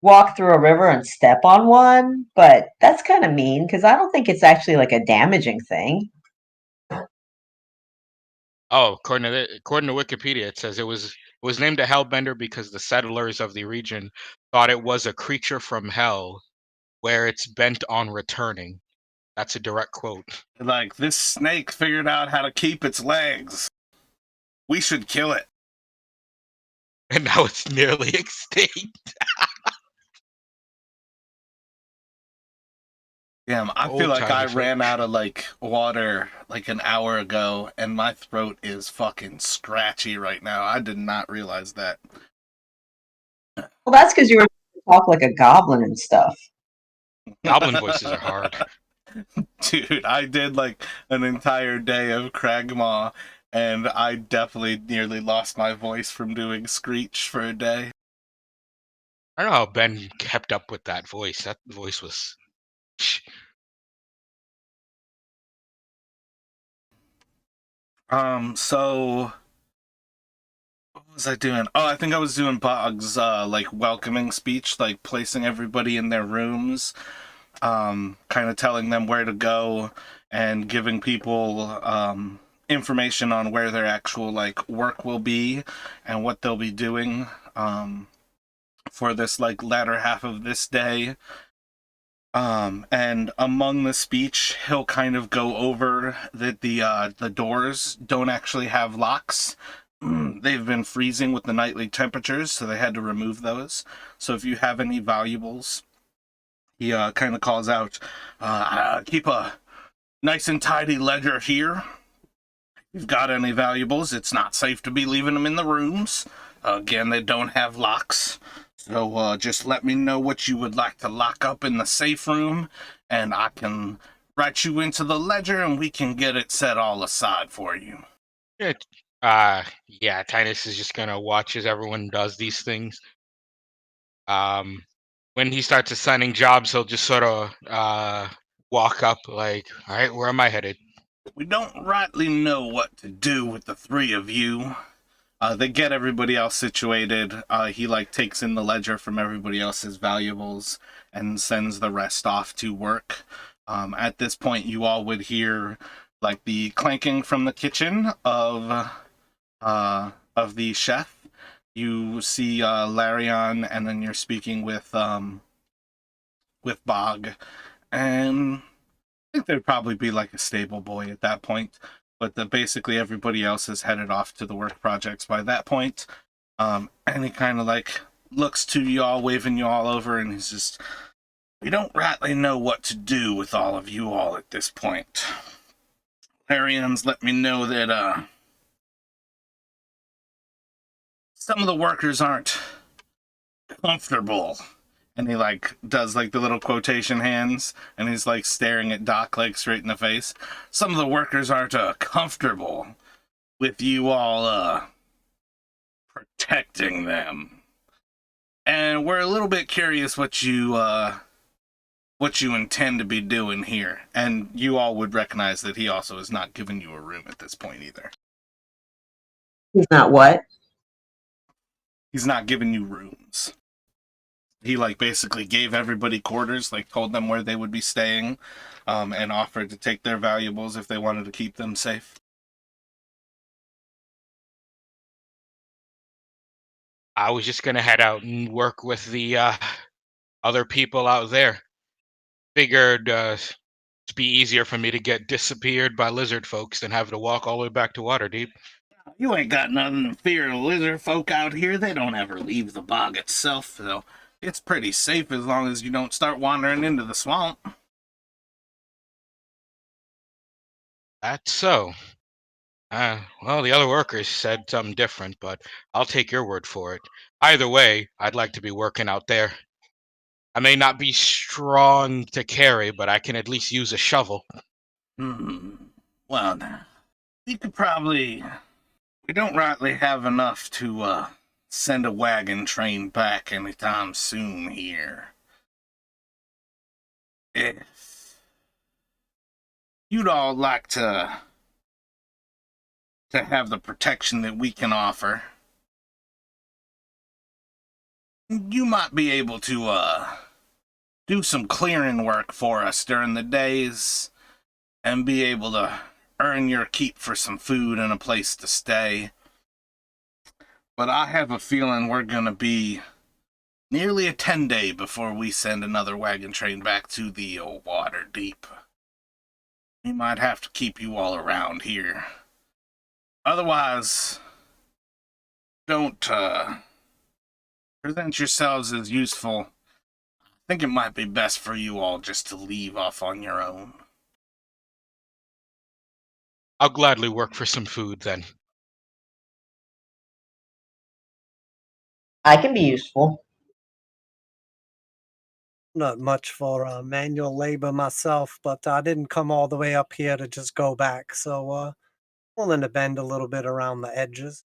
S3: walk through a river and step on one, but that's kind of mean because I don't think it's actually like a damaging thing.
S2: Oh, according to Wikipedia, it says it was named a hellbender because the settlers of the region thought it was a creature from hell where it's bent on returning. That's a direct quote.
S1: Like, this snake figured out how to keep its legs. We should kill it.
S2: And now it's nearly extinct.
S1: Damn, I feel
S2: Old
S1: like I
S2: timey
S1: ran
S2: folk.
S1: out of, like, water, like, an hour ago, and my throat is fucking scratchy right now. I did not realize that.
S3: Well, that's because you were talk like a goblin and stuff.
S2: Goblin voices are hard.
S1: Dude, I did, like, an entire day of Cragmaw, and I definitely nearly lost my voice from doing Screech for a day.
S2: I don't know how Ben kept up with that voice. That voice was.
S1: So what was I doing? Oh, I think I was doing Bog's like welcoming speech, like placing everybody in their rooms, kind of telling them where to go and giving people information on where their actual like work will be and what they'll be doing for this like latter half of this day. And among the speech, he'll kind of go over that the doors don't actually have locks. They've been freezing with the nightly temperatures, so they had to remove those. So if you have any valuables, he kind of calls out, keep a nice and tidy ledger here. If you've got any valuables, it's not safe to be leaving them in the rooms. Again, they don't have locks. So just let me know what you would like to lock up in the safe room, and I can write you into the ledger, and we can get it set all aside for you.
S2: Yeah, Tinus is just gonna watch as everyone does these things. When he starts assigning jobs, he'll just sort of walk up like, all right, where am I headed?
S1: We don't rightly know what to do with the three of you. They get everybody else situated. He like takes in the ledger from everybody else's valuables and sends the rest off to work. At this point, you all would hear like the clanking from the kitchen of the chef. You see Larion, and then you're speaking with Bog, and I think there'd probably be like a stable boy at that point. But basically everybody else has headed off to the work projects by that point. And he kind of like looks to y'all, waving y'all over, and he's just, we don't rightly know what to do with all of you all at this point. Larion's let me know that some of the workers aren't comfortable. And he like does like the little quotation hands, and he's like staring at Doc like straight in the face. Some of the workers aren't comfortable with you all protecting them, and we're a little bit curious what you intend to be doing here. And you all would recognize that he also has not given you a room at this point either.
S3: He's not what?
S1: He's not giving you rooms. He like basically gave everybody quarters, like told them where they would be staying, and offered to take their valuables if they wanted to keep them safe.
S2: I was just gonna head out and work with the other people out there. Figured it'd be easier for me to get disappeared by lizard folks than have to walk all the way back to Waterdeep.
S1: You ain't got nothing to fear. Lizard folk out here, they don't ever leave the bog itself, so it's pretty safe as long as you don't start wandering into the swamp.
S2: That's so. Well, the other workers said something different, but I'll take your word for it. Either way, I'd like to be working out there. I may not be strong to carry, but I can at least use a shovel.
S1: Well, you could probably... We don't rightly have enough to send a wagon train back anytime soon here. If you'd all like to have the protection that we can offer, you might be able to do some clearing work for us during the days and be able to earn your keep for some food and a place to stay. But I have a feeling we're gonna be nearly a 10-day before we send another wagon train back to the old Waterdeep. We might have to keep you all around here. Otherwise, don't present yourselves as useful. I think it might be best for you all just to leave off on your own.
S2: I'll gladly work for some food then.
S3: I can be useful.
S4: Not much for manual labor myself, but I didn't come all the way up here to just go back, so willing to bend a little bit around the edges.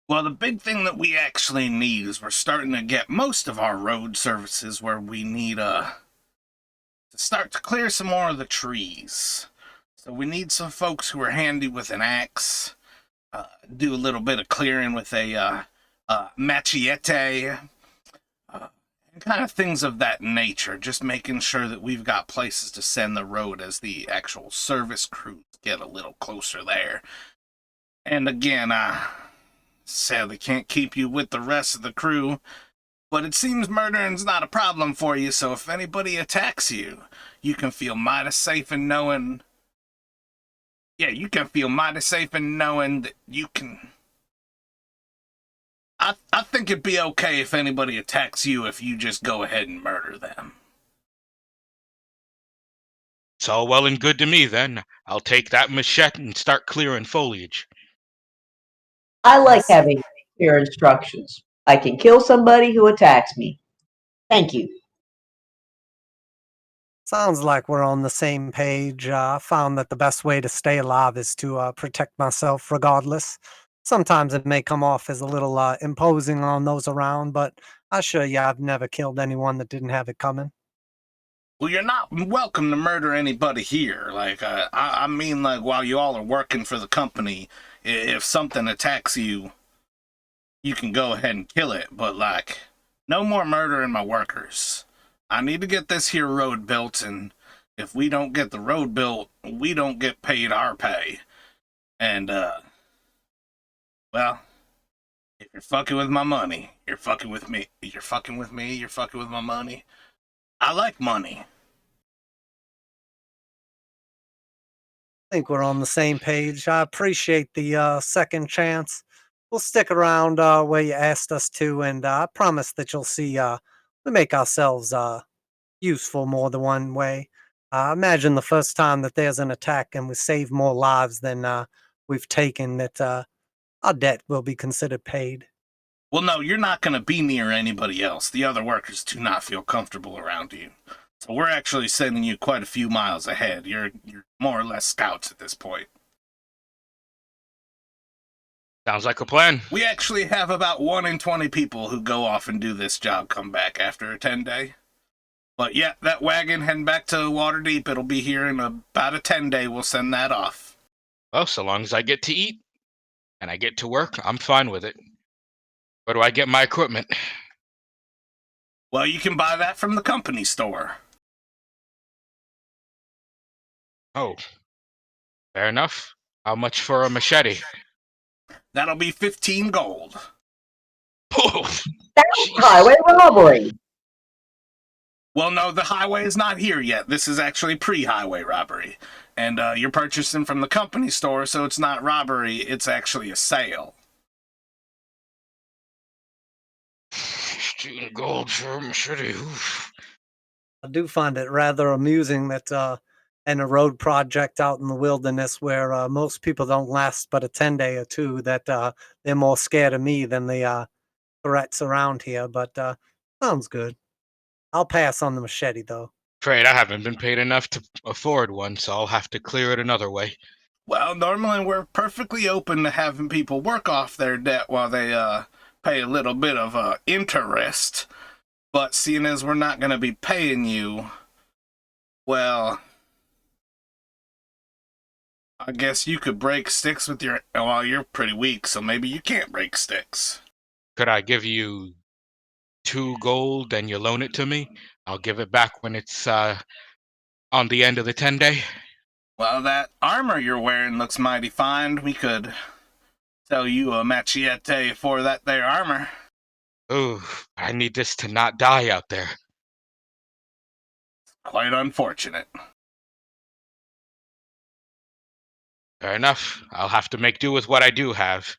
S1: Well, the big thing that we actually need is we're starting to get most of our road services where we need to start to clear some more of the trees. So we need some folks who are handy with an axe, do a little bit of clearing with a machete, and kind of things of that nature. Just making sure that we've got places to send the road as the actual service crews get a little closer there. And again, sadly can't keep you with the rest of the crew, but it seems murdering's not a problem for you, so if anybody attacks you, you can feel mighty safe in knowing... Yeah, you can feel mighty safe in knowing that you can... I think it'd be okay if anybody attacks you if you just go ahead and murder them.
S2: It's all well and good to me then. I'll take that machete and start clearing foliage.
S3: I like
S4: Yes.
S3: having clear instructions. I can kill somebody who attacks me. Thank you.
S4: Sounds like we're on the same page. I found that the best way to stay alive is to protect myself regardless. Sometimes it may come off as a little imposing on those around, but I assure you I've never killed anyone that didn't have it coming.
S1: Well, you're not welcome to murder anybody here. Like, I mean, like, while you all are working for the company, if something attacks you, you can go ahead and kill it. But, like, no more murdering my workers. I need to get this here road built, and if we don't get the road built, we don't get paid our pay. And, well, if you're fucking with my money, you're fucking with me. You're fucking with me, you're fucking with my money. I like money.
S4: I think we're on the same page. I appreciate the second chance. We'll stick around where you asked us to, and I promise that you'll see we make ourselves useful more than one way. Imagine the first time that there's an attack and we save more lives than we've taken, that our debt will be considered paid.
S1: Well, no, you're not going to be near anybody else. The other workers do not feel comfortable around you. So we're actually sending you quite a few miles ahead. You're more or less scouts at this point.
S2: Sounds like a plan.
S1: We actually have about 1 in 20 people who go off and do this job come back after a 10-day. But yeah, that wagon heading back to Waterdeep, it'll be here in about a 10-day. We'll send that off.
S2: Well, so long as I get to eat and I get to work, I'm fine with it. Where do I get my equipment?
S1: Well, you can buy that from the company store.
S2: Oh, fair enough. How much for a machete?
S1: That'll be 15 gold.
S2: Oh,
S3: That's
S2: jeez.
S3: highway robbery.
S1: Well, no, the highway is not here yet. This is actually pre-highway robbery. And you're purchasing from the company store, so it's not robbery, it's actually a sale.
S2: 15 gold for a machete. Oof.
S4: I do find it rather amusing that in a road project out in the wilderness where most people don't last but a 10-day or two, that they're more scared of me than the threats around here. But sounds good. I'll pass on the machete, though.
S2: Afraid I haven't been paid enough to afford one, so I'll have to clear it another way.
S1: Well, normally we're perfectly open to having people work off their debt while they pay a little bit of interest. But seeing as we're not going to be paying you, well, I guess you could break sticks with your... Well, you're pretty weak, so maybe you can't break sticks.
S2: Could I give you 2 gold and you loan it to me? I'll give it back when it's on the end of the 10-day.
S1: Well, that armor you're wearing looks mighty fine. We could sell you a machete for that there armor.
S2: Ooh, I need this to not die out there.
S1: Quite unfortunate.
S2: Fair enough. I'll have to make do with what I do have.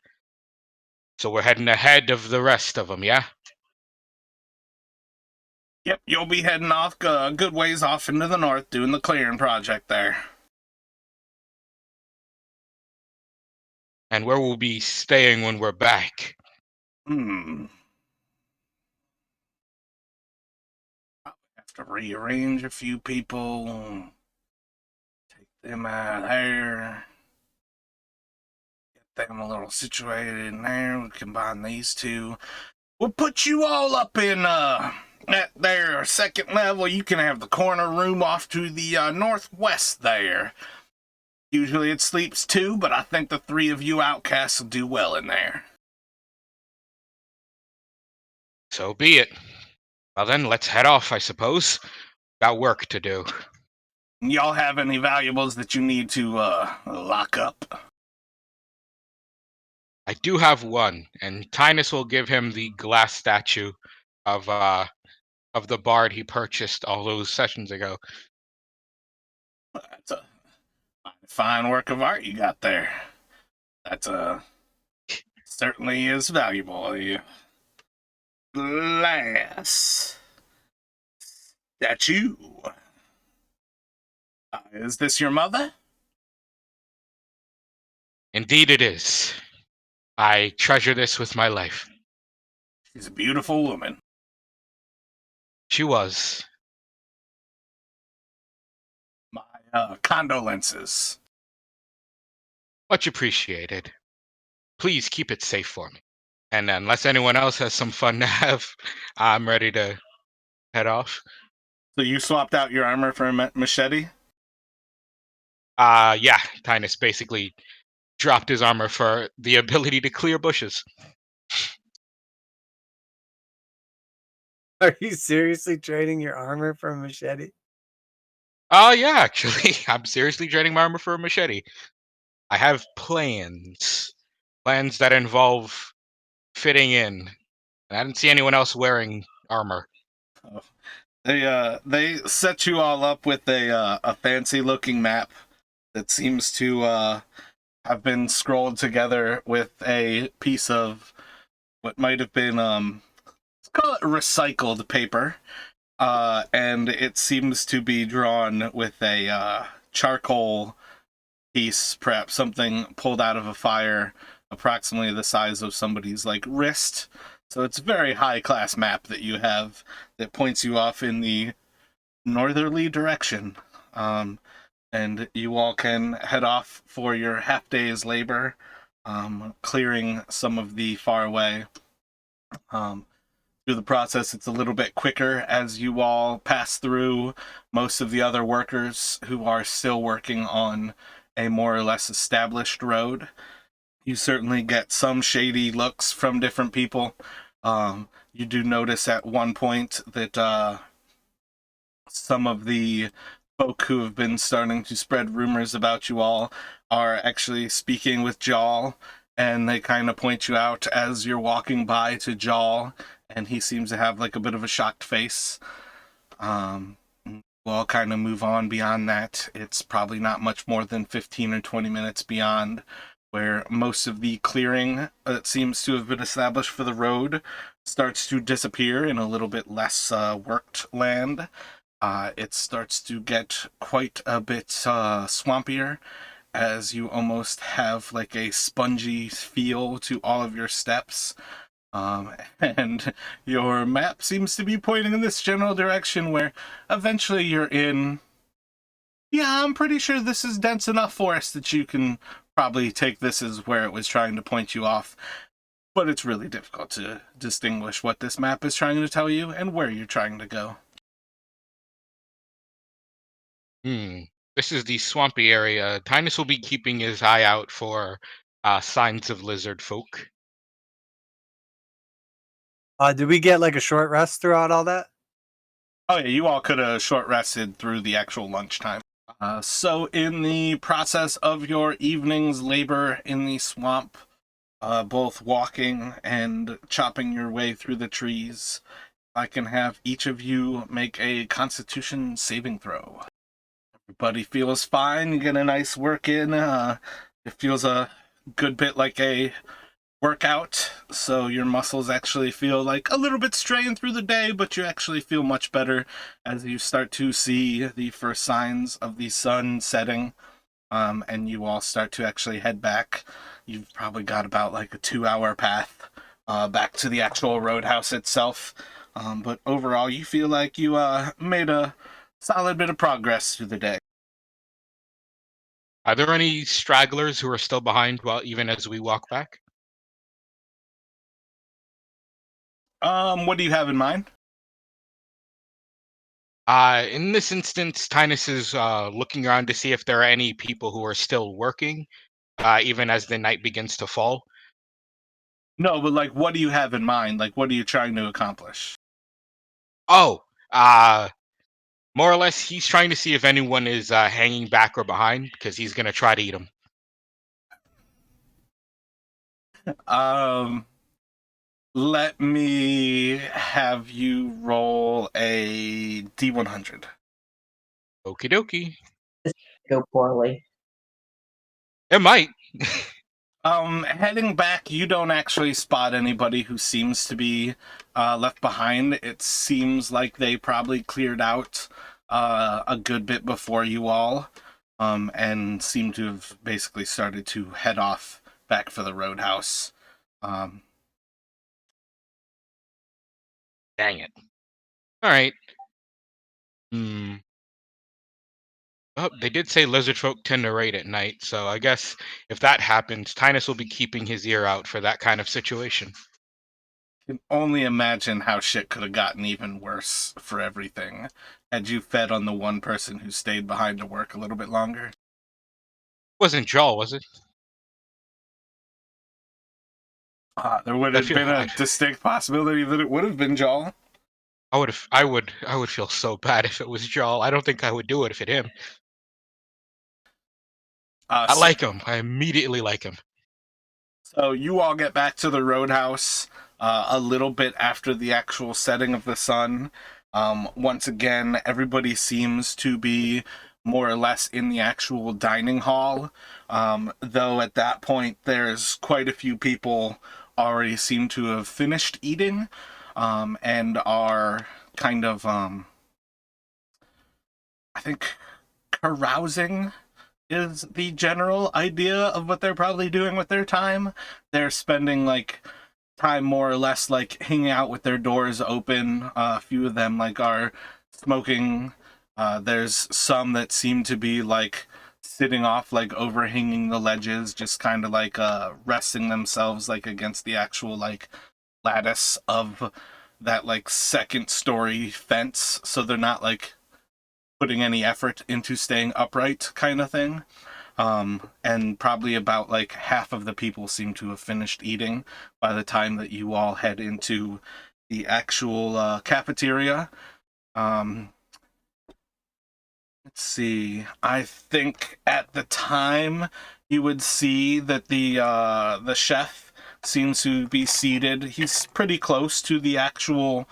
S2: So we're heading ahead of the rest of them, yeah?
S1: Yep, you'll be heading off a good ways off into the north doing the clearing project there.
S2: And where we'll be staying when we're back.
S1: Have to rearrange a few people. Take them out there. Get them a little situated in there. We combine these two. We'll put you all up in at their second level. You can have the corner room off to the northwest there. Usually it sleeps two, but I think the three of you outcasts will do well in there.
S2: So be it. Well then, let's head off, I suppose. Got work to do.
S1: Y'all have any valuables that you need to lock up?
S2: I do have one, and Tynus will give him the glass statue of the bard he purchased all those sessions ago.
S1: That's a fine work of art you got there. That's certainly is valuable. The glass statue. Is this your mother?
S2: Indeed it is. I treasure this with my life.
S1: She's a beautiful woman.
S2: She was.
S1: My condolences.
S2: Much appreciated. Please keep it safe for me. And unless anyone else has some fun to have, I'm ready to head off.
S1: So you swapped out your armor for a machete?
S2: Yeah, Tynus basically dropped his armor for the ability to clear bushes.
S4: Are you seriously trading your armor for a machete?
S2: Oh, yeah, actually. I'm seriously trading my armor for a machete. I have plans. Plans that involve fitting in. I didn't see anyone else wearing armor.
S1: Oh. They set you all up with a fancy looking map that seems to have been scrolled together with a piece of what might have been let's call it recycled paper. And it seems to be drawn with a charcoal piece, perhaps something pulled out of a fire, approximately the size of somebody's like wrist. So it's a very high class map that you have that points you off in the northerly direction. And you all can head off for your half day's labor, clearing some of the far away. Through the process, it's a little bit quicker as you all pass through most of the other workers who are still working on a more or less established road. You certainly get some shady looks from different people. You do notice at one point that some of the folk who have been starting to spread rumors about you all are actually speaking with Jawl, and they kind of point you out as you're walking by to Jawl, and he seems to have like a bit of a shocked face. We'll kind of move on beyond that. It's probably not much more than 15 or 20 minutes beyond where most of the clearing that seems to have been established for the road starts to disappear in a little bit less worked land. It starts to get quite a bit swampier, as you almost have like a spongy feel to all of your steps. And your map seems to be pointing in this general direction where eventually you're in. Yeah, I'm pretty sure this is dense enough forest that you can probably take this as where it was trying to point you off. But it's really difficult to distinguish what this map is trying to tell you and where you're trying to go.
S2: This is the swampy area. Tynus will be keeping his eye out for signs of lizard folk.
S4: Did we get like a short rest throughout all that?
S1: Oh yeah, you all could have short rested through the actual lunchtime. So in the process of your evening's labor in the swamp, both walking and chopping your way through the trees, I can have each of you make a Constitution saving throw. Everybody feels fine. You get a nice work in. It feels a good bit like a workout, so your muscles actually feel like a little bit strained through the day, but you actually feel much better as you start to see the first signs of the sun setting, and you all start to actually head back. You've probably got about like a 2-hour path back to the actual roadhouse itself, but overall you feel like you made a solid bit of progress through the day.
S2: Are there any stragglers who are still behind while even as we walk back?
S1: What do you have in mind?
S2: In this instance, Tynus is looking around to see if there are any people who are still working, even as the night begins to fall.
S1: No, but like, what do you have in mind? Like, what are you trying to accomplish?
S2: Oh, more or less, he's trying to see if anyone is hanging back or behind, because he's going to try to eat them.
S1: Let me have you roll a D100.
S2: Okie dokie.
S3: Go poorly.
S2: It might.
S1: Heading back, you don't actually spot anybody who seems to be left behind. It seems like they probably cleared out a good bit before you all, and seem to have basically started to head off back for the roadhouse.
S2: Dang it. All right. Hmm. Oh, they did say lizard folk tend to raid at night, so I guess if that happens, Tynus will be keeping his ear out for that kind of situation.
S1: Can only imagine how shit could have gotten even worse for everything had you fed on the one person who stayed behind to work a little bit longer.
S2: Wasn't Jaw, was it?
S1: There would
S2: I
S1: have
S2: feel
S1: been a distinct possibility that it would have been Jal.
S2: I would feel so bad if it was Jaw. I don't think I would do it if it him. I
S1: So
S2: like him. I immediately like him.
S1: you all get back to the roadhouse a little bit after the actual setting of the sun. Once again, everybody seems to be more or less in the actual dining hall, though at that point there's quite a few people already seem to have finished eating, and are kind of, I think, carousing is the general idea of what they're probably doing with their time. They're spending like time more or less like hanging out with their doors open. A few of them like are smoking. There's some that seem to be like sitting off like overhanging the ledges, just kind of like resting themselves like against the actual like lattice of that like second story fence, so they're not like putting any effort into staying upright kind of thing. And probably about like half of the people seem to have finished eating by the time that you all head into the actual cafeteria. Let's see. I think at the time you would see that the chef seems to be seated. He's pretty close to the actual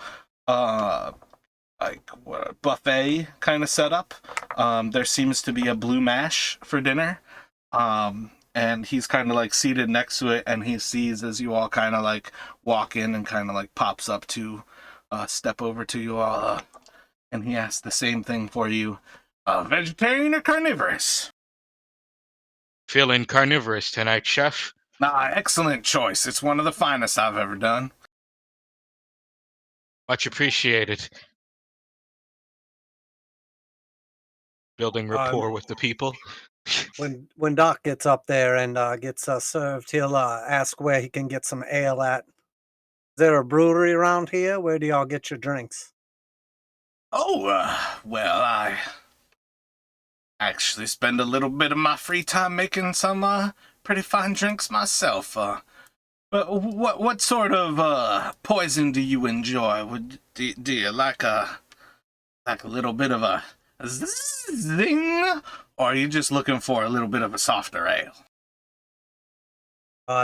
S1: like what, buffet kind of setup. There seems to be a blue mash for dinner. And he's kind of like seated next to it, and he sees as you all kind of like walk in and kind of like pops up to step over to you all, and he asks the same thing for you. Vegetarian or carnivorous?
S2: Feeling carnivorous tonight, chef.
S1: Excellent choice. It's one of the finest I've ever done.
S2: Much appreciated. Building rapport with the people.
S4: When Doc gets up there and gets served, he'll ask where he can get some ale at. Is there a brewery around here? Where do y'all get your drinks?
S1: Oh, well, I actually spend a little bit of my free time making some pretty fine drinks myself. But what sort of poison do you enjoy? Do you like a little bit of a Zing! Or are you just looking for a little bit of a softer ale?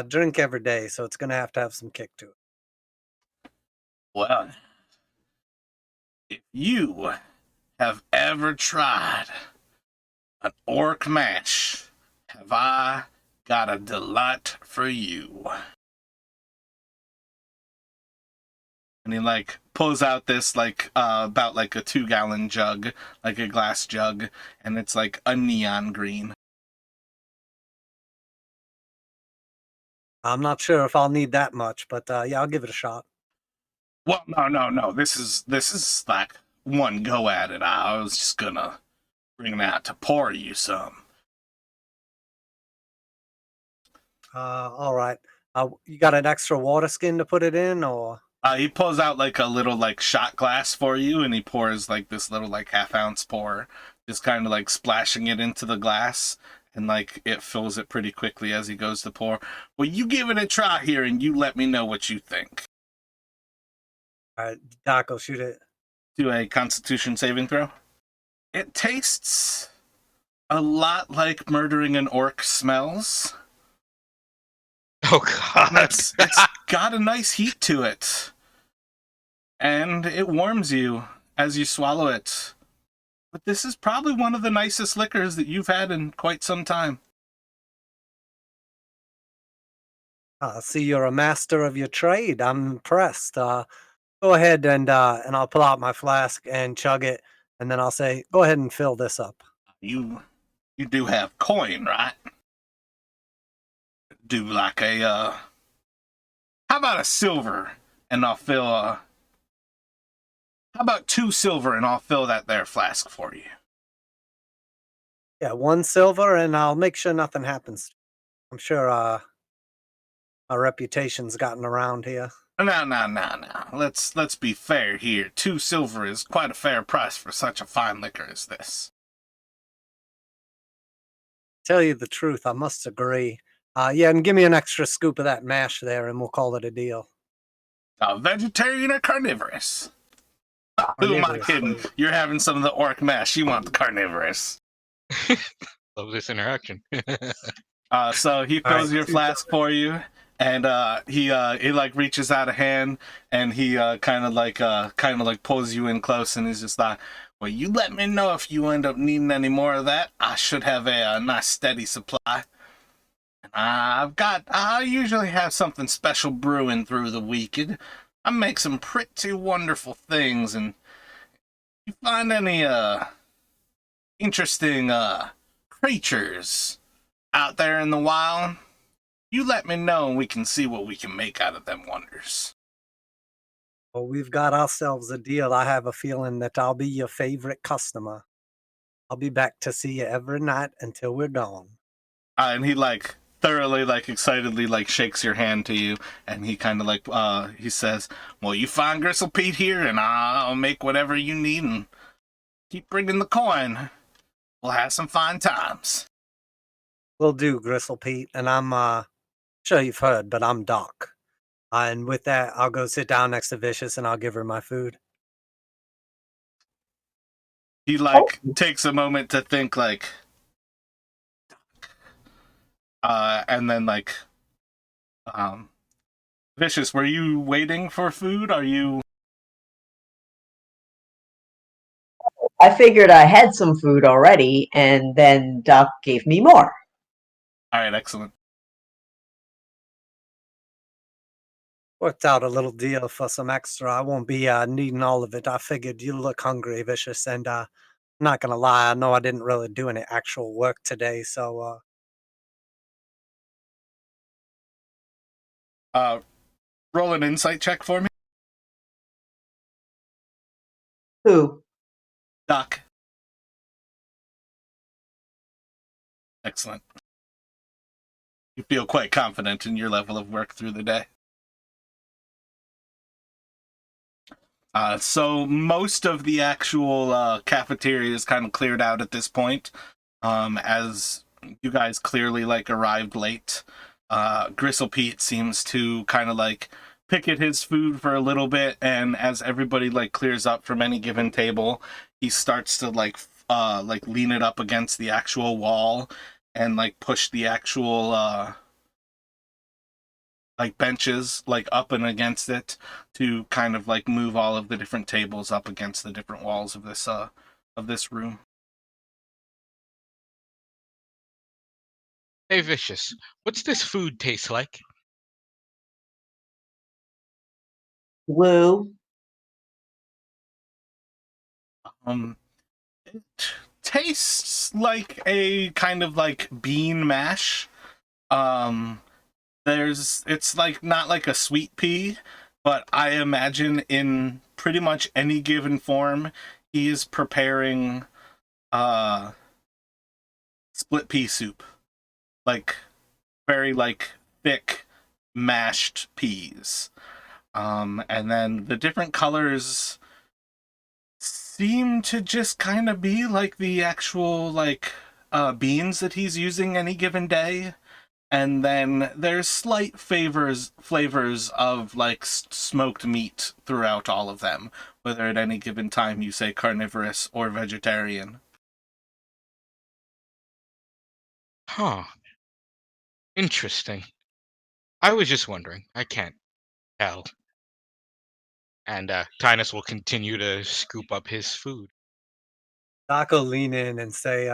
S4: Drink every day, so it's gonna have some kick to it.
S1: Well, if you have ever tried an orc mash, have I got a delight for you. And he like pulls out this like about like a 2-gallon jug, like a glass jug, and it's like a neon green.
S4: I'm not sure if I'll need that much, but yeah, I'll give it a shot.
S1: Well, no. This is like one go at it. I was just gonna bring it out to pour you some.
S4: All right. You got an extra water skin to put it in, or?
S1: He pulls out like a little like shot glass for you, and he pours like this little like half-ounce pour, just kind of like splashing it into the glass, and like it fills it pretty quickly as he goes to pour. Well, you give it a try here, and you let me know what you think.
S4: All right, Doc, will shoot it.
S1: Do a Constitution saving throw. It tastes a lot like murdering an orc smells.
S2: Oh God!
S1: It's got a nice heat to it, and it warms you as you swallow it. But this is probably one of the nicest liquors that you've had in quite some time.
S4: See, you're a master of your trade. I'm impressed. Go ahead and I'll pull out my flask and chug it, and then I'll say, go ahead and fill this up.
S1: You do have coin, right? Do like a how about a silver, and I'll fill how about 2 silver, and I'll fill that there flask for you.
S4: Yeah, 1 silver, and I'll make sure nothing happens. I'm sure our reputation's gotten around here.
S1: No. Let's be fair here. 2 silver is quite a fair price for such a fine liquor as this.
S4: Tell you the truth, I must agree. Yeah, and give me an extra scoop of that mash there, and we'll call it a deal.
S1: Vegetarian or carnivorous? Who am I
S4: Carnivorous,
S1: kidding?
S4: please.
S1: You're having some of the orc mash. You want the carnivorous.
S2: Love this interaction.
S1: So he
S4: All
S1: fills
S4: right.
S1: your flask for you, and he like reaches out a hand, and he kind of like pulls you in close, and he's just like, well, you let me know if you end up needing any more of that. I should have a nice steady supply. I usually have something special brewing through the week. I make some pretty wonderful things, and if you find any interesting creatures out there in the wild, you let me know and we can see what we can make out of them wonders.
S4: Well, we've got ourselves a deal. I have a feeling that I'll be your favorite customer. I'll be back to see you every night until we're gone.
S1: And he like thoroughly like excitedly like shakes your hand to you, and he kind of like he says, well, you find Gristle Pete here and I'll make whatever you need and keep bringing the coin. We'll have some fine times.
S4: Will do, Gristle Pete. And I'm sure you've heard, but I'm Doc. And with that, I'll go sit down next to Vicious and I'll give her my food.
S1: He like takes a moment to think like and then like Vicious, were you waiting for food? Are you
S3: I figured I had some food already, and then Doc gave me more.
S1: all right? Excellent.
S4: Worked out a little deal for some extra. I won't be needing all of it. I figured you look hungry, Vicious, and I'm not gonna lie, I know I didn't really do any actual work today, so
S1: Roll an insight check for me,
S3: Who?
S1: Doc. Excellent. You feel quite confident in your level of work through the day. So most of the actual cafeteria is kind of cleared out at this point, as you guys clearly like arrived late. Gristle Pete seems to kind of like pick at his food for a little bit, and as everybody like clears up from any given table, he starts to like like lean it up against the actual wall and like push the actual like benches like up and against it to kind of like move all of the different tables up against the different walls of this room.
S2: Hey, Vicious, what's this food taste like?
S3: Blue.
S1: It tastes like a kind of like bean mash. Um, it's like not like a sweet pea, but I imagine in pretty much any given form, he is preparing split pea soup, like very like thick mashed peas. And then the different colors seem to just kind of be like the actual like beans that he's using any given day. And then there's slight flavors of like smoked meat throughout all of them, whether at any given time you say carnivorous or vegetarian.
S2: Huh. Interesting. I was just wondering. I can't tell. And Tynus will continue to scoop up his food.
S4: Doc will lean in and say,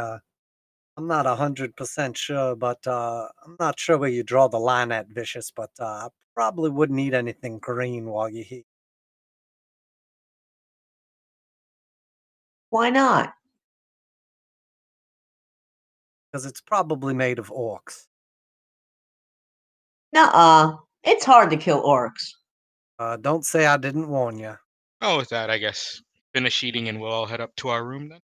S4: I'm not 100% sure, but I'm not sure where you draw the line at, Vicious, but I probably wouldn't eat anything green while you're here.
S3: Why not?
S4: Because it's probably made of orcs.
S3: Nuh-uh. It's hard to kill orcs.
S4: Don't say I didn't warn you.
S2: Oh, with that, I guess finish eating and we'll all head up to our room then.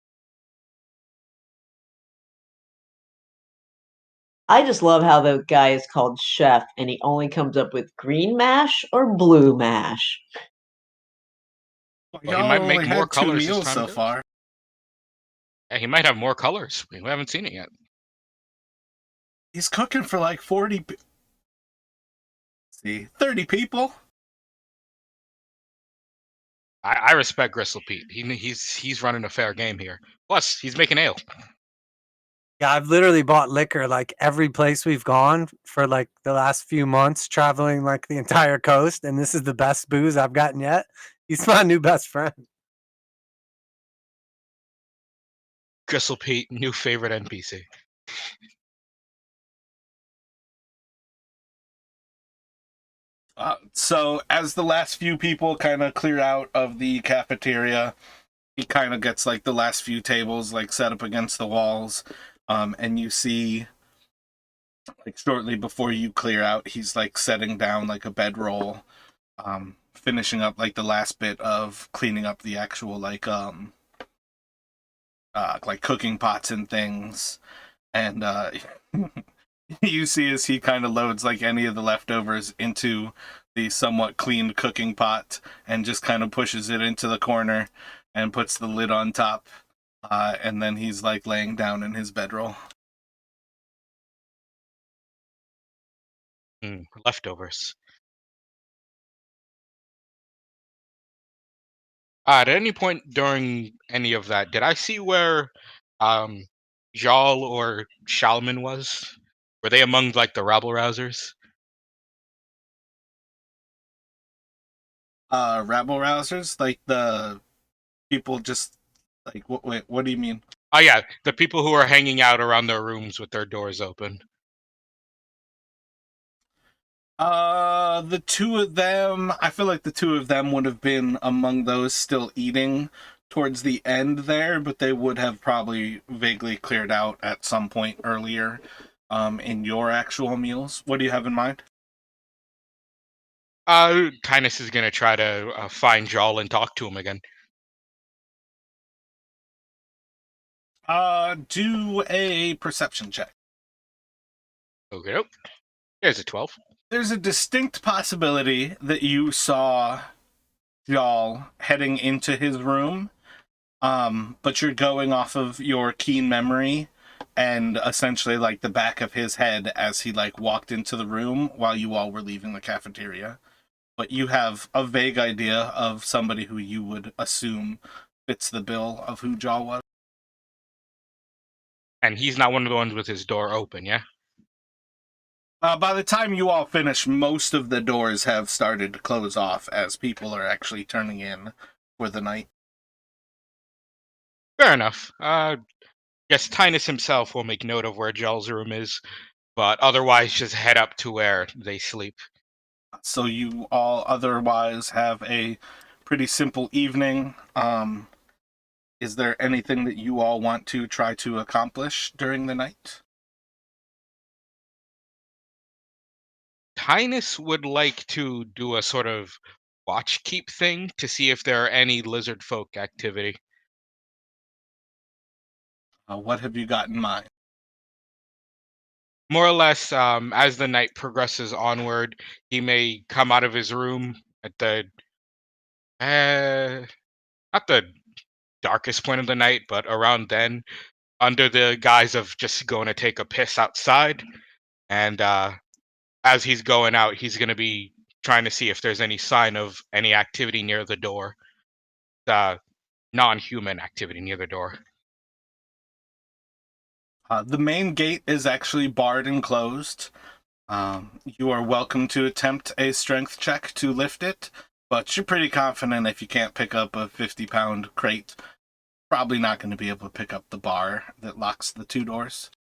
S3: I just love how the guy is called chef and he only comes up with green mash or blue mash.
S2: Well, he
S1: Y'all
S2: might
S1: only
S2: make more
S1: had two
S2: colors as
S1: meals
S2: time
S1: so
S2: goes.
S1: far.
S2: Yeah, he might have more colors. We haven't seen it yet.
S1: He's cooking for like 30 people.
S2: I respect Gristle Pete. He's running a fair game here. Plus, he's making ale.
S4: Yeah, I've literally bought liquor like every place we've gone for like the last few months, traveling like the entire coast, and this is the best booze I've gotten yet. He's my new best friend.
S2: Gristle Pete, new favorite NPC.
S1: So as the last few people kind of clear out of the cafeteria, he kind of gets like the last few tables like set up against the walls, and you see like shortly before you clear out, he's like setting down like a bedroll, finishing up like the last bit of cleaning up the actual like cooking pots and things, and you see as he kind of loads like any of the leftovers into the somewhat cleaned cooking pot and just kind of pushes it into the corner and puts the lid on top, and then he's like laying down in his bedroll.
S2: Leftovers. At any point during any of that, did I see where um Jarl or Shalman was? Were they among like the rabble rousers?
S1: Rabble rousers, like the people just like wait, what do you mean?
S2: Oh yeah, the people who are hanging out around their rooms with their doors open.
S1: The two of them, I feel like the two of them would have been among those still eating towards the end there, but they would have probably vaguely cleared out at some point earlier, in your actual meals. What do you have in mind?
S2: Tynus is gonna try to find Jarl and talk to him again.
S1: Do a perception check.
S2: Okay, there's a 12.
S1: There's a distinct possibility that you saw Jal heading into his room, but you're going off of your keen memory and essentially like the back of his head as he like walked into the room while you all were leaving the cafeteria. But you have a vague idea of somebody who you would assume fits the bill of who Jal was.
S2: And he's not one of the ones with his door open, yeah?
S1: By the time you all finish, most of the doors have started to close off as people are actually turning in for the night.
S2: Fair enough. Guess Tynus himself will make note of where Gel's room is, but otherwise just head up to where they sleep.
S1: So you all otherwise have a pretty simple evening. Is there anything that you all want to try to accomplish during the night?
S2: Tynus would like to do a sort of watch keep thing to see if there are any lizard folk activity.
S1: What have you got in mind?
S2: More or less, as the night progresses onward, he may come out of his room at the not the darkest point of the night, but around then, under the guise of just going to take a piss outside. And as he's going out, he's going to be trying to see if there's any sign of any activity near the door, non-human activity near the door.
S1: The main gate is actually barred and closed. You are welcome to attempt a strength check to lift it, but you're pretty confident if you can't pick up a 50-pound crate, probably not going to be able to pick up the bar that locks the two doors.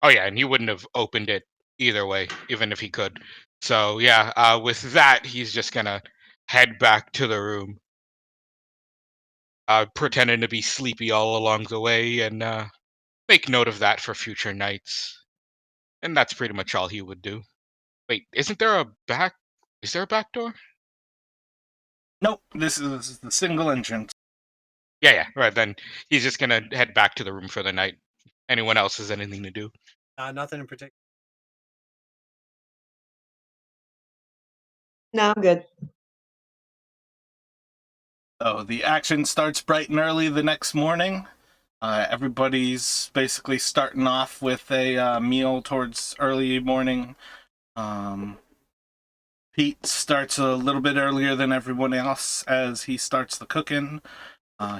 S2: Oh yeah, and he wouldn't have opened it either way, even if he could. So yeah, with that, he's just gonna head back to the room, pretending to be sleepy all along the way, and make note of that for future nights. And that's pretty much all he would do. Wait, isn't there a back? Is there a back door?
S1: Nope, this is the single entrance.
S2: Yeah, right. Then he's just gonna head back to the room for the night. Anyone else has anything to do?
S4: Nothing in particular.
S3: No, I'm good.
S1: So the action starts bright and early the next morning. Everybody's basically starting off with a meal towards early morning. Pete starts a little bit earlier than everyone else as he starts the cooking.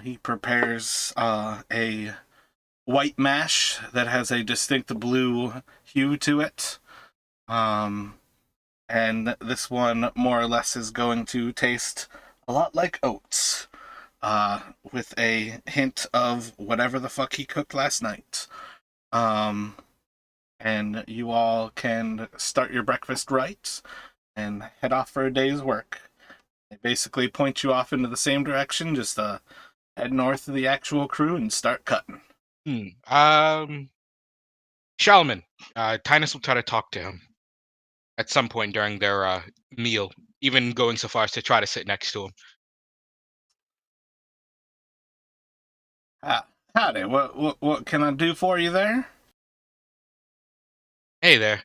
S1: He prepares a white mash that has a distinct blue hue to it. And this one more or less is going to taste a lot like oats, with a hint of whatever the fuck he cooked last night. And you all can start your breakfast right and head off for a day's work. They basically point you off into the same direction, just head north of the actual crew and start cutting.
S2: Shalman, Tynus will try to talk to him at some point during their meal, even going so far as to try to sit next to him.
S1: Howdy, what can I do for you there?
S2: Hey there.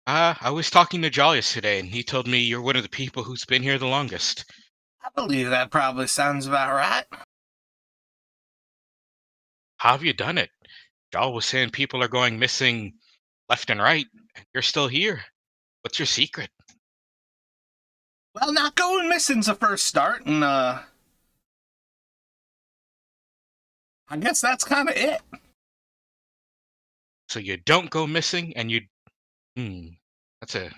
S2: I was talking to Jollius today, and he told me you're one of the people who's been here the longest.
S1: I believe that probably sounds about right.
S2: How have you done it? Joll was saying people are going missing left and right, and you're still here. What's your secret?
S1: Well, not going missing's a first start, and I guess that's kind of it.
S2: So you don't go missing, and you... that's a...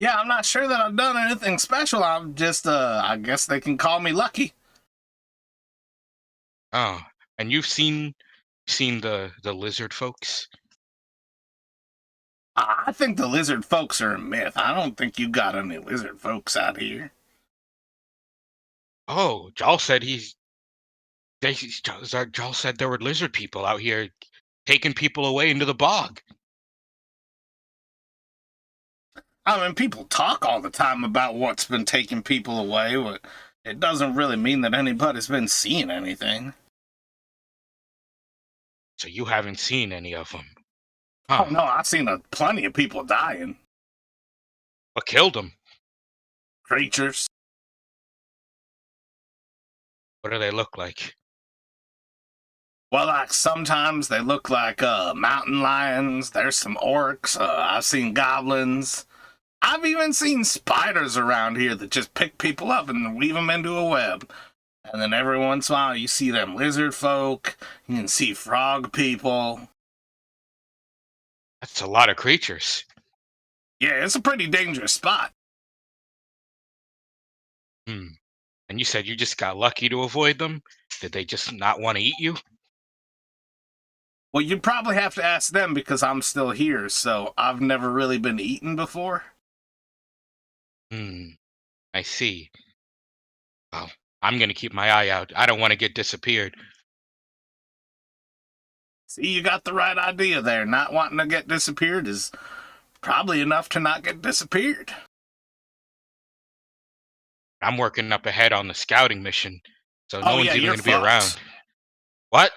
S1: Yeah, I'm not sure that I've done anything special. I'm just, I guess they can call me lucky.
S2: Oh, and you've seen the lizard folks?
S1: I think the lizard folks are a myth. I don't think you got any lizard folks out here.
S2: Oh, Joll said Joll said there were lizard people out here taking people away into the bog.
S1: I mean, people talk all the time about what's been taking people away, but it doesn't really mean that anybody's been seeing anything.
S2: So you haven't seen any of them? Huh.
S1: Oh no, I've seen plenty of people dying.
S2: What killed them?
S1: Creatures.
S2: What do they look like?
S1: Well, like, sometimes they look like mountain lions. There's some orcs. I've seen goblins. I've even seen spiders around here that just pick people up and weave them into a web. And then every once in a while, you see them lizard folk. You can see frog people.
S2: That's a lot of creatures.
S1: Yeah, it's a pretty dangerous spot.
S2: Hmm. And you said you just got lucky to avoid them? Did they just not want to eat you?
S1: Well, you'd probably have to ask them because I'm still here, so I've never really been eaten before.
S2: Hmm. I see. Well, I'm gonna keep my eye out. I don't want to get disappeared.
S1: See, you got the right idea there. Not wanting to get disappeared is probably enough to not get disappeared.
S2: I'm working up ahead on the scouting mission, so no
S1: Oh, yeah,
S2: one's even
S1: you're
S2: gonna be around.
S1: fucked.
S2: What?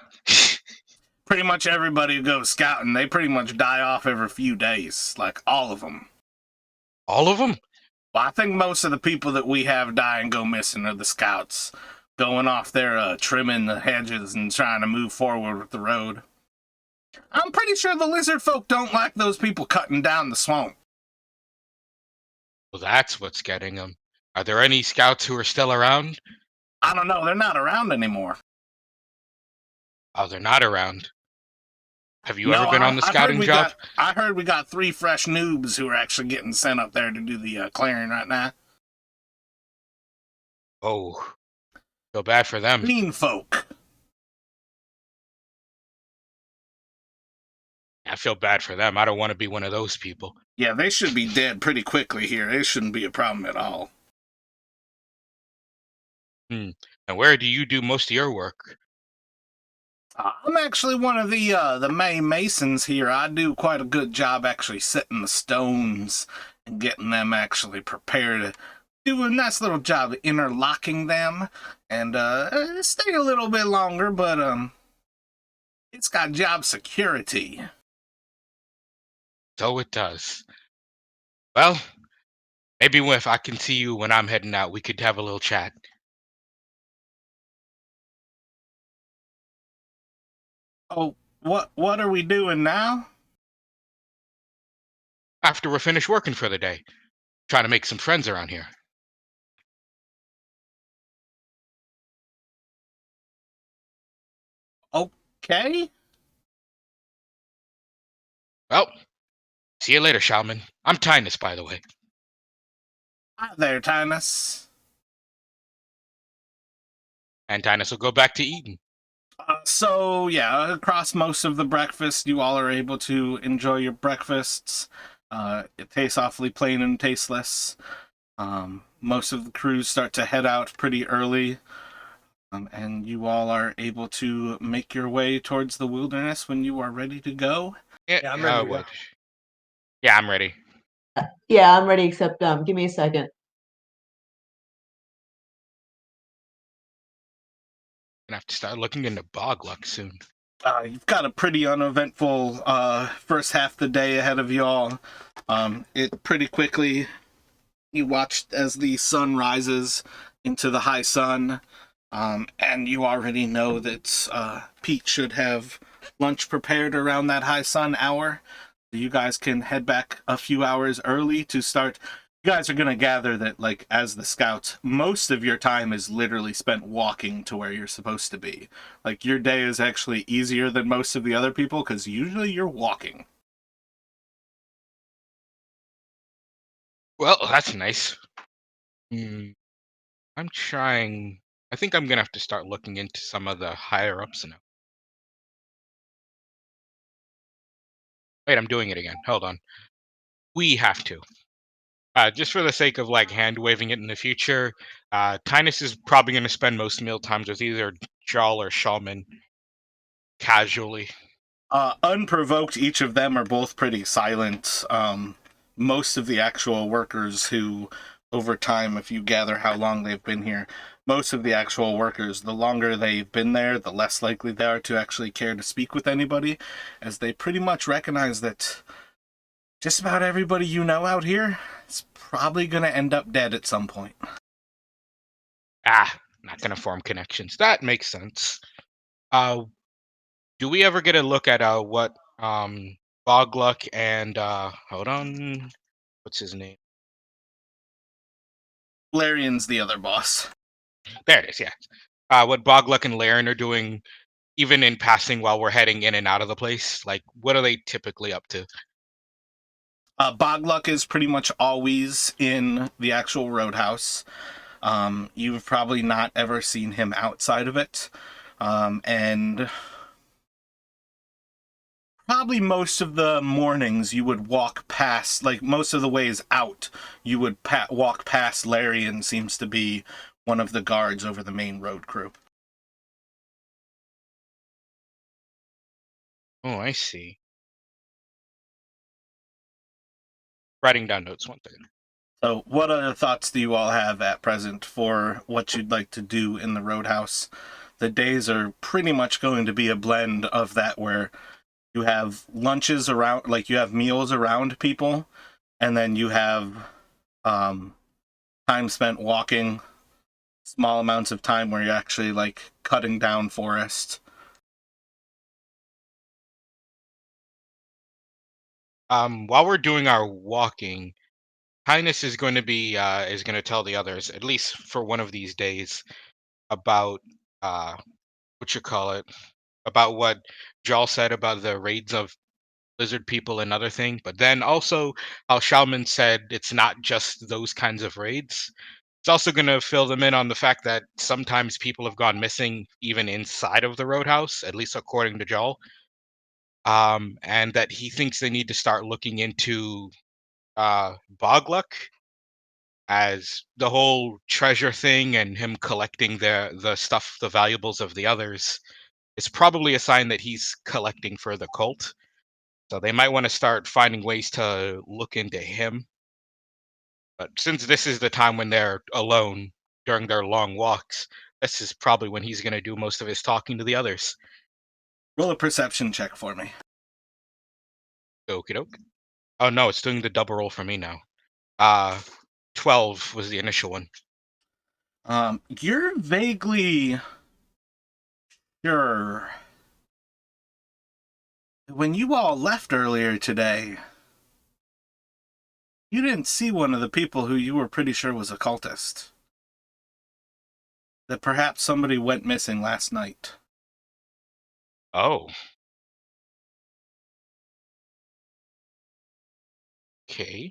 S1: Pretty much everybody who goes scouting, they pretty much die off every few days. Like, all of them.
S2: All of them?
S1: Well, I think most of the people that we have die and go missing are the scouts. Going off there, trimming the hedges and trying to move forward with the road. I'm pretty sure the lizard folk don't like those people cutting down the swamp.
S2: Well, that's what's getting them. Are there any scouts who are still around?
S1: I don't know, they're not around anymore.
S2: Oh, they're not around. Have you
S1: No,
S2: ever been on the scouting job?
S1: I heard we got 3 fresh noobs who are actually getting sent up there to do the clearing right now.
S2: Oh, feel bad for them.
S1: Mean folk.
S2: I feel bad for them. I don't want to be one of those people.
S1: Yeah, they should be dead pretty quickly here. It shouldn't be a problem at all.
S2: And where do you do most of your work?
S1: I'm actually one of the main masons here. I do quite a good job actually setting the stones and getting them actually prepared. Do a nice little job of interlocking them and stay a little bit longer, but it's got job security.
S2: So it does. Well, maybe if I can see you when I'm heading out, we could have a little chat.
S1: Oh, what are we doing now?
S2: After we're finished working for the day. Trying to make some friends around here.
S1: Okay.
S2: Well, see you later, Shaman. I'm Tynus, by the way.
S1: Hi there, Tynus.
S2: And Tynus will go back to eating.
S1: So yeah, across most of the breakfast, you all are able to enjoy your breakfasts. It tastes awfully plain and tasteless. Most of the crews start to head out pretty early, and you all are able to make your way towards the wilderness when you are ready to go.
S4: Yeah, I'm ready
S2: I
S4: to go.
S2: would. Yeah, I'm ready.
S3: Yeah, I'm ready, except give me a second.
S2: Gonna have to start looking into bog luck soon.
S1: You've got a pretty uneventful first half of the day ahead of y'all. It pretty quickly, you watched as the sun rises into the high sun, and you already know that Pete should have lunch prepared around that high sun hour. You guys can head back a few hours early to start. You guys are going to gather that, like, as the scouts, most of your time is literally spent walking to where you're supposed to be. Like, your day is actually easier than most of the other people because usually you're walking.
S2: Well, that's nice. I'm trying. I think I'm gonna have to start looking into some of the higher ups now. Wait, I'm doing it again. Hold on. We have to. Just for the sake of like hand waving it in the future, Tynus is probably going to spend most meal times with either Jarl or Shaman casually.
S1: Unprovoked, each of them are both pretty silent. Most of the actual workers who, over time, if you gather how long they've been here, most of the actual workers, the longer they've been there, the less likely they are to actually care to speak with anybody, as they pretty much recognize that just about everybody you know out here is probably going to end up dead at some point.
S2: Not going to form connections. That makes sense. Do we ever get a look at what Bogluck and hold on, what's his name?
S1: Larian's the other boss.
S2: There it is. Yeah. what Bogluck and Laren are doing, even in passing while we're heading in and out of the place? Like, what are they typically up to?
S1: Bogluck is pretty much always in the actual Roadhouse. You've probably not ever seen him outside of it. And probably most of the mornings you would walk past, like most of the ways out, you would walk past Larian, seems to be one of the guards over the main road crew.
S2: Oh, I see. Writing down notes one thing.
S1: So, what other thoughts do you all have at present for what you'd like to do in the Roadhouse? The days are pretty much going to be a blend of that, where you have lunches around, like you have meals around people, and then you have time spent walking, small amounts of time where you're actually like cutting down forest.
S2: While we're doing our walking, Highness is going to tell the others, at least for one of these days, about uh what you call it, about what Jarl said about the raids of lizard people and other thing, but then also how Shalman said it's not just those kinds of raids. It's also going to fill them in on the fact that sometimes people have gone missing even inside of the Roadhouse, at least according to Jarl. And that he thinks they need to start looking into Bogluck, as the whole treasure thing and him collecting the stuff, the valuables of the others, is probably a sign that he's collecting for the cult. So they might want to start finding ways to look into him. But since this is the time when they're alone during their long walks, this is probably when he's going to do most of his talking to the others.
S1: Roll a perception check for me.
S2: Okie doke. Oh no, it's doing the double roll for me now. 12 was the initial one.
S1: You're vaguely sure. When you all left earlier today, you didn't see one of the people who you were pretty sure was a cultist. That perhaps somebody went missing last night.
S2: Oh. Okay.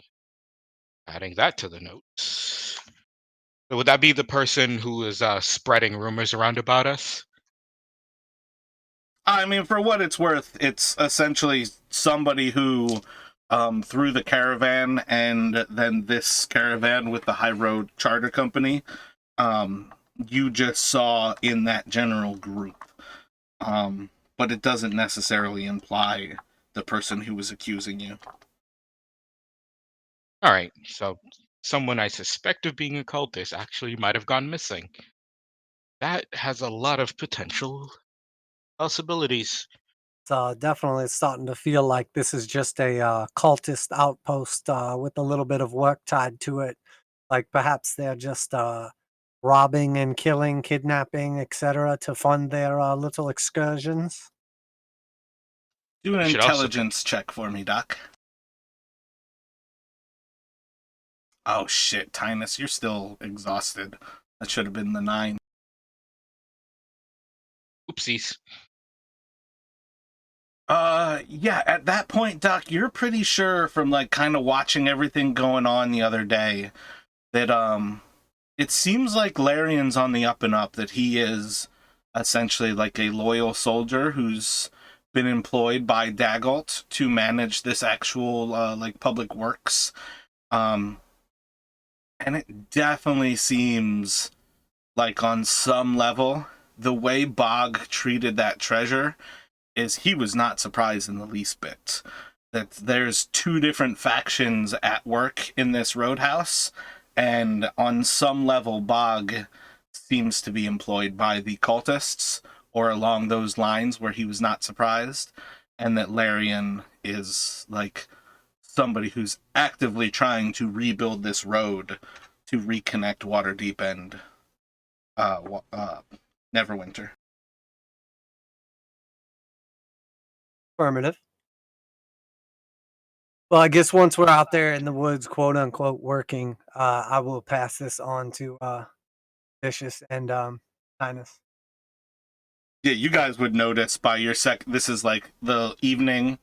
S2: Adding that to the notes. So would that be the person who is spreading rumors around about us?
S1: I mean, for what it's worth, it's essentially somebody who, through the caravan and then this caravan with the High Road Charter Company, you just saw in that general group. But it doesn't necessarily imply the person who was accusing you.
S2: All right, so someone I suspect of being a cultist actually might have gone missing. That has a lot of potential possibilities.
S4: It's definitely starting to feel like this is just a cultist outpost with a little bit of work tied to it. Like perhaps they're just robbing and killing, kidnapping, etc., to fund their little excursions.
S1: Do an
S2: We should also be.
S1: intelligence check for me, Doc. Oh shit, Tynus, you're still exhausted. That should have been the 9.
S2: Oopsies.
S1: Yeah, at that point, Doc, you're pretty sure from like kind of watching everything going on the other day that it seems like Larian's on the up and up, that he is essentially like a loyal soldier who's been employed by Daggalt to manage this actual like public works. And it definitely seems like on some level the way Bog treated that treasure is he was not surprised in the least bit that there's 2 different factions at work in this Roadhouse, and on some level Bog seems to be employed by the cultists or along those lines, where he was not surprised, and that Larian is like somebody who's actively trying to rebuild this road to reconnect Waterdeep and Neverwinter.
S4: Affirmative. Well, I guess once we're out there in the woods, quote unquote, working, I will pass this on to Vicious and Linus.
S1: Yeah, you guys would notice by your this is like the evening,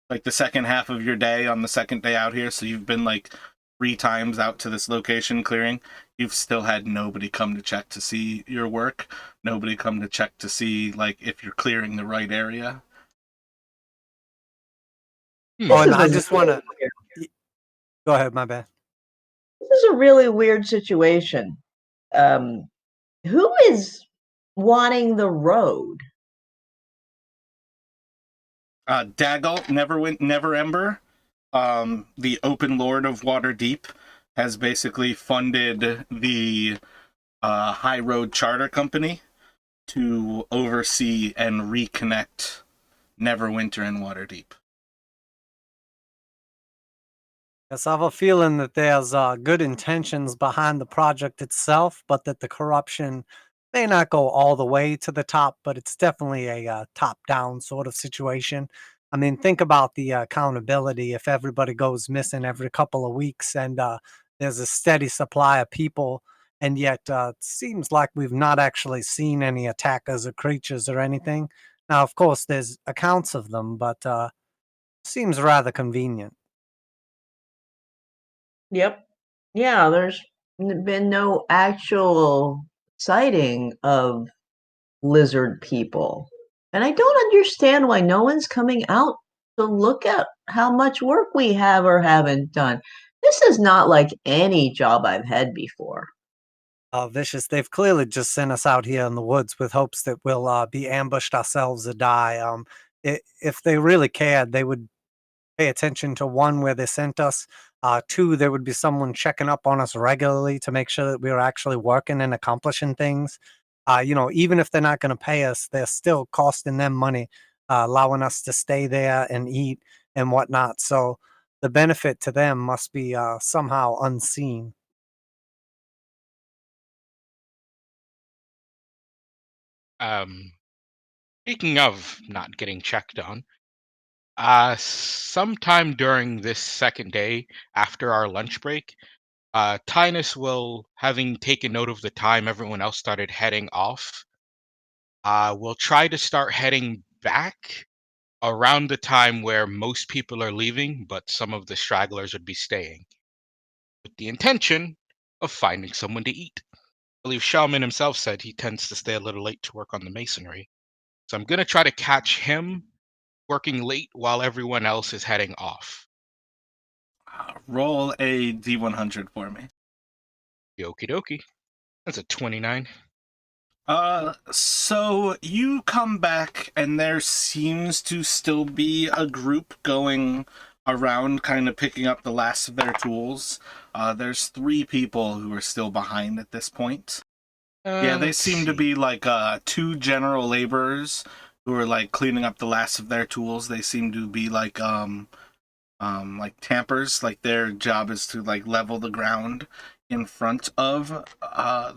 S1: like the second half of your day on the second day out here, so you've been like 3 times out to this location clearing. You've still had nobody come to check to see your work, nobody come to check to see like if you're clearing the right area.
S4: Oh,
S3: This
S4: and
S3: is
S4: I
S3: a
S4: just want to go ahead. My bad.
S3: this is a really weird situation. Um, who is wanting the road?
S1: Daggle, Never Ember, the Open Lord of Waterdeep, has basically funded the High Road Charter Company to oversee and reconnect Neverwinter and Waterdeep.
S4: Yes, I have a feeling that there's good intentions behind the project itself, but that the corruption may not go all the way to the top, but it's definitely a top-down sort of situation. I mean, think about the accountability. If everybody goes missing every couple of weeks and there's a steady supply of people, and yet it seems like we've not actually seen any attackers or creatures or anything. Now, of course, there's accounts of them, but seems rather convenient.
S3: Yep. Yeah, there's been no actual sighting of lizard people. And I don't understand why no one's coming out to look at how much work we have or haven't done. This is not like any job I've had before.
S4: Vicious. They've clearly just sent us out here in the woods with hopes that we'll be ambushed ourselves or die. If they really cared, they would pay attention to one, where they sent us. Two, there would be someone checking up on us regularly to make sure that we were actually working and accomplishing things. Even if they're not going to pay us, they're still costing them money, allowing us to stay there and eat and whatnot. So the benefit to them must be somehow unseen.
S2: Um, Speaking of not getting checked on, sometime during this second day after our lunch break, Tynus will, having taken note of the time everyone else started heading off, will try to start heading back around the time where most people are leaving, but some of the stragglers would be staying, with the intention of finding someone to eat. I believe Shellman himself said he tends to stay a little late to work on the masonry. So I'm going to try to catch him working late while everyone else is heading off.
S1: Roll a D100 for me.
S2: Okie dokie. That's a 29.
S1: So you come back, and there seems to still be a group going around, kind of picking up the last of their tools. There's 3 people who are still behind at this point. Yeah, they
S2: Let's
S1: seem to
S2: see.
S1: be like 2 general laborers who are like cleaning up the last of their tools. They seem to be like tampers. Like their job is to like level the ground in front of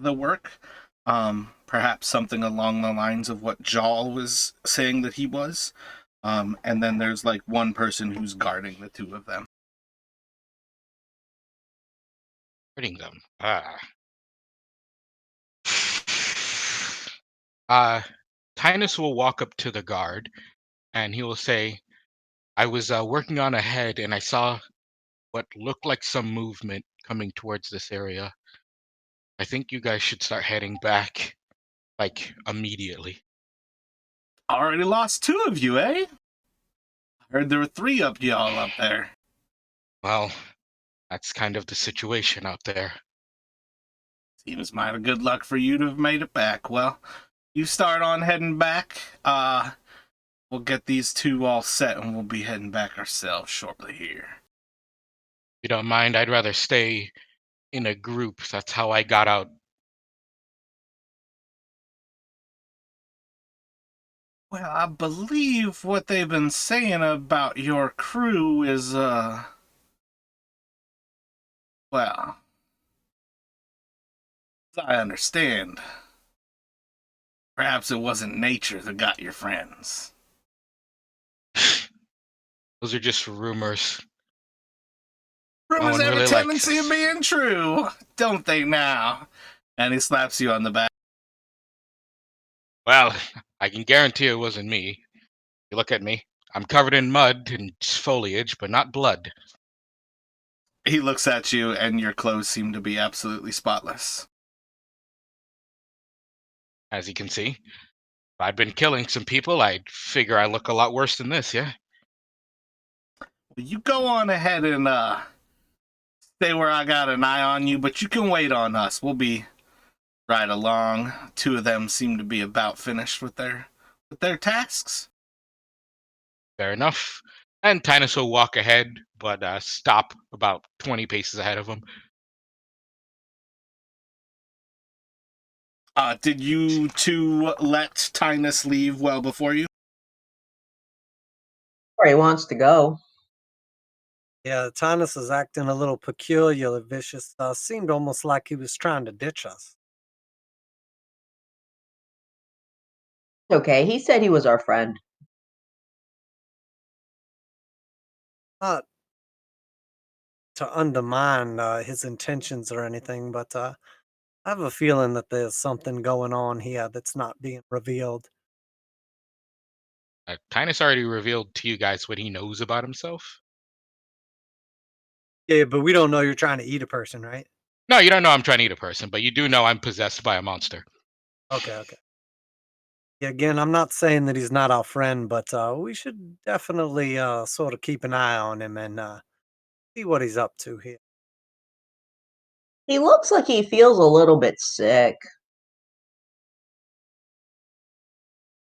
S1: the work. Perhaps something along the lines of what Jal was saying that he was. And then there's like one person who's guarding the 2 of them.
S2: Hurting them. Uh, Tynus will walk up to the guard and he will say, I was working on ahead and I saw what looked like some movement coming towards this area. I think you guys should start heading back, like, immediately.
S1: Already lost 2 of you, eh? Heard there were 3 of y'all up there.
S2: Well, that's kind of the situation out there.
S1: Seems mighty good luck for you to have made it back. Well, you start on heading back. We'll get these 2 all set, and we'll be heading back ourselves shortly here.
S2: If you don't mind, I'd rather stay in a group. That's how I got out.
S1: Well, I believe what they've been saying about your crew is, well, as I understand, perhaps it wasn't nature that got your friends.
S2: Those are just rumors. No
S1: Rumors
S2: one
S1: have a
S2: really likes
S1: tendency of
S2: us.
S1: being true, don't they now? And he slaps you on the back.
S2: Well, I can guarantee it wasn't me. You look at me. I'm covered in mud and foliage, but not blood.
S1: He looks at you, and your clothes seem to be absolutely spotless.
S2: As you can see, if I'd been killing some people, I'd figure I look a lot worse than this, yeah?
S1: You go on ahead and stay where I got an eye on you, but you can wait on us. We'll be right along. Two of them seem to be about finished with their tasks.
S2: Fair enough. And Tinus will walk ahead, but stop about 20 paces ahead of him.
S1: Did you two let Tinus leave well before you?
S3: Where he wants to go.
S4: Yeah, Tannis is acting a little peculiarly vicious. Seemed almost like he was trying to ditch us.
S3: Okay, he said he was our friend.
S4: Not to undermine his intentions or anything, but I have a feeling that there's something going on here that's not being revealed.
S2: Tinus already revealed to you guys what he knows about himself.
S4: Yeah, but we don't know you're trying to eat a person, right?
S2: No, you don't know I'm trying to eat a person, but you do know I'm possessed by a monster.
S4: Okay. Yeah, again, I'm not saying that he's not our friend, but we should definitely sort of keep an eye on him and see what he's up to here.
S3: He looks like he feels a little bit sick.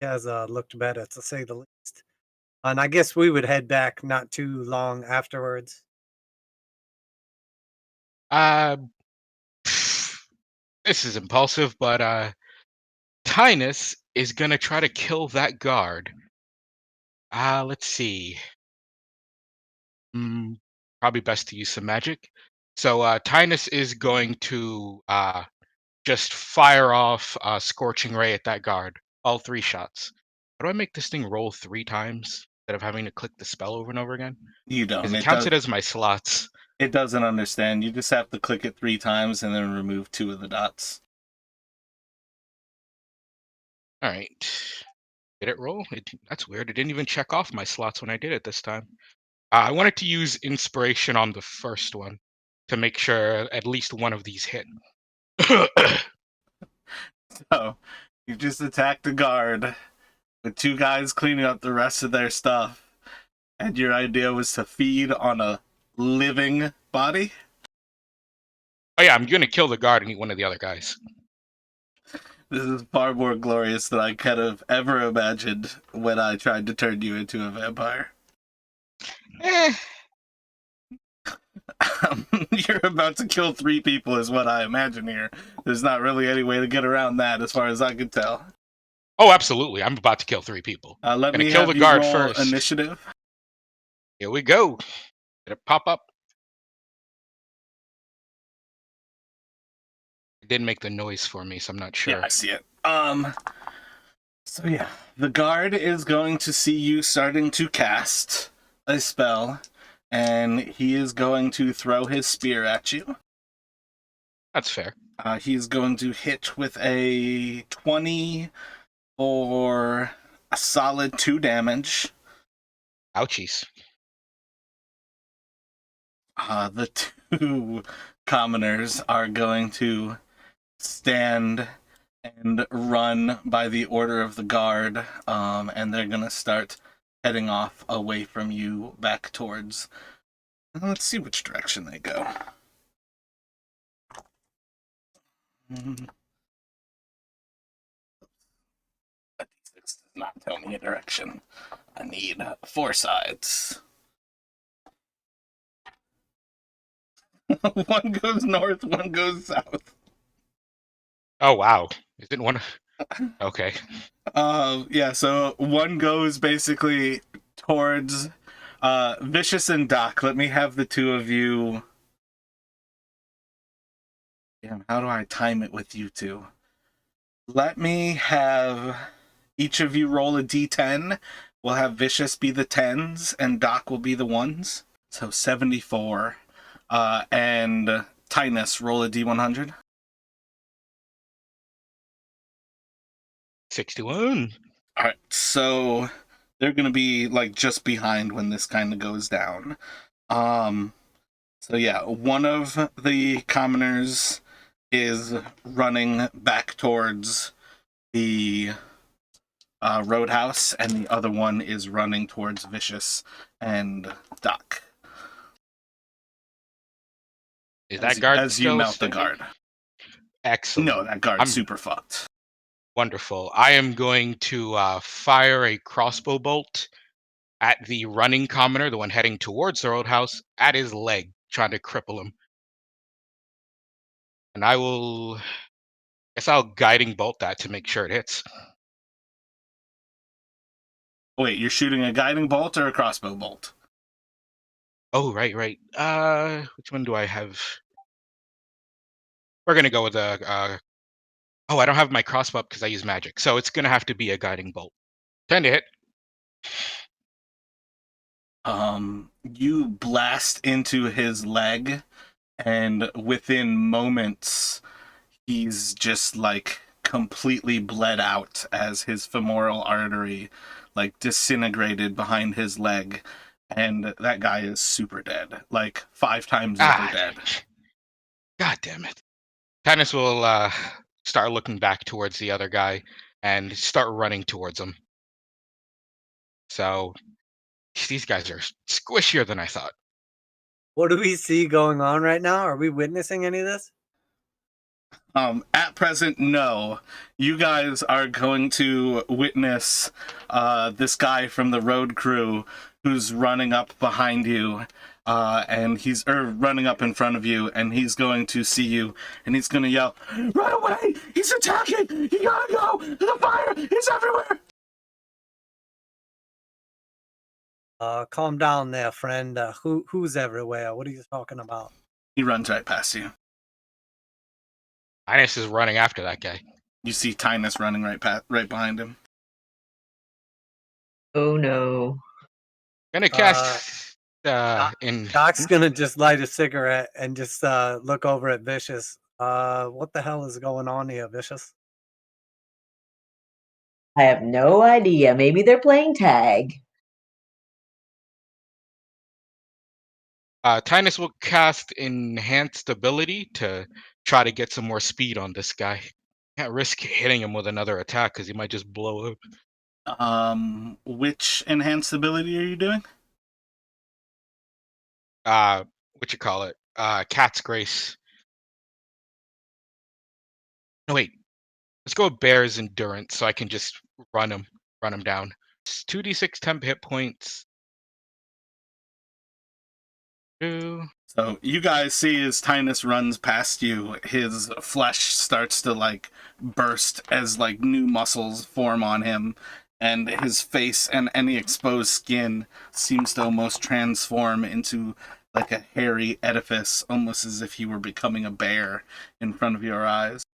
S4: He has looked better, to say the least. And I guess we would head back not too long afterwards.
S2: Uh, this is impulsive, but Tinus is gonna try to kill that guard. Let's see. Probably best to use some magic. So Tinus is going to just fire off a scorching ray at that guard. All 3 shots. How do I make this thing roll 3 times instead of having to click the spell over and over again?
S1: You
S2: Because
S1: don't.
S2: it counts it as my slots.
S1: It doesn't understand. You just have to click it 3 times and then remove 2 of the dots.
S2: All right. Did it roll? That's weird. It didn't even check off my slots when I did it this time. I wanted to use inspiration on the first one to make sure at least one of these hit.
S1: So, you just attacked a guard with 2 guys cleaning up the rest of their stuff, and your idea was to feed on a living body?
S2: Oh yeah, I'm gonna kill the guard and eat one of the other guys.
S1: This is far more glorious than I could have ever imagined when I tried to turn you into a vampire.
S2: Eh,
S1: You're about to kill 3 people is what I imagine here. There's not really any way to get around that as far as I can tell.
S2: oh, absolutely. I'm about to kill 3 people.
S1: Let
S2: Gonna
S1: me
S2: kill
S1: have
S2: the
S1: you
S2: guard
S1: roll
S2: first.
S1: initiative.
S2: Here we go. Did it pop up? It didn't make the noise for me, so I'm not sure.
S1: Yeah, I see it. So yeah, the guard is going to see you starting to cast a spell, and he is going to throw his spear at you.
S2: That's fair.
S1: He's going to hit with a 20 for a solid 2 damage.
S2: Ouchies.
S1: The 2 commoners are going to stand and run by the order of the guard, and they're going to start heading off away from you back towards... Let's see which direction they go. A D6 does not tell me a direction. I need 4 sides. One goes north, one goes south.
S2: Oh wow. Isn't one? Okay.
S1: Yeah, so one goes basically towards Vicious and Doc. Let me have the 2 of you. Damn, how do I time it with you 2? Let me have each of you roll a d10. We'll have Vicious be the 10s and Doc will be the 1s. So 74. And Tinus, roll a d100.
S2: 61.
S1: All right, so they're gonna be like just behind when this kind of goes down. So yeah, one of the commoners is running back towards the Roadhouse, and the other one is running towards Vicious and Doc.
S2: Is that guard
S1: As you
S2: still
S1: mount the
S2: standing?
S1: guard.
S2: Excellent.
S1: No, that guard's
S2: I'm
S1: super fucked.
S2: wonderful. I am going to fire a crossbow bolt at the running commoner, the one heading towards the Roadhouse, at his leg, trying to cripple him. And I'll guiding bolt that to make sure it hits.
S1: Wait, you're shooting a guiding bolt or a crossbow bolt?
S2: Oh, right. Which one do I have? We're gonna go with a. Oh, I don't have my crossbow up because I use magic, so it's gonna have to be a guiding bolt. 10 to hit.
S1: You blast into his leg, and within moments, he's just like completely bled out as his femoral artery like disintegrated behind his leg, and that guy is super dead, like 5 times over dead.
S2: God damn it. Tannis will start looking back towards the other guy and start running towards him. So these guys are squishier than I thought.
S4: What do we see going on right now? Are we witnessing any of this?
S1: At present, no. You guys are going to witness this guy from the road crew who's running up behind you, and he's running up in front of you, and he's going to see you, and he's going to yell, "Run away! He's attacking! You gotta go! The fire is everywhere!"
S4: Calm down there, friend. Who's everywhere? What are you talking about?
S1: He runs right past you.
S2: Tannis is running after that guy.
S1: You see Tynus running right behind him.
S3: Oh no.
S2: Gonna cast in.
S4: Doc's gonna just light a cigarette and just look over at Vicious. What the hell is going on here, Vicious?
S3: I have no idea. Maybe they're playing tag.
S2: Tinus will cast enhanced ability to try to get some more speed on this guy. Can't risk hitting him with another attack because he might just blow up.
S1: Which enhanced ability are you doing?
S2: What you call it? Cat's Grace. No, wait. Let's go with Bear's Endurance so I can just run him down. It's 2d6 temp hit points. 2.
S1: So you guys see as Tynus runs past you, his flesh starts to like burst as like new muscles form on him, and his face and any exposed skin seems to almost transform into like a hairy edifice, almost as if he were becoming a bear in front of your eyes.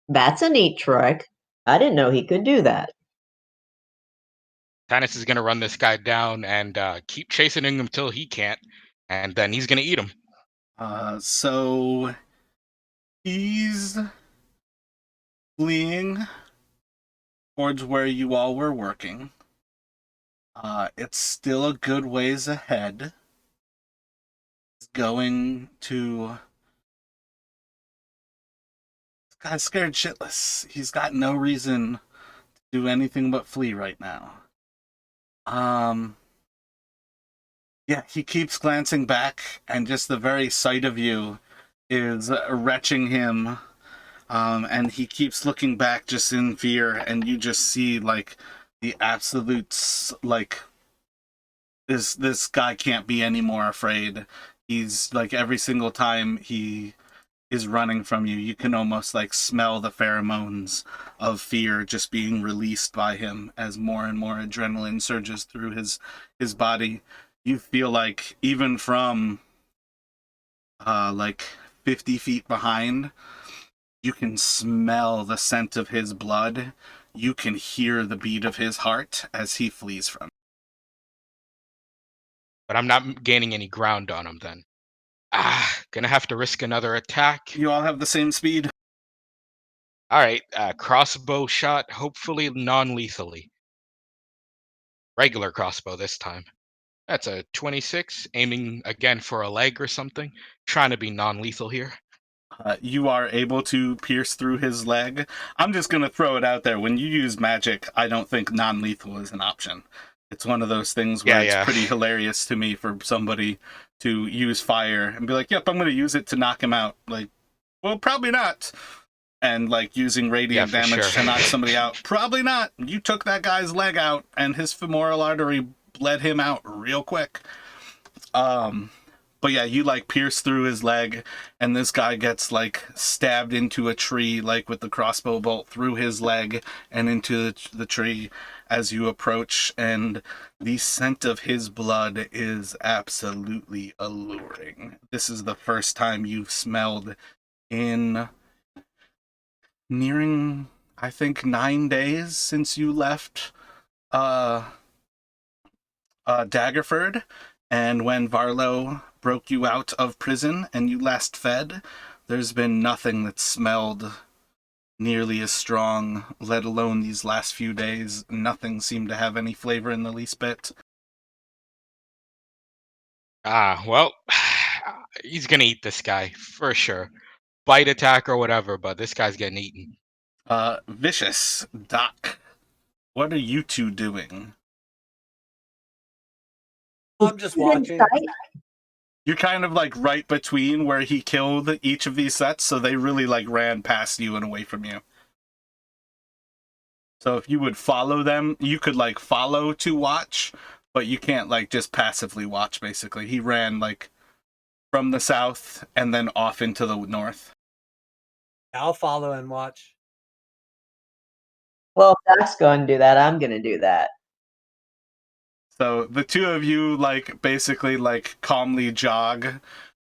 S3: That's a neat trick. I didn't know he could do that.
S2: Tannis is going to run this guy down and keep chasing him until he can't, and then he's going to eat him.
S1: So he's fleeing towards where you all were working. It's still a good ways ahead. He's going to... This guy's scared shitless. He's got no reason to do anything but flee right now. Yeah, he keeps glancing back, and just the very sight of you is retching him. And he keeps looking back just in fear, and you just see like the absolute like this guy can't be any more afraid. He's like every single time he is running from you, you can almost like smell the pheromones of fear just being released by him as more and more adrenaline surges through his body. You feel like even from like 50 feet behind, you can smell the scent of his blood. You can hear the beat of his heart as he flees from you.
S2: But I'm not gaining any ground on him then. Gonna have to risk another attack.
S1: You all have the same speed.
S2: All right, crossbow shot, hopefully non-lethally. Regular crossbow this time. That's a 26, aiming again for a leg or something. Trying to be non-lethal here.
S1: You are able to pierce through his leg. I'm just going to throw it out there. When you use magic, I don't think non-lethal is an option. It's one of those things where it's
S2: Yeah.
S1: pretty hilarious to me for somebody to use fire and be like, yep, I'm going to use it to knock him out. Like, well, probably not. And like using radiant
S2: for
S1: damage
S2: sure.
S1: to knock somebody out. Probably not. You took that guy's leg out and his femoral artery bled him out real quick. But yeah, you like pierce through his leg, and this guy gets like stabbed into a tree, like with the crossbow bolt through his leg and into the tree as you approach. And the scent of his blood is absolutely alluring. This is the first time you've smelled in nearing, I think, 9 days since you left Daggerford. And when Varlo broke you out of prison and you last fed, there's been nothing that smelled nearly as strong, let alone these last few days. Nothing seemed to have any flavor in the least bit.
S2: Well, he's gonna eat this guy for sure. Bite attack or whatever, but this guy's getting eaten.
S1: Vicious, Doc, what are you two doing?
S4: I'm just watching.
S1: You're kind of like right between where he killed each of these sets, so they really like ran past you and away from you. So if you would follow them, you could like follow to watch, but you can't like just passively watch basically. He ran like from the south and then off into the north.
S4: I'll follow and watch.
S3: Well, if Doc's going to do that, I'm going to do that.
S1: So the two of you like basically like calmly jog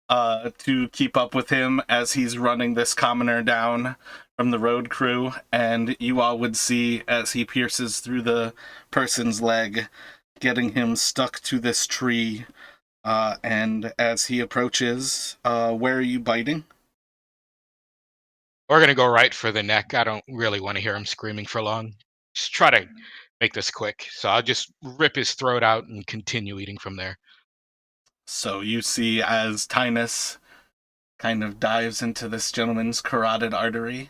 S1: to keep up with him as he's running this commoner down from the road crew, and you all would see as he pierces through the person's leg, getting him stuck to this tree. And as he approaches, where are you biting?
S2: We're gonna go right for the neck. I don't really want to hear him screaming for long. Just try to make this quick. So I'll just rip his throat out and continue eating from there.
S1: So you see as Tynus kind of dives into this gentleman's carotid artery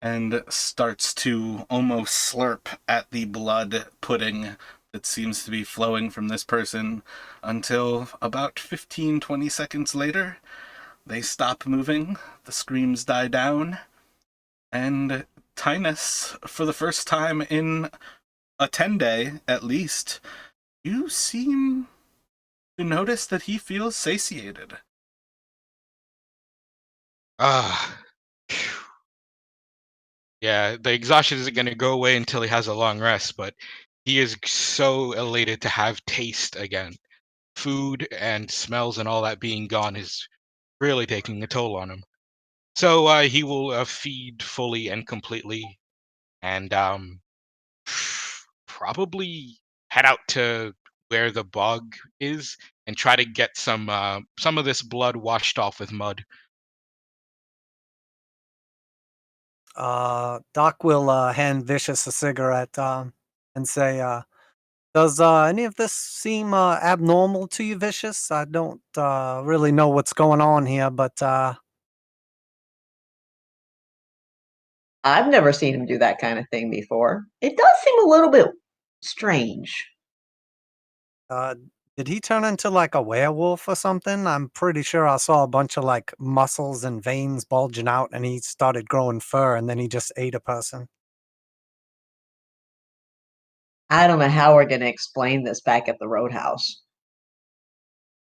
S1: and starts to almost slurp at the blood pudding that seems to be flowing from this person until about 15-20 seconds later, they stop moving, the screams die down, and Tynus, for the first time in a 10-day at least, you seem to notice that he feels satiated.
S2: Ah, yeah. The exhaustion isn't gonna go away until he has a long rest, but he is so elated to have taste again. Food and smells and all that being gone is really taking a toll on him. So he will feed fully and completely, and probably head out to where the bog is and try to get some of this blood washed off with mud.
S4: Doc will hand Vicious a cigarette and say, does any of this seem abnormal to you, Vicious? I don't really know what's going on here, but
S3: I've never seen him do that kind of thing before. It does seem a little bit strange.
S4: uh, did he turn into like a werewolf or something? I'm pretty sure I saw a bunch of like muscles and veins bulging out, and he started growing fur, and then he just ate a person.
S3: I don't know how we're going to explain this back at the Roadhouse.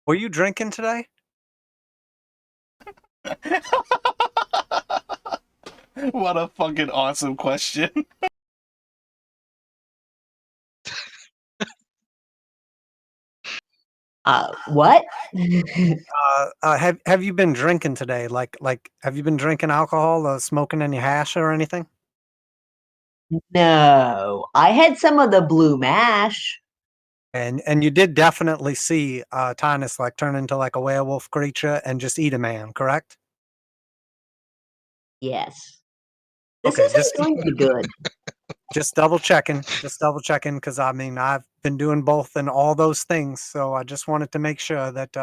S4: Were you drinking today?
S1: What a fucking awesome question.
S3: What?
S4: Have you been drinking today? Like have you been drinking alcohol or smoking any hash or anything?
S3: No, I had some of the blue mash.
S4: And you did definitely see Tynus like turn into like a werewolf creature and just eat a man, correct?
S3: Yes. This
S4: Okay,
S3: isn't going to be good.
S4: just double checking, because I mean I've been doing both and all those things, so I just wanted to make sure that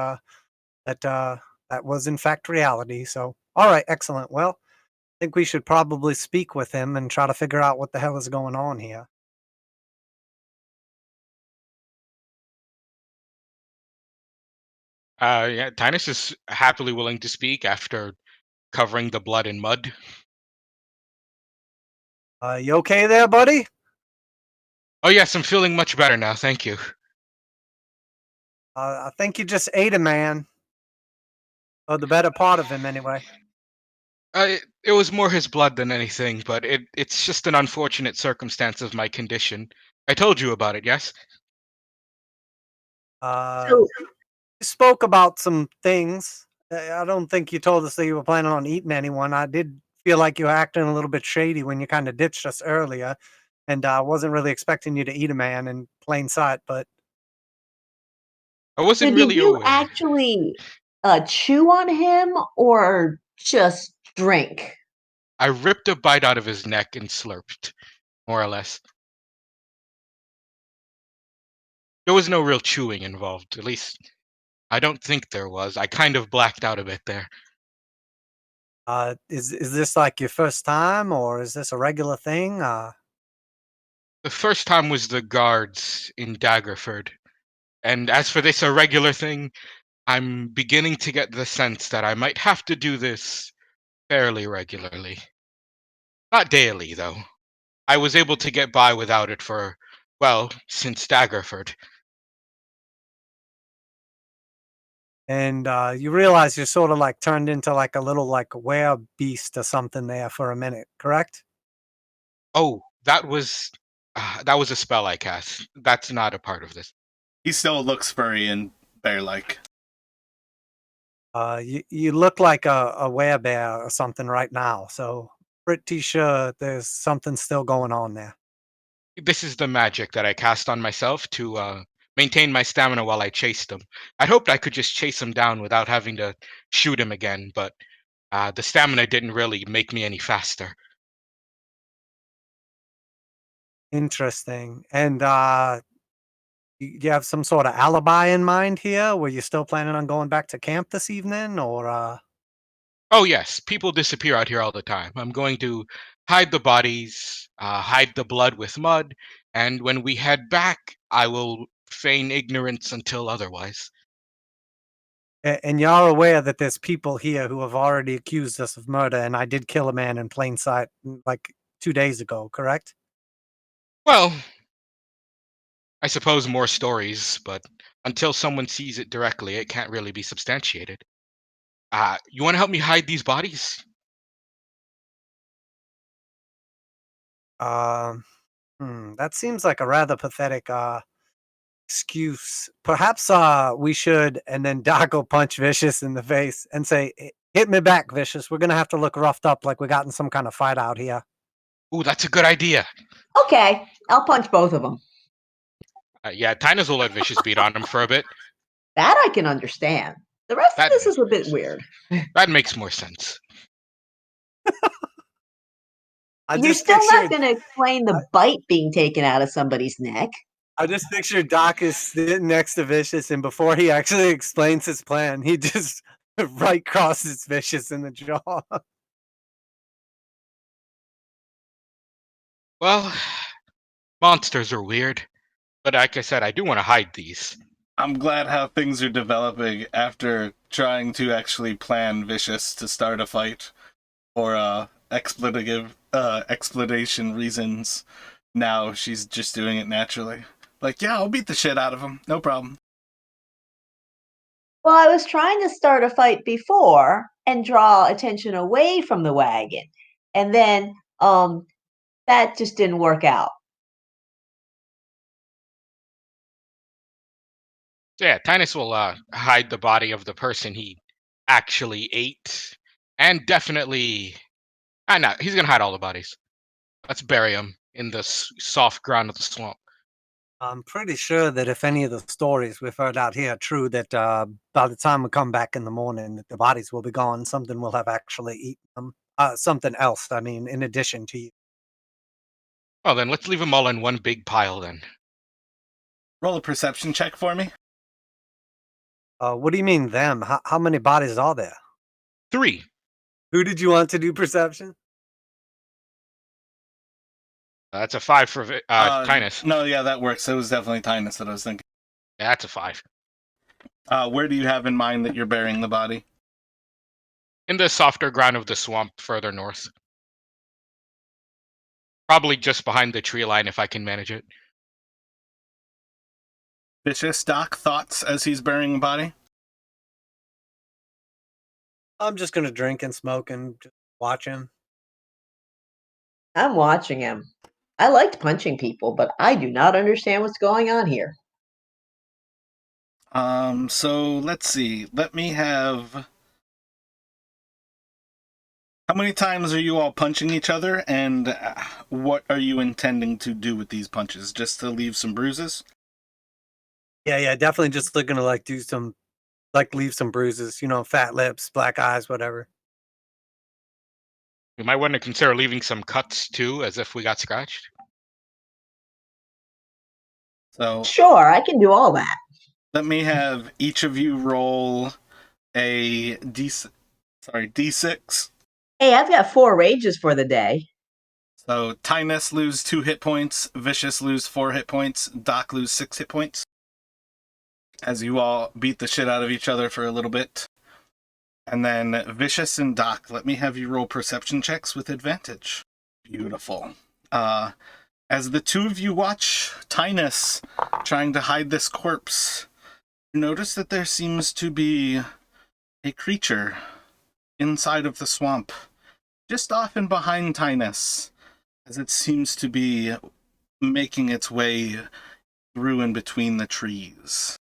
S4: that was in fact reality. So, all right, excellent. Well, I think we should probably speak with him and try to figure out what the hell is going on here.
S2: Yeah, Tinus is happily willing to speak after covering the blood in mud.
S4: You okay there, buddy?
S2: Oh yes, I'm feeling much better now, thank you.
S4: I think you just ate a man, or the better part of him, anyway.
S2: It was more his blood than anything, but it's just an unfortunate circumstance of my condition. I told you about it, yes?
S4: Uh,
S3: So,
S4: you spoke about some things. I don't think you told us that you were planning on eating anyone. I did feel like you were acting a little bit shady when you kind of ditched us earlier, and I wasn't really expecting you to eat a man in plain sight. But
S2: I
S3: so
S2: wasn't
S3: did
S2: really
S3: you
S2: aware.
S3: actually chew on him or just drink?
S2: I ripped a bite out of his neck and slurped, more or less. There was no real chewing involved, at least I don't think there was. I kind of blacked out a bit there.
S4: is this like your first time, or is this a regular thing?
S2: The first time was the guards in Daggerford, and as for this irregular thing, I'm beginning to get the sense that I might have to do this fairly regularly. Not daily, though. I was able to get by without it for, well, since Daggerford.
S4: And you realize you're sort of like turned into like a little like were beast or something there for a minute, correct?
S2: Oh, that was a spell I cast. That's not a part of this.
S1: He still looks furry and bear-like.
S4: You look like a werebear or something right now, so pretty sure there's something still going on there.
S2: This is the magic that I cast on myself to maintain my stamina while I chased him. I'd hoped I could just chase him down without having to shoot him again, but the stamina didn't really make me any faster.
S4: Interesting. And you have some sort of alibi in mind here? Were you still planning on going back to camp this evening, or
S2: Oh yes, people disappear out here all the time. I'm going to hide the bodies, hide the blood with mud, and when we head back, I will feign ignorance until otherwise.
S4: and you're aware that there's people here who have already accused us of murder, and I did kill a man in plain sight like 2 days ago, correct?
S2: Well, I suppose more stories, but until someone sees it directly, it can't really be substantiated. You want to help me hide these bodies?
S4: Um, that seems like a rather pathetic excuse. Perhaps we should, and then Doc will punch Vicious in the face and say, Hit me back, Vicious. We're gonna have to look roughed up like we got in some kind of fight out here."
S2: Ooh, that's a good idea.
S3: Okay, I'll punch both of them.
S2: Yeah, Tinus will let Vicious beat on him for a bit.
S3: That I can understand. The rest of
S2: That
S3: this is a bit weird.
S2: that makes more sense.
S4: I
S3: You're
S4: just
S3: still not
S4: pictured
S3: going to explain the bite being taken out of somebody's neck.
S4: I just pictured Doc is sitting next to Vicious, and before he actually explains his plan, he just right crosses Vicious in the jaw.
S2: Well, monsters are weird, but like I said, I do want to hide these.
S1: I'm glad how things are developing after trying to actually plan Vicious to start a fight for explanation reasons. Now she's just doing it naturally. Like, yeah, I'll beat the shit out of him. No problem.
S3: Well, I was trying to start a fight before and draw attention away from the wagon. And then that just didn't work out.
S2: So yeah, Tinus will hide the body of the person he actually ate, and definitely, no, he's gonna hide all the bodies. Let's bury them in the soft ground of the swamp.
S4: I'm pretty sure that if any of the stories we've heard out here are true, that by the time we come back in the morning, that the bodies will be gone. Something will have actually eaten them. something else. I mean, in addition to you.
S2: Well, then let's leave them all in one big pile then.
S1: Roll a perception check for me.
S4: What do you mean them? How many bodies are there?
S2: 3.
S4: Who did you want to do perception?
S2: That's a 5 for Carnath.
S1: No, yeah, that works. It was definitely Tynus that I was thinking.
S2: Yeah, that's a 5.
S1: Where do you have in mind that you're burying the body?
S2: In the softer ground of the swamp further north. Probably just behind the tree line if I can manage it.
S1: Vicious, Doc, thoughts as he's burying the body?
S4: I'm just gonna drink and smoke and just watch him.
S3: I'm watching him. I liked punching people, but I do not understand what's going on here.
S1: So let's see. Let me have... How many times are you all punching each other, and what are you intending to do with these punches? Just to leave some bruises?
S4: Yeah, definitely just looking to like do some, like leave some bruises. You know, fat lips, black eyes, whatever.
S2: We might want to consider leaving some cuts too, as if we got scratched.
S1: So
S3: Sure, I can do all that.
S1: let me have each of you roll a D6.
S3: Hey, I've got 4 rages for the day.
S1: So Tynus lose 2 hit points, Vicious lose 4 hit points, Doc lose 6 hit points. As you all beat the shit out of each other for a little bit. And then Vicious and Doc, let me have you roll perception checks with advantage. Beautiful. As the two of you watch Tynus trying to hide this corpse, you notice that there seems to be a creature inside of the swamp, just off and behind Tynus, as it seems to be making its way through and between the trees.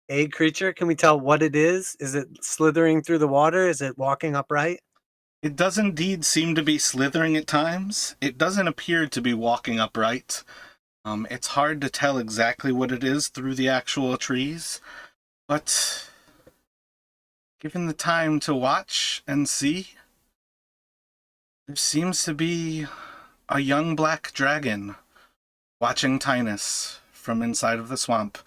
S4: A creature? Can we tell what it is? Is it slithering through the water? Is it walking upright?
S1: It does indeed seem to be slithering at times. It doesn't appear to be walking upright. It's hard to tell exactly what it is through the actual trees, but given the time to watch and see, there seems to be a young black dragon watching Tynus from inside of the swamp.